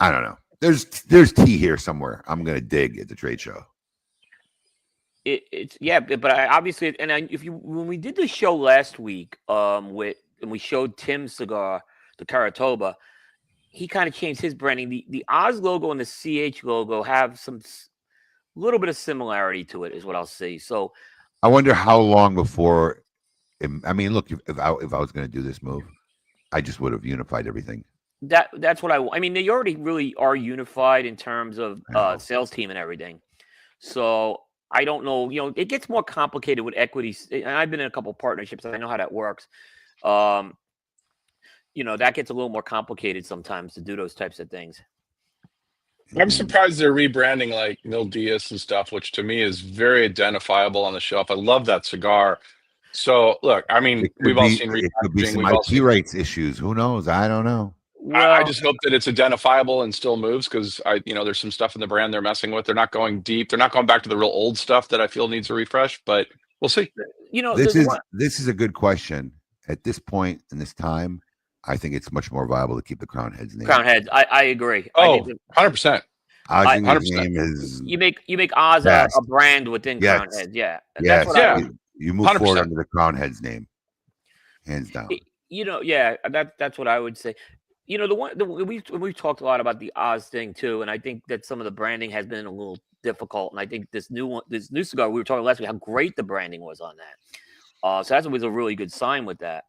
I don't know. There's tea here somewhere. I'm gonna dig at the trade show. It's yeah, but obviously, when we did the show last week, and we showed Tim's cigar, the Caratoba, he kind of changed his branding. The Oz logo and the CH logo have some little bit of similarity to it, is what I'll say. So I wonder how long before. I mean, look, if I was going to do this move, I just would have unified everything. That's what I mean, they already really are unified in terms of sales team and everything. So I don't know, it gets more complicated with equities. And I've been in a couple of partnerships, and I know how that works. That gets a little more complicated sometimes to do those types of things. I'm surprised they're rebranding like Mil Diaz and stuff, which to me is very identifiable on the shelf. I love that cigar. So look, I mean, we've all seen it could be some repackaging. IP rights issues. Who knows? I don't know. I just hope that it's identifiable and still moves, because there's some stuff in the brand they're messing with. They're not going deep. They're not going back to the real old stuff that I feel needs a refresh, but we'll see. This is a good question. At this point in this time, I think it's much more viable to keep the Crown Heads name. Crown Heads, I agree. Oh, 100%. Oz's name is you make Oz a brand within Crown Heads. Yeah. Yes. That's what you move 100%. Forward under the Crown Heads name, hands down. That's what I would say. We've talked a lot about the Oz thing too, and I think that some of the branding has been a little difficult. And I think this new cigar, we were talking last week how great the branding was on that. So that's always a really good sign with that.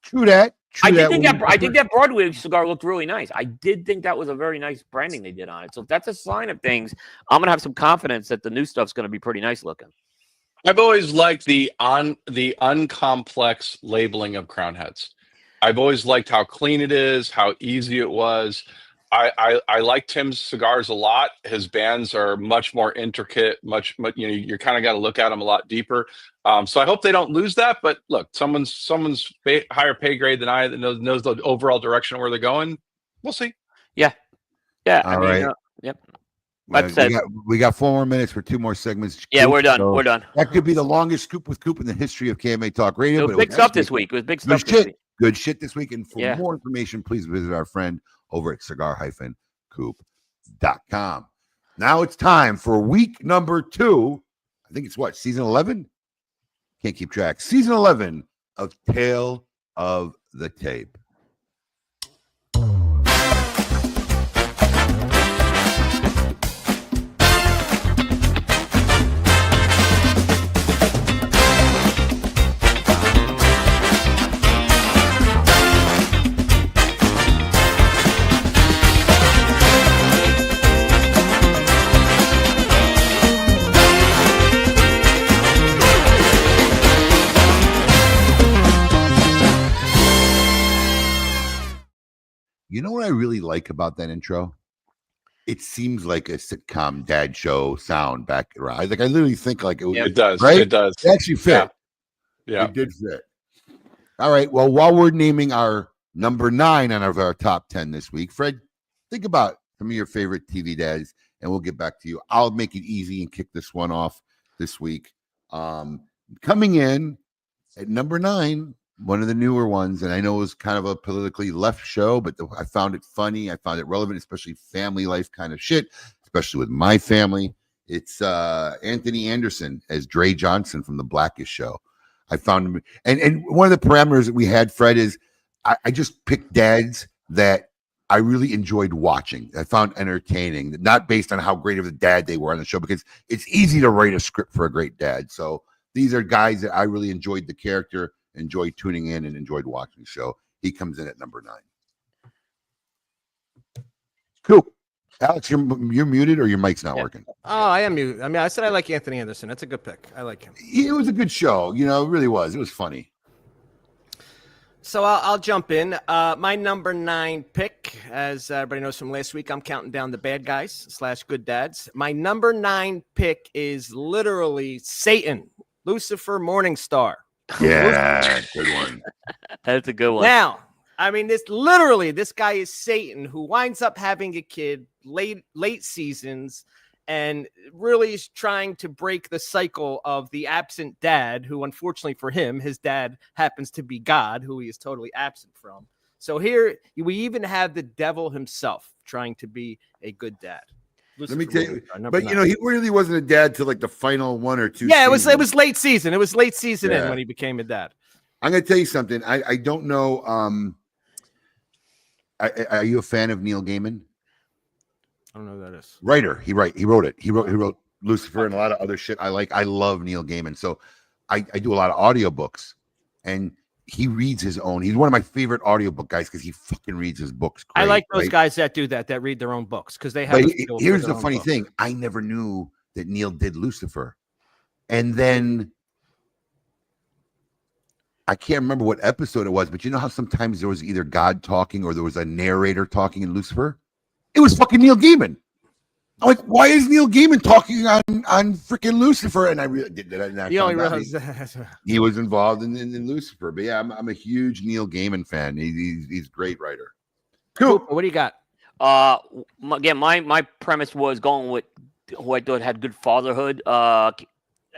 True that. I think that Broadway cigar looked really nice. I did think that was a very nice branding they did on it. So if that's a sign of things, I'm gonna have some confidence that the new stuff's gonna be pretty nice looking. I've always liked the uncomplex labeling of Crown Heads. I've always liked how clean it is, how easy it was. I like Tim's cigars a lot. His bands are much more intricate, much you kind of got to look at them a lot deeper. So I hope they don't lose that. But look, someone's higher pay grade than I that knows the overall direction where they're going. We'll see. Yeah. All right. Yep. We got 4 more minutes for 2 more segments. Yeah, we're done. We're done. That could be the longest scoop with Coop in the history of KMA Talk Radio. It was big stuff this week. It was big stuff this week. Good shit this week. And for more information, please visit our friend over at cigar-coop.com. Now it's time for week number 2. I think it's season 11? Can't keep track. Season 11 of Tale of the Tape. You know what I really like about that intro? It seems like a sitcom dad show sound back around. I literally think like it was. It does. Right? It does. It actually fit. Yeah. It did fit. All right. Well, while we're naming our number 9 out of our top 10 this week, Fred, think about some of your favorite TV dads, and we'll get back to you. I'll make it easy and kick this one off this week. Coming in at number 9. One of the newer ones, and I know it was kind of a politically left show, but I found it funny. I found it relevant, especially family life kind of shit, especially with my family. It's Anthony Anderson as Dre Johnson from the Blackish Show. I found him, and one of the parameters that we had, Fred, is I just picked dads that I really enjoyed watching. I found entertaining, not based on how great of a dad they were on the show, because it's easy to write a script for a great dad. So these are guys that I really enjoyed the character, enjoyed tuning in, and enjoyed watching the show. He comes in at number 9. Cool. Alex, you're muted, or your mic's not working? Oh, I am muted. I mean, I said I like Anthony Anderson. That's a good pick. I like him. It was a good show. It really was. It was funny. So I'll jump in. My number 9 pick, as everybody knows from last week, I'm counting down the bad guys / good dads. My number 9 pick is literally Satan, Lucifer Morningstar. Yeah, good one. That's a good one. Now, I mean, this guy is Satan, who winds up having a kid late seasons, and really is trying to break the cycle of the absent dad, who unfortunately for him, his dad happens to be God, who he is totally absent from. So here we even have the devil himself trying to be a good dad. Let me tell you, Number but 9. he really wasn't a dad till like the final 1 or 2. Yeah, it seasons. was late season. It was late season in Yeah. when he became a dad. I'm gonna tell you something. I don't know. Are you a fan of Neil Gaiman? I don't know who that is. Writer. He wrote it. He wrote Lucifer and a lot of other shit. I love Neil Gaiman. So I do a lot of audiobooks, and he reads his own. He's one of my favorite audiobook guys because he fucking reads his books. Great, I like those right? guys that do that read their own books because they have. But a feel for here's their the own funny book. thing. I never knew that Neil did Lucifer. And then I can't remember what episode it was, but you know how sometimes there was either God talking or there was a narrator talking in Lucifer? It was fucking Neil Gaiman. I'm like, why is Neil Gaiman talking on freaking Lucifer? And I really did. You only realize that. He was involved in Lucifer. But yeah, I'm a huge Neil Gaiman fan. He's a great writer. Cool. What do you got? Again, my premise was going with who I thought had good fatherhood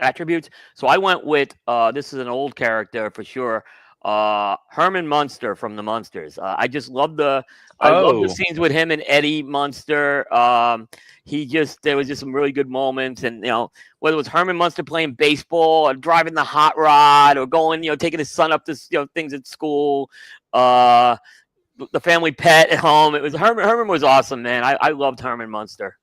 attributes. So I went with this is an old character for sure. Herman Munster from the Munsters. I just love the scenes with him and Eddie Munster. There was just some really good moments, and whether it was Herman Munster playing baseball or driving the hot rod or going, taking his son up to things at school, the family pet at home. It was Herman was awesome, man. I loved Herman Munster.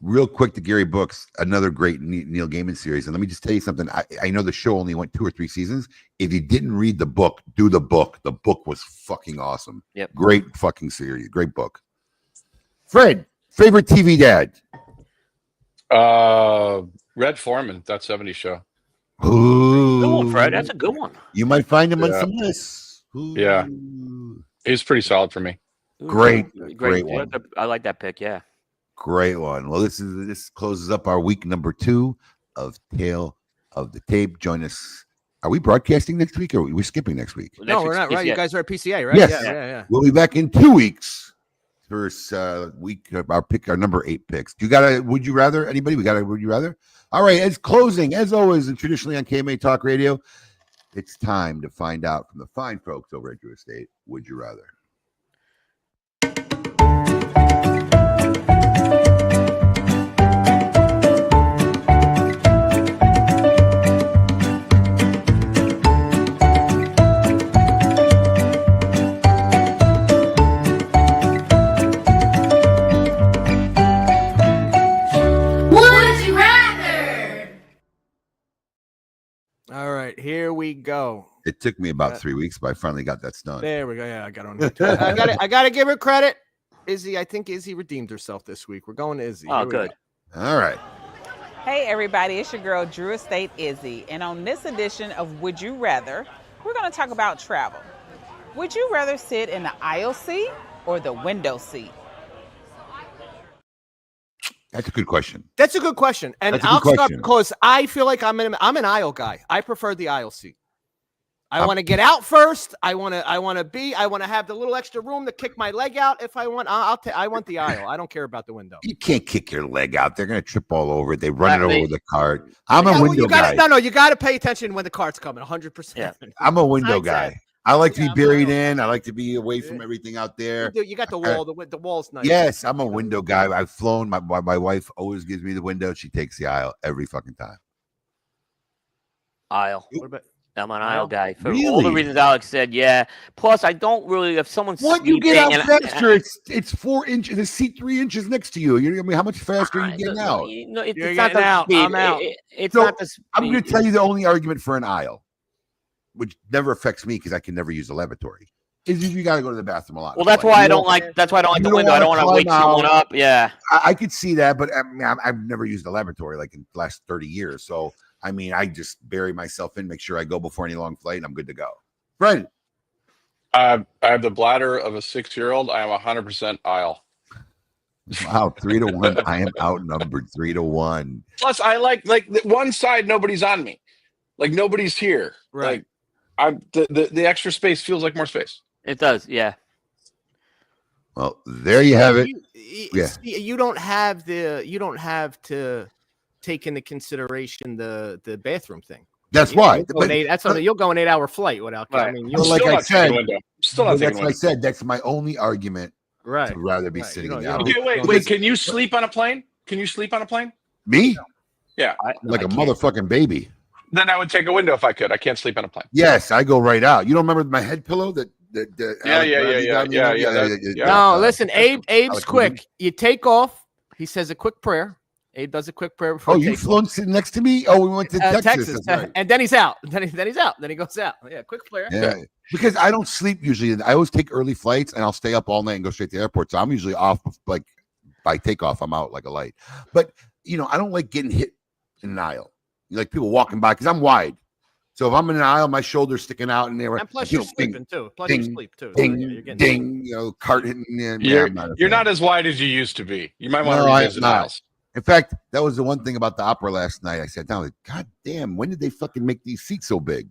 Real quick to Gary Books, another great Neil Gaiman series. And let me just tell you something. I know the show only went 2 or 3 seasons. If you didn't read the book, do the book. The book was fucking awesome. Yep. Great fucking series. Great book. Fred, favorite TV dad? Red Foreman, That 70s Show. Ooh. Good one, Fred. That's a good one. You might find him on some lists. Ooh. Yeah. He's pretty solid for me. Great Great one. I like that pick. Yeah. Great one. Well, this closes up our week number 2 of Tale of the Tape. Join us. Are we broadcasting next week or are we skipping next week? No, we're not. Right? You guys are at PCA, right? Yes. Yeah. We'll be back in 2 weeks. First week of our number 8 picks. Do you got a would you rather? Anybody? We got a would you rather? All right. As closing, as always, and traditionally on KMA Talk Radio, it's time to find out from the fine folks over at Drew Estate. Would you rather? All right, here we go. It took me about 3 weeks, but I finally got that done. There we go. Yeah, I got on. I got to give her credit. Izzy, I think Izzy redeemed herself this week. We're going to Izzy. Oh, good. All right. Hey, everybody. It's your girl, Drew Estate Izzy. And on this edition of Would You Rather, we're going to talk about travel. Would you rather sit in the aisle seat or the window seat? That's a good question. That's a good question. And I'll start because I feel like I'm an aisle guy. I prefer the aisle seat. I want to get out first. I want to have the little extra room to kick my leg out if I want. I want the aisle. I don't care about the window. You can't kick your leg out. They're going to trip all over it. They run it over the cart. I'm a window guy. No, you got to pay attention when the cart's coming. 100%. Yeah. I'm a window guy. I like to be buried in. I like to be away from everything out there. You got the wall. The wall's nice. Yes, I'm a window guy. I've flown. My wife always gives me the window. She takes the aisle every fucking time. Aisle. What about? I'm an aisle guy for Really? all the reasons Alex said. Yeah. Plus, I don't really. If someone's What you get out sleeping faster? It's 4 inches. The seat 3 inches next to you. I mean, how much faster are you getting out? It's not the out. speed. I'm out. It's So, not the speed. I'm going to tell you the only argument for an aisle, which never affects me because I can never use the lavatory, is you got to go to the bathroom a lot. Well, that's why I don't like. That's why I don't like the window. I don't want to wake someone up. Yeah. I could see that, but I mean, I've never used the lavatory like in the last 30 years. So, I mean, I just bury myself in, make sure I go before any long flight, and I'm good to go. Fred? I have the bladder of a 6-year-old. I am 100% aisle. Wow, 3-1. I am outnumbered 3-1. Plus, I like one side, nobody's on me. Like, nobody's here. Right. Like, the extra space feels like more space. It does. Yeah. Well, there you have it. You don't have to take into consideration the bathroom thing. That's why. You'll go an 8-hour flight without. Right. I mean, like I said, Still not taking that's what I said. That's my only argument Right. I'd rather be Right. sitting You in don't- the you house. don't- Wait. Can you sleep on a plane? Can you sleep on a plane? Me? Yeah. Like a motherfucking baby. Then I would take a window if I could. I can't sleep on a plane. Yes, I go right out. You don't remember my head pillow that Alex Bradley got me? No, listen, Abe's Alex quick. Bradley. You take off. He says a quick prayer. Abe does a quick prayer before. Oh, you flown sitting next to me? Oh, we went to Texas. That's right. And then he's out. Then he's out. Then he goes out. Yeah, quick prayer. Yeah, because I don't sleep usually. I always take early flights, and I'll stay up all night and go straight to the airport. So I'm usually off like by takeoff. I'm out like a light. But I don't like getting hit in an aisle. Like people walking by because I'm wide. So if I'm in an aisle, my shoulder's sticking out, and And plus you're sleeping too. Plus you sleep too. Ding, You're getting ding, cart hitting in. You're not as wide as you used to be. You might want to revisit aisles. In fact, that was the one thing about the opera last night. I said, "No, God damn, when did they fucking make these seats so big?"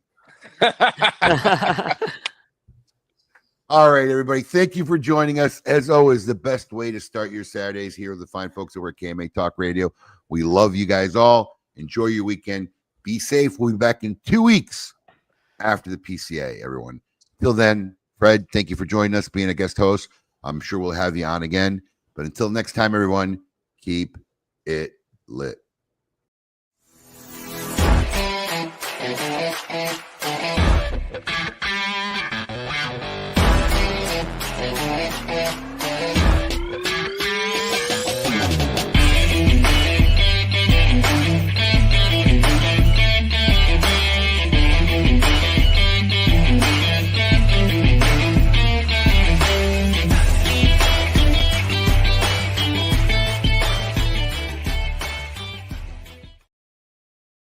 All right, everybody. Thank you for joining us. As always, the best way to start your Saturdays here with the fine folks over at KMA Talk Radio. We love you guys all. Enjoy your weekend. Be safe. We'll be back in 2 weeks after the PCA, everyone. Till then, Fred, thank you for joining us, being a guest host. I'm sure we'll have you on again. But until next time, everyone, keep it lit.